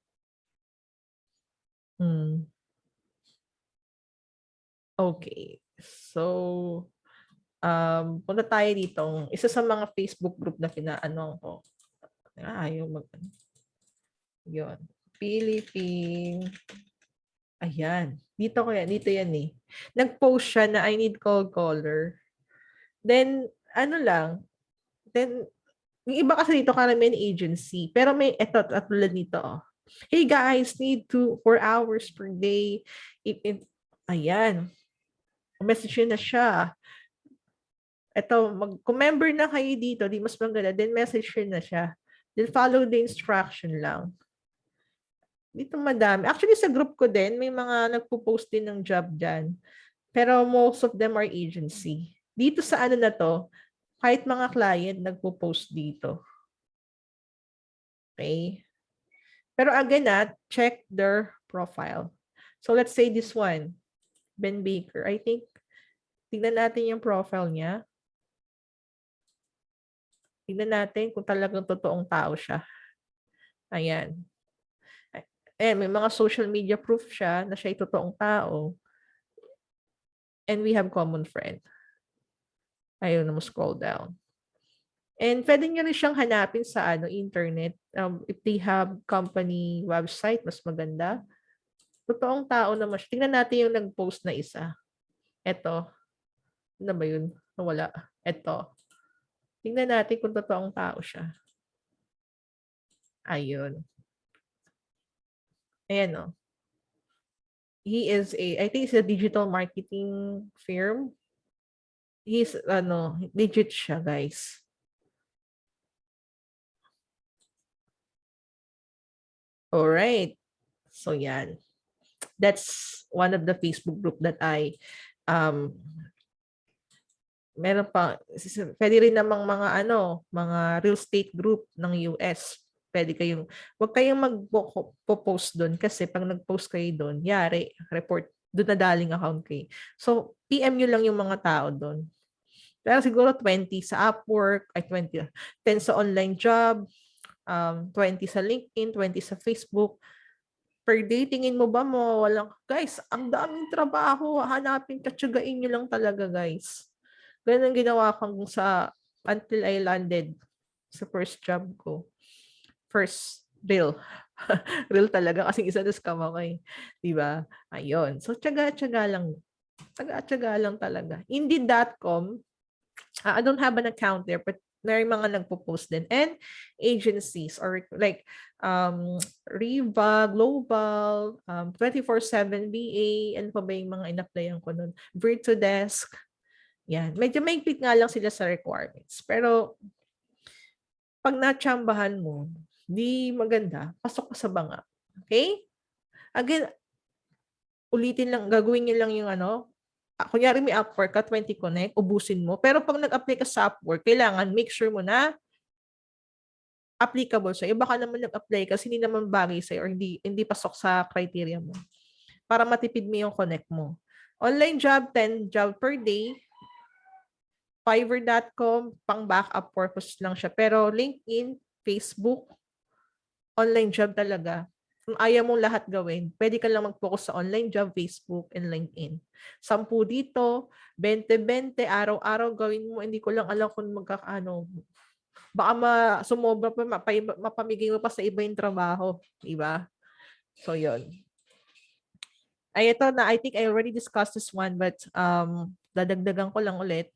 Okay. So, punta tayo dito. Isa sa mga Facebook group na pinaano ko. Ayaw mag... Yun. Philippine... Ayan. Dito yan eh. Nag-post siya na I need cold caller. Then, then, yung iba kasi dito karamihan agency. Pero may, tulad nito, oh. Hey guys, need 4 hours per day. Ayan. Message na siya. Kung member na kayo dito, di mas maganda, then message na siya. Then follow the instruction lang. Dito madami. Actually, sa group ko din, may mga nagpo-post din ng job dyan. Pero most of them are agency. Dito sa ano na to, kahit mga client nagpo-post dito. Okay? Pero again, check their profile. So let's say this one, Ben Baker. I think, tignan natin yung profile niya. Tignan natin kung talagang totoong tao siya. Ayan. May mga social media proof siya na siya ay totoong tao. And we have common friend. Ayun, na mo scroll down. And pwede nyo rin siyang hanapin sa internet. If they have company website, mas maganda. Totoong tao naman siya. Tingnan natin yung nag-post na isa. Ito. Ano ba yun? Nawala. Ito. Tingnan natin kung totoong tao siya. Ayun. Ayan o. He is I think it's a digital marketing firm. He's, legit siya, guys. Alright. So, yan. That's one of the Facebook group that I, meron pa, pwede rin namang mga real estate group ng US. Pwede kayong, wag kayong mag-post doon kasi pag nag-post kayo doon, yari, report, doon na daling account kayo. So, PM nyo lang yung mga tao doon. Pero siguro 20 sa Upwork, 20, 10 sa online job, 20 sa LinkedIn, 20 sa Facebook. Per day, tingin mo ba walang, guys, ang daming trabaho, hanapin, katsagain nyo lang talaga, guys. Ganun ang ginawa ko until I landed sa first job ko. First, real. Real talaga kasi isa na scam ako eh. Diba? Ayun. So, tsaga-tsaga lang. Tsaga-tsaga lang talaga. Indeed.com, I don't have an account there, but may mga nagpo-post din. And agencies or like Riva, Global, 24/7 BA, ano pa ba yung mga in-applyan ko nun? Virtudesk. Yan. Medyo maigpit nga lang sila sa requirements. Pero pag natsambahan mo, di maganda, pasok ka sa banga. Okay? Again, ulitin lang, gagawin niyo lang yung kunyari may Upwork ka, 20 connect, ubusin mo. Pero pag nag-apply ka sa Upwork, kailangan make sure mo na applicable sa'yo. Baka naman nag-apply kasi hindi naman bagay sa'yo or hindi pasok sa criteria mo. Para matipid mo yung connect mo. Online job, 10 job per day. Fiverr.com, pang backup purpose lang siya. Pero LinkedIn, Facebook, online job talaga. Kung ayaw mong lahat gawin, pwede ka lang mag-focus sa online job, Facebook, and LinkedIn. 10 dito, 20-20, araw-araw gawin mo. Hindi ko lang alam kung magkakaano. Baka sumobra pa, mapamigay mo pa sa iba yung trabaho. Diba? So, yun. Ay, ito na, I think I already discussed this one, but dadagdagan ko lang ulit.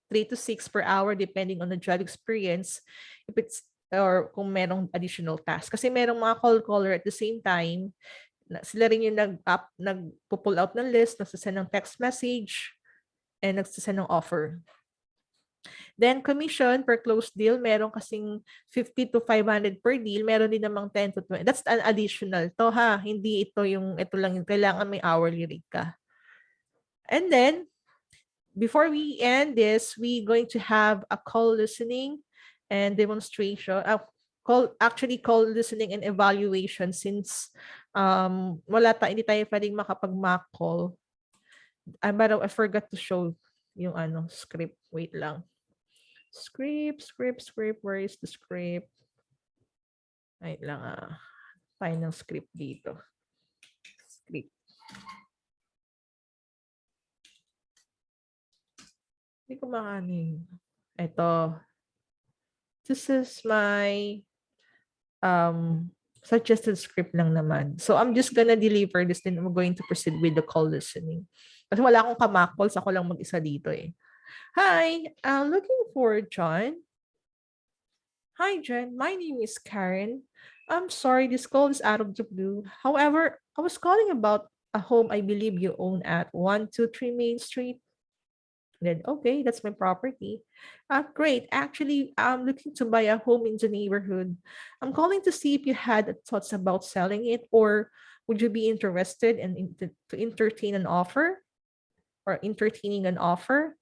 3 to 6 per hour depending on the job experience. If it's or kung merong additional task. Kasi merong mga call caller at the same time, sila rin yung nagpo-pull out ng list, nagsasend ng text message, and nagsasend ng offer. Then commission per closed deal, meron kasing 50 to 500 per deal, meron din namang 10 to 20. That's an additional to ha, hindi ito lang yung kailangan may hourly rate ka. And then, before we end this, we're going to have a call listening and demonstration. Call listening and evaluation since hindi tayo pwedeng makapag-mock call. But I forgot to show yung script. Wait lang. Script. Where is the script? Wait lang tayo ng script dito. Script. Hindi ko makanin. Ito. This is my suggested script lang naman. So I'm just gonna deliver this, then I'm going to proceed with the call listening. Kasi wala akong kamakpals, ako lang mag-isa dito eh. Hi, I'm looking for John. Hi, John. My name is Karen. I'm sorry, this call is out of the blue. However, I was calling about a home I believe you own at 123 Main Street. Then, okay, that's my property. Great. Actually, I'm looking to buy a home in the neighborhood. I'm calling to see if you had thoughts about selling it, or would you be interested to entertain an offer or entertaining an offer?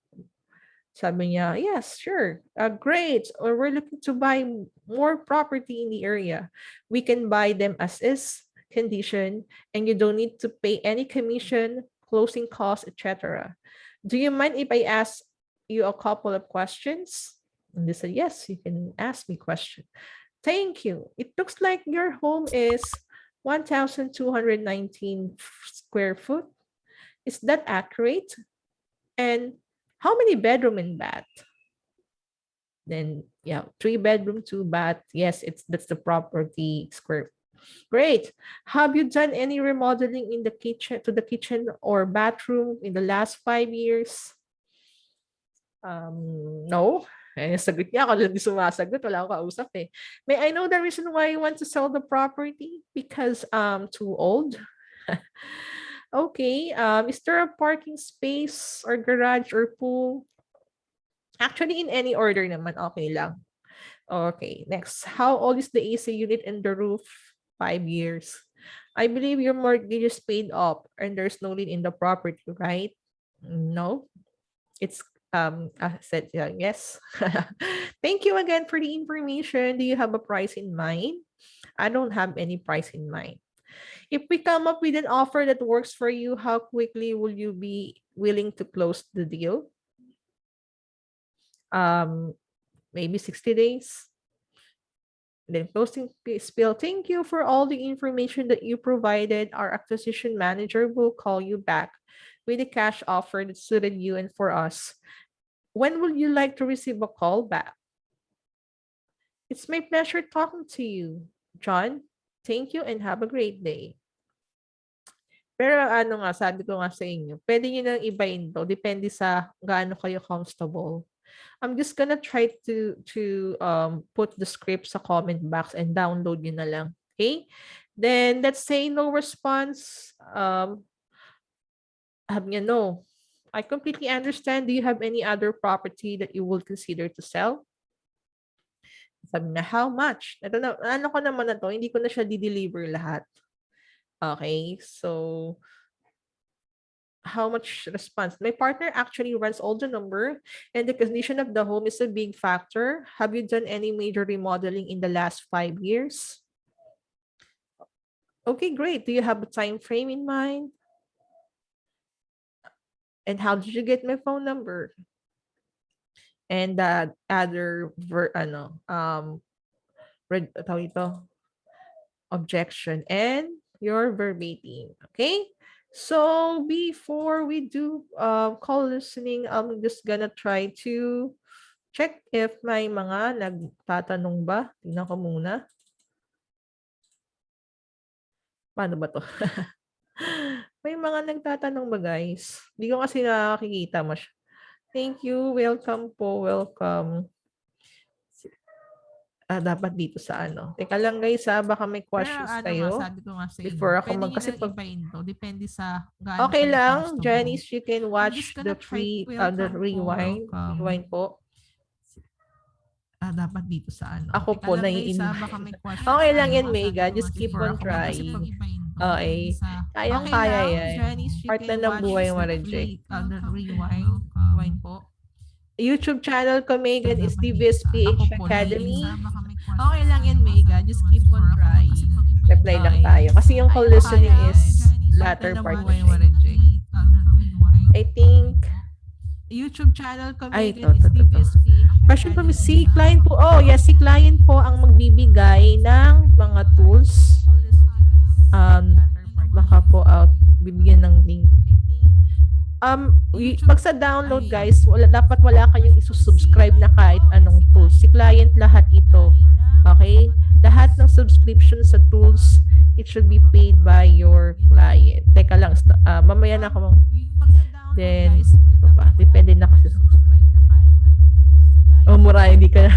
Sabi niya, yes, sure. Great. Or we're looking to buy more property in the area. We can buy them as is condition, and you don't need to pay any commission, closing costs, etc. Do you mind if I ask you a couple of questions? And they said, yes, you can ask me questions. Thank you. It looks like your home is 1,219 square foot. Is that accurate? And how many bedroom and bath? Then, yeah, 3 bedroom, 2 bath. Yes, that's the property square. Great. Have you done any remodeling in the kitchen or bathroom in the last 5 years? No. Sagot niya, ako lang sumasagot, wala akong kausap eh. May I know the reason why you want to sell the property? Because too old? Okay. Is there a parking space or garage or pool? Actually, in any order naman, okay lang. Okay, next. How old is the AC unit and the roof? 5 years. I believe your mortgage is paid off and there's no lien in the property, right? No. It's I said yes. Thank you again for the information. Do you have a price in mind? I don't have any price in mind. If we come up with an offer that works for you, how quickly will you be willing to close the deal? Maybe 60 days. Then closing spiel. Thank you for all the information that you provided. Our acquisition manager will call you back with a cash offer that suited you and for us. When would you like to receive a call back? It's my pleasure talking to you, John. Thank you and have a great day. Pero sabi ko nga sa inyo, pwede nyo nang ibahin to. Depende sa gaano kayo comfortable. I'm just gonna try to put the script sa comment box and download nyo na lang. Okay? Then let's say no response. No. I completely understand. Do you have any other property that you would consider to sell? Sabi na, how much? Ito na, ko naman na to, hindi ko na siya di-deliver lahat. Okay, so how much response? My partner actually runs all the number and the condition of the home is a big factor. Have you done any major remodeling in the last 5 years? Okay, great. Do you have a time frame in mind? And how did you get my phone number? and the other tawag ito, objection and your verbatim. Okay? So before we do call listening, I'm just gonna try to check if may mga nagtatanong ba. Tingnan ko muna. Paano ba to? May mga nagtatanong ba, guys? Hindi ko kasi nakakikita Thank you. Welcome po. Welcome. Dapat dito sa ano. Teka lang guys baka may questions kayo. Sabi ko nga sa inyo, before ako pwede nyo kasi nang ibahin to. Depende sa gaano okay kayo lang, comfortable. Janice, you can watch just the gonna try the rewind. welcome. Rewind po. Dapat dito sa ano. Ako Teka po, lang guys, nai-invite. baka may question. Okay lang yan, Sabi Mega. ko Just nga, keep before on ako mag- kasi trying. pag ibahin to, Okay. depende sa... Kayang-kaya yan. Janice, you Part can na ng watch buhay the ma-reject. the rewind. Rewind po. YouTube channel ko, Megan, is Dapat Divis dito sa- PH Ako po, Academy. baka may question. Okay lang yan, Mega. Just keep on trying. Reply lang tayo. Kasi yung call listening is latter part na siya. I think YouTube channel ko, Ay, Megan, is ito. Divis PH Question from Academy. si client po. Oh, yes, si client po ang magbibigay ng mga tools. Baka po bibigyan ng link. Pag sa download guys, dapat wala kayong isusubscribe na kahit anong tools. Si client lahat ito. Okay? Lahat ng subscription sa tools, it should be paid by your client. Teka lang, mamaya na ako. Then, depende na kasi. Mura, hindi ka na.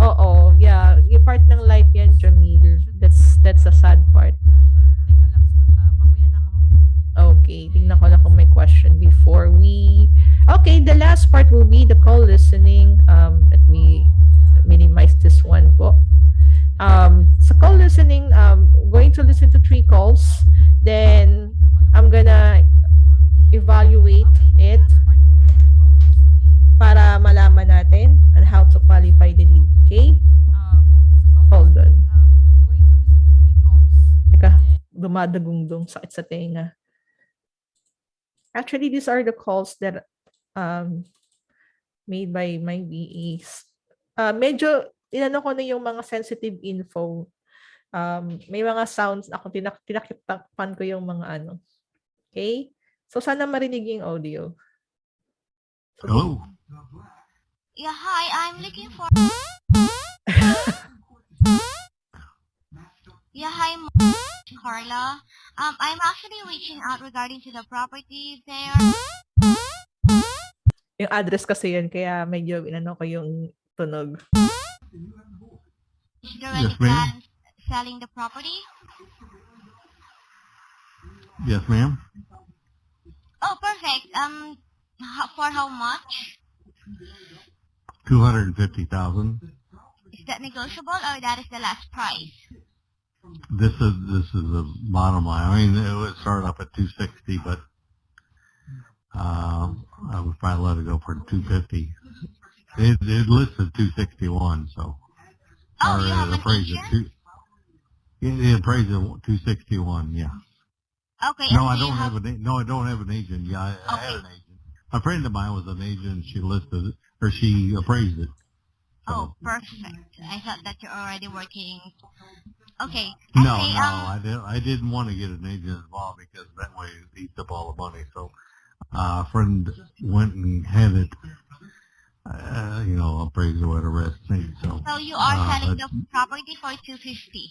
Oo, yeah. Yung part ng life yan, Jamil. That's a sad part. Okay, tingnan ko lang kung may question before we... Okay, the last part will be the call listening. Let me minimize this one po. Sa call listening, going to listen to 3 calls. Then, I'm gonna evaluate it para malaman natin on how to qualify the lead. Okay? Hold on. Teka, dumadagundong, sakit sa tenga. Actually, these are the calls that made by my VAs. Medyo, inano ko na yung mga sensitive info. May mga sounds ako, tinakitakpan ko yung mga ano. Okay? So, sana marinig yung audio. So, Hello. Yeah, hi. I'm looking for. Yeah, hi, Carla. I'm actually reaching out regarding to the property there. Yung address kasi yun, kaya medyo inano ko yung tunog. Is there any Yes, ma'am. plans selling the property? Yes, ma'am. Oh, perfect. For how much? 250,000. Is that negotiable or that is the last price? This is the bottom line. I mean, it would start up at 260, but I would probably let it go for 250. It listed 261, so. Oh, you have an agent? It appraised at 261. Yeah. Okay. No, and I do you don't have I don't have an agent. Yeah, I had Okay. an agent. A friend of mine was an agent. She listed it, or she appraised it. Oh, perfect. I thought that you're already working. Okay. No, Okay, I didn't want to get an agent involved because that way it eats up all the money. So a friend went and had it, appraised or whatever it's named. So you are selling the property for 250.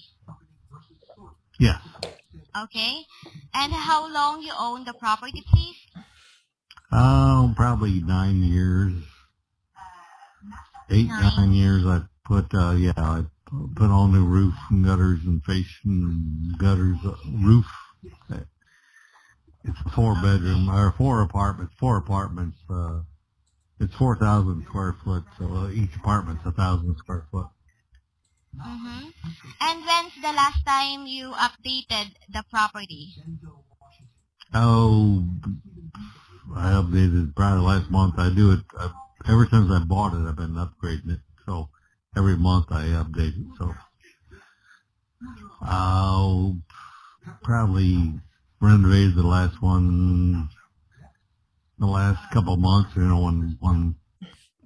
yeah, Okay. And how long you own the property, please? probably 9 years, 8, 9. 9 years. I put I put all new roof and gutters and fascia gutters roof. It's a 4-bedroom or 4 apartments. It's 4,000 square foot, so each apartment's 1,000 square foot. Mm-hmm. And when's the last time you updated the property? Oh, I updated probably last month. I do it ever since I bought it. I've been upgrading it, so every month I update it. So I'll probably renovated the last one the last couple of months. When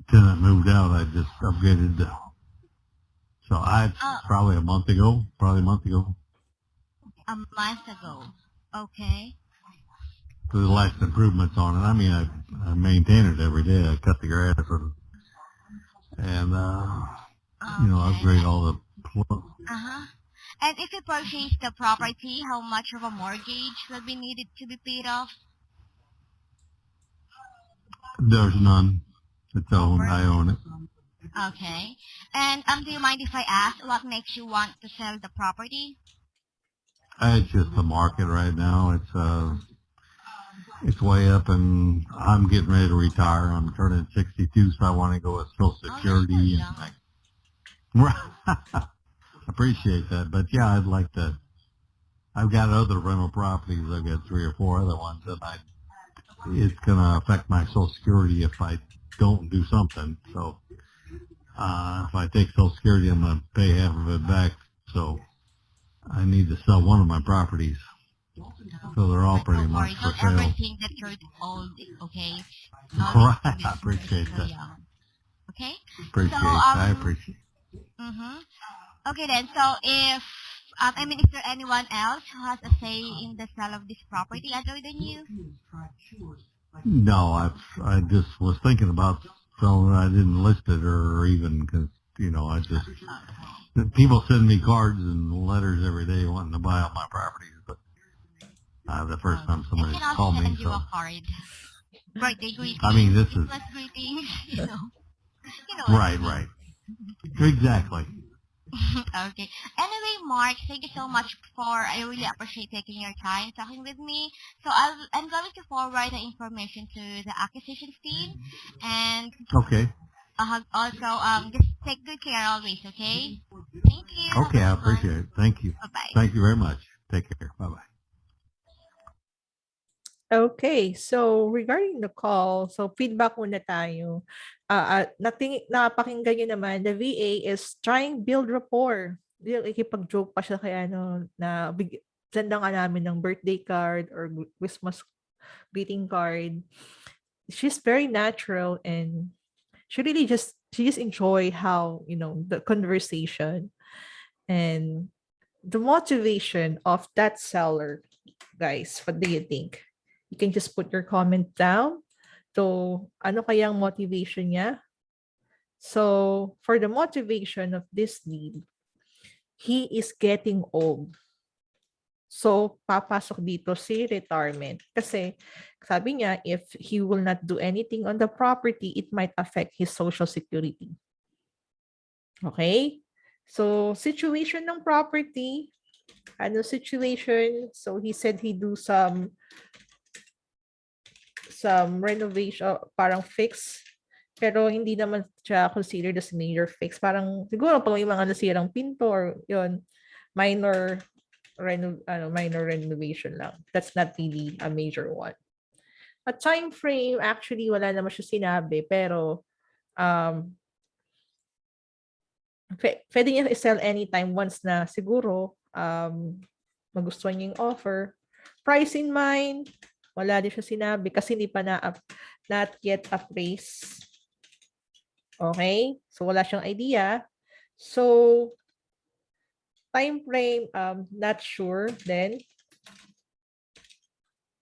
tenant moved out, I just upgraded. So Oh, probably a month ago. a month ago. Okay. The last improvements on it. I mean, I maintain it every day. I cut the grass and Okay. upgrade all the. Uh-huh. And if you purchase the property, how much of a mortgage will be needed to be paid off? There's none. It's No owned. I mortgage. own it. Okay. And do you mind if I ask what makes you want to sell the property? It's just the market right now. It's way up, and I'm getting ready to retire. I'm turning 62, so I want to go with Social Oh, you're still Security and young. appreciate that. But yeah, I'd like to. I've got other rental properties. I've got 3 or 4 other ones that it's going to affect my Social Security if I don't do something. So if I take Social Security, I'm going to pay half of it back. So I need to sell one of my properties. So they're all But pretty don't much worry, for don't ever sale. think that you're old, okay? Right. Always I remember you're appreciate still that. young. Okay? So, I appreciate. mm-hmm. Okay then, so is there anyone else who has a say in the sale of this property other than you? No, I just was thinking about selling it. I didn't list it or even because I just people send me cards and letters every day wanting to buy out my properties, but the first time I somebody cannot called me, send you so a card. Birthday greetings, I mean this is Christmas greetings, you know what I right, mean. right, exactly. Okay. Anyway, Mark, thank you so much I really appreciate taking your time talking with me. So I'm going to forward the information to the acquisitions team, and Okay, also just take good care always. Okay. Thank you. Have a I good one. appreciate it. Thank you, Bye bye. thank you very much. Take care. Bye bye. Okay, so regarding the call, so feedback muna tayo. Napakinggan nyo naman, the VA is trying build rapport. Yung ikipag-joke pa siya kaya senda nga namin ng birthday card or Christmas greeting card. She's very natural and she just enjoy how, the conversation and the motivation of that seller. Guys, what do you think? You can just put your comment down. So, ano kayang motivation niya? So, for the motivation of this lead, he is getting old. So, papasok dito si retirement. Kasi, sabi niya, if he will not do anything on the property, it might affect his social security. Okay? So, situation ng property, ano situation? So, he said he do some renovation, parang fix. Pero hindi naman siya considered as major fix. Parang siguro pag may mga nasirang pinto or yun, minor minor renovation lang. That's not really a major one. A time frame, actually wala naman siya sinabi, pero pwede niya i-sell anytime once na siguro magustuhan niya yung offer. Price in mind, wala din siya sinabi kasi hindi pa not yet appraised. Okay? So, wala siyang idea. So, time frame, not sure then.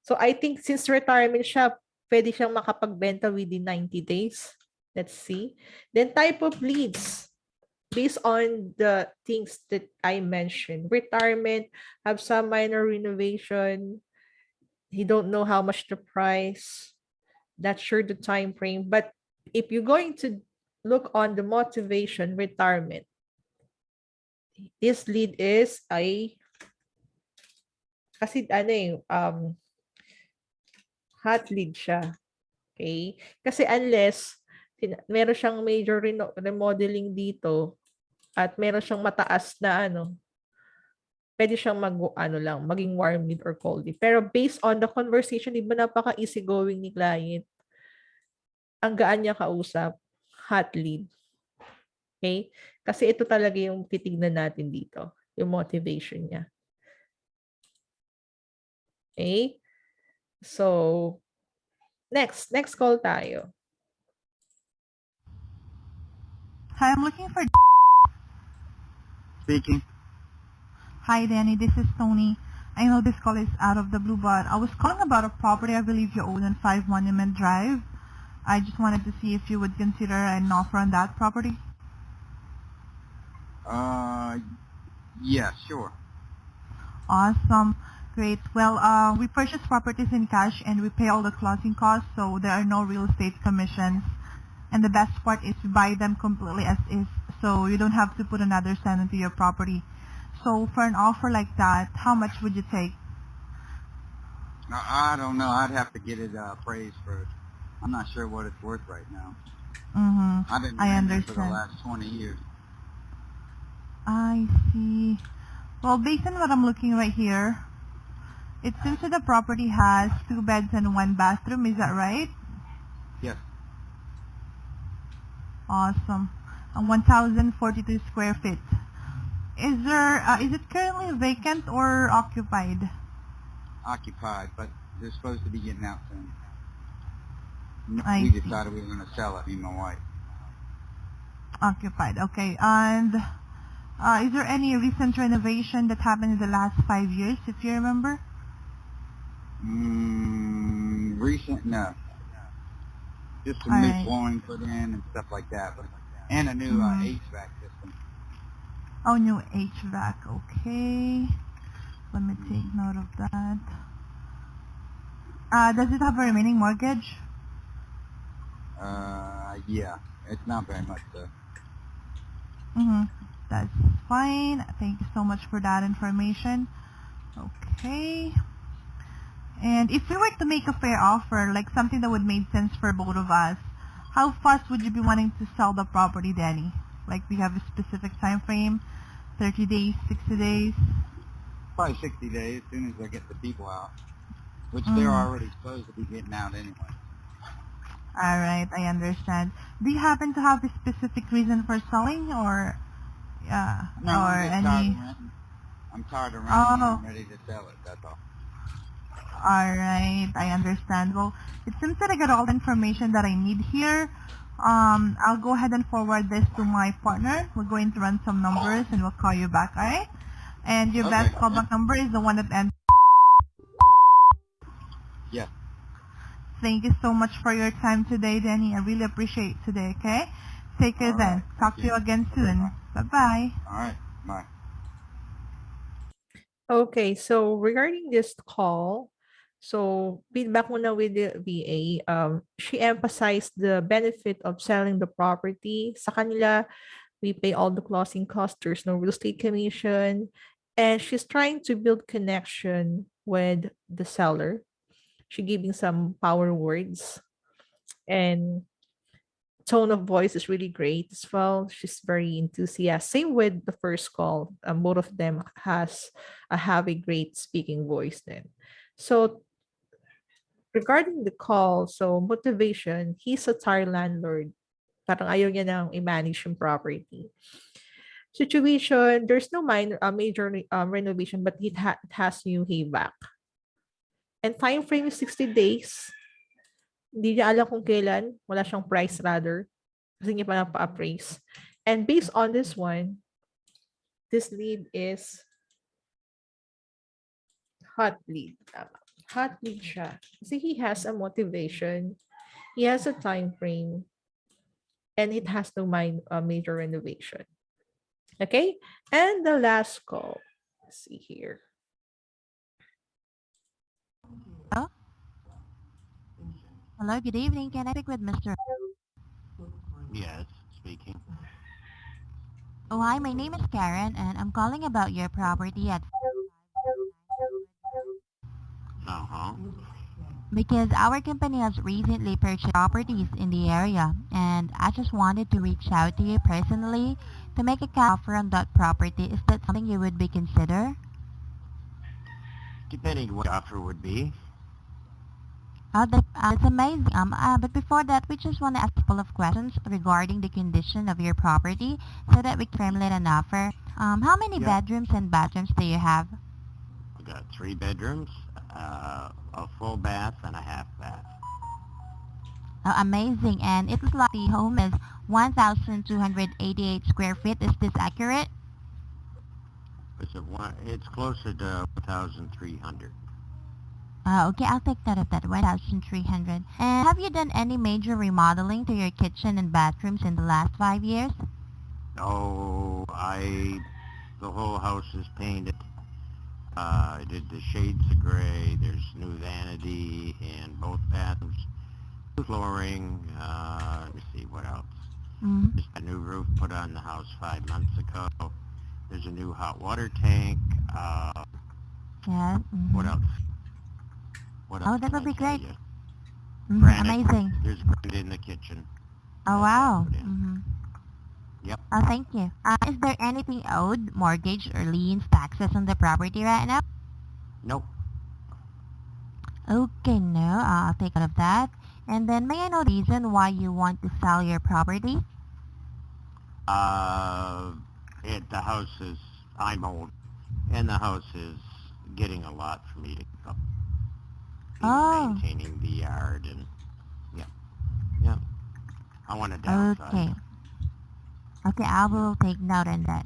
So, I think since retirement siya, pwede siyang makapagbenta within 90 days. Let's see. Then, type of leads. Based on the things that I mentioned. Retirement, have some minor renovation. He don't know how much the price. Not sure the time frame. But if you're going to look on the motivation, retirement, this lead is kasi hot lead siya. Okay? Kasi unless meron siyang major remodeling dito at meron siyang mataas na pwede siyang maging warm lead or cold lead. Pero based on the conversation, di ba napaka-easy going ni client, ang gaan niya kausap, hot lead. Okay? Kasi ito talaga yung titignan natin dito, yung motivation niya. Okay? So, next call tayo. Hi, I'm looking for. Speaking. Hi, Danny. This is Tony. I know this call is out of the blue, but I was calling about a property I believe you own on 5 Monument Drive. I just wanted to see if you would consider an offer on that property. Yeah, sure. Awesome. Great. Well, we purchase properties in cash and we pay all the closing costs, so there are no real estate commissions. And the best part is we buy them completely as is, so you don't have to put another cent into your property. So for an offer like that, how much would you take? I don't know. I'd have to get it appraised first. I'm not sure what it's worth right now. Mm-hmm. I've been I renting it for the understand. last 20 years. I see. Well, based on what I'm looking right here, it seems that the property has 2 beds and 1 bathroom. Is that right? Yes. Awesome. 1,042 square feet. Is it currently vacant or occupied? Occupied, but they're supposed to be getting out soon. I We see. decided we were going to sell it, me and my wife. Occupied. Okay. And is there any recent renovation that happened in the last 5 years, if you remember? Recent? No. Just some All new right. flooring put in and stuff like that. And a new HVAC system. Oh, new HVAC. Okay. Let me take note of that. Does it have a remaining mortgage? Yeah. It's not very much, though. Mm-hmm. That's fine. Thank you so much for that information. Okay. And if we were to make a fair offer, like something that would make sense for both of us, how fast would you be wanting to sell the property, Danny? Like, we have a specific time frame? 30 days, 60 days? Probably 60 days, as soon as I get the people out. Which they're Mm. already supposed to be getting out anyway. Alright, I understand. Do you happen to have a specific reason for selling or No, or I'm just any? tired of renting. I'm tired of renting and Oh, I'm ready to sell it, that's all. alright, I understand. Well, it seems that I got all the information that I need here. I'll go ahead and forward this to my partner. We're going to run some numbers and we'll call you back, alright? And your Okay. best callback number is the one that ends. Yeah. Thank you so much for your time today, Danny. I really appreciate today, okay? Take care All then. right. Talk Thank to you you. again Okay, soon. bye. Bye-bye. All right. Bye. Okay, so regarding this call, so feedback muna with the VA, she emphasized the benefit of selling the property. Sa kanila, we pay all the closing costs, there's no real estate commission, and she's trying to build connection with the seller. She giving some power words, and tone of voice is really great as well. She's very enthusiastic. Same with the first call. Both of them have a great speaking voice then. So regarding the call, so motivation, he's a tired landlord. Parang ayaw niya nang i-manage yung property. Situation, there's no major renovation, but it has new hayback. And time frame is 60 days. Hindi niya alam kung kailan. Wala siyang price rather. Kasi niya pa napa-appraise. And based on this one, this lead is hot lead. Hot lead siya. Kasi he has a motivation. He has a time frame. And it has no major renovation. Okay? And the last call. Let's see here. Hello, good evening. Can I speak with Mr. Yes, speaking. Oh, hi, my name is Karen, and I'm calling about your property at Uh-huh. because our company has recently purchased properties in the area, and I just wanted to reach out to you personally to make a cash offer on that property. Is that something you would be consider? Depending what the offer would be. That's amazing. But before that, we just want to ask a couple of questions regarding the condition of your property so that we can formulate an offer. How many Yeah. bedrooms and bathrooms do you have? We got 3 bedrooms, a full bath, and a half bath. Amazing. And it looks like the home is 1,288 square feet. Is this accurate? It's closer to 1,300. Okay, I'll take note of that. 1,300. And have you done any major remodeling to your kitchen and bathrooms in the last 5 years? Oh, the whole house is painted. I did the shades of gray. There's new vanity in both bathrooms. New flooring. Let me see what else. Mm-hmm. There's a new roof put on the house 5 months ago. There's a new hot water tank. Yeah. What else? Oh, that can would I be tell great. you? Mm-hmm. Amazing. There's granite in the kitchen. Oh, wow. Mm-hmm. Yep. Oh, thank you. Is there anything owed, mortgage or liens, taxes on the property right now? Nope. Okay, no, I'll take note of that. And then may I know the reason why you want to sell your property? The house is, I'm old, and the house is getting a lot for me to keep up. Oh, Maintaining the yard and, yeah. I want to downsize. okay. Okay, I will take note on that.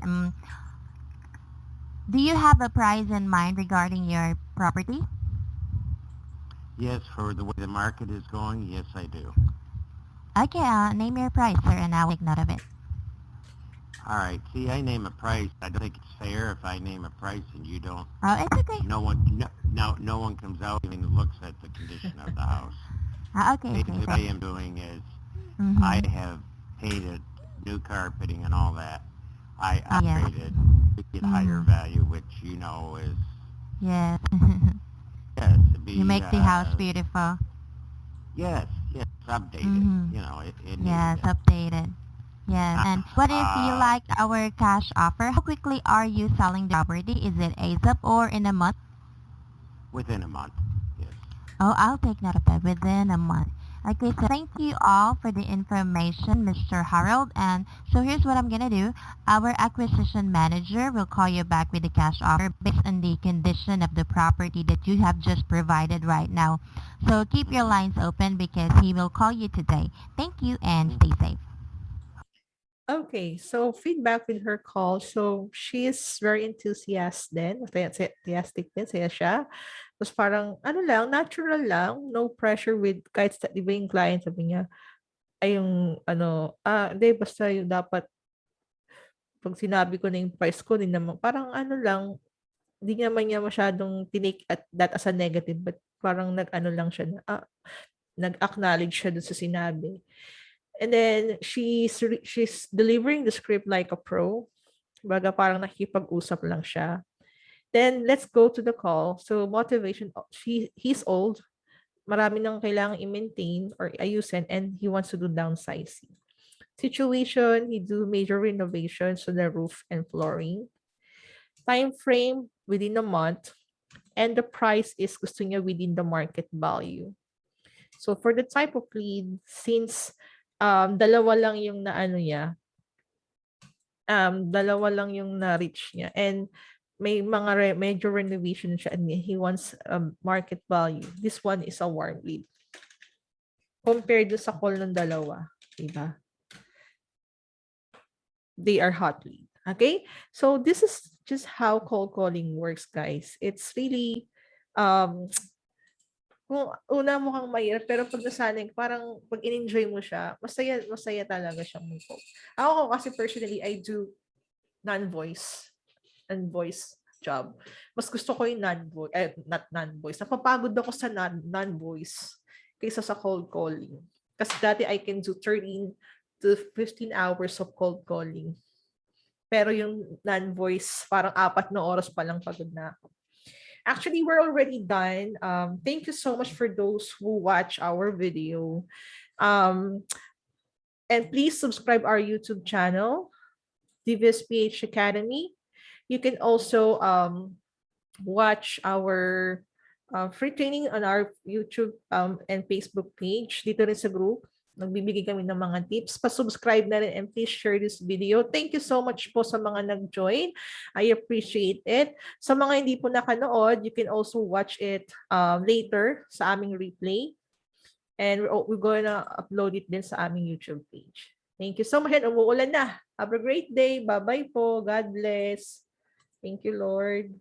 Do you have a price in mind regarding your property? Yes, for the way the market is going, yes, I do. Okay, name your price, sir, and I will take note of it. All right. See, I name a price. I don't think it's fair if I name a price and you don't. Oh, it's okay. No one comes out and looks at the condition of the house. Okay, Basically, what I thanks. am doing is Mm-hmm. I have painted new carpeting and all that. I Yeah. upgraded to get higher value, which is Yes. yes, to be You make the house beautiful. yes, updated. Mm-hmm. It Yes, needed it. updated. Yes. And what if you like our cash offer? How quickly are you selling the property? Is it ASAP or in a month? Within a month. Yes. Oh, I'll take note of that. Within a month. Okay, so thank you all for the information, Mr. Harold. And so here's what I'm gonna do. Our acquisition manager will call you back with the cash offer based on the condition of the property that you have just provided right now. So keep your lines open because he will call you today. Thank you and stay safe. Okay, so feedback with her call. So she is very enthusiastic din, saya siya. Tapos parang, ano lang, natural lang, no pressure with, kahit sa, di ba yung client, sabi niya, ay yung, hindi, basta yung dapat, pag sinabi ko na yung price ko, din naman, parang ano lang, hindi naman niya masyadong tinake at that as a negative, but parang nag-ano lang siya na, nag-acknowledge siya dun sa sinabi. And then she's delivering the script like a pro. Baga parang nakikipag-usap lang siya. Then let's go to the call. So motivation, he's old. Marami nang kailangang i-maintain or ayusin and he wants to do downsizing. Situation, he do major renovations to the roof and flooring. Time frame, within a month. And the price is gusto niya within the market value. So for the type of lead, since dalawa lang yung naano niya, dalawa lang yung na-reach niya and may mga major renovation siya and he wants market value. This one is a warm lead. Compared do sa call ng dalawa, diba? They are hot lead. Okay? So this is just how cold calling works, guys. It's really kung una mukhang mahirap, pero pag nasanay, parang pag in-enjoy mo siya, masaya talaga siyang mag-call. Ako kasi personally, I do non-voice and voice job. Mas gusto ko yung non-voice, not non-voice. Napapagod ako sa non-voice kaysa sa cold calling. Kasi dati I can do 13 to 15 hours of cold calling. Pero yung non-voice, parang 4 na oras pa lang pagod na ako. Actually, we're already done. Thank you so much for those who watch our video. And please subscribe our YouTube channel, DVSPH Academy. You can also watch our free training on our YouTube and Facebook page. Dito rin sa group, nagbibigay kami ng mga tips. Pa-subscribe na rin and please share this video. Thank you so much po sa mga nag-join. I appreciate it. Sa mga hindi po nakanood, you can also watch it later sa aming replay. And we're gonna upload it din sa aming YouTube page. Thank you so much. Umuulan na. Have a great day. Bye-bye po. God bless. Thank you, Lord.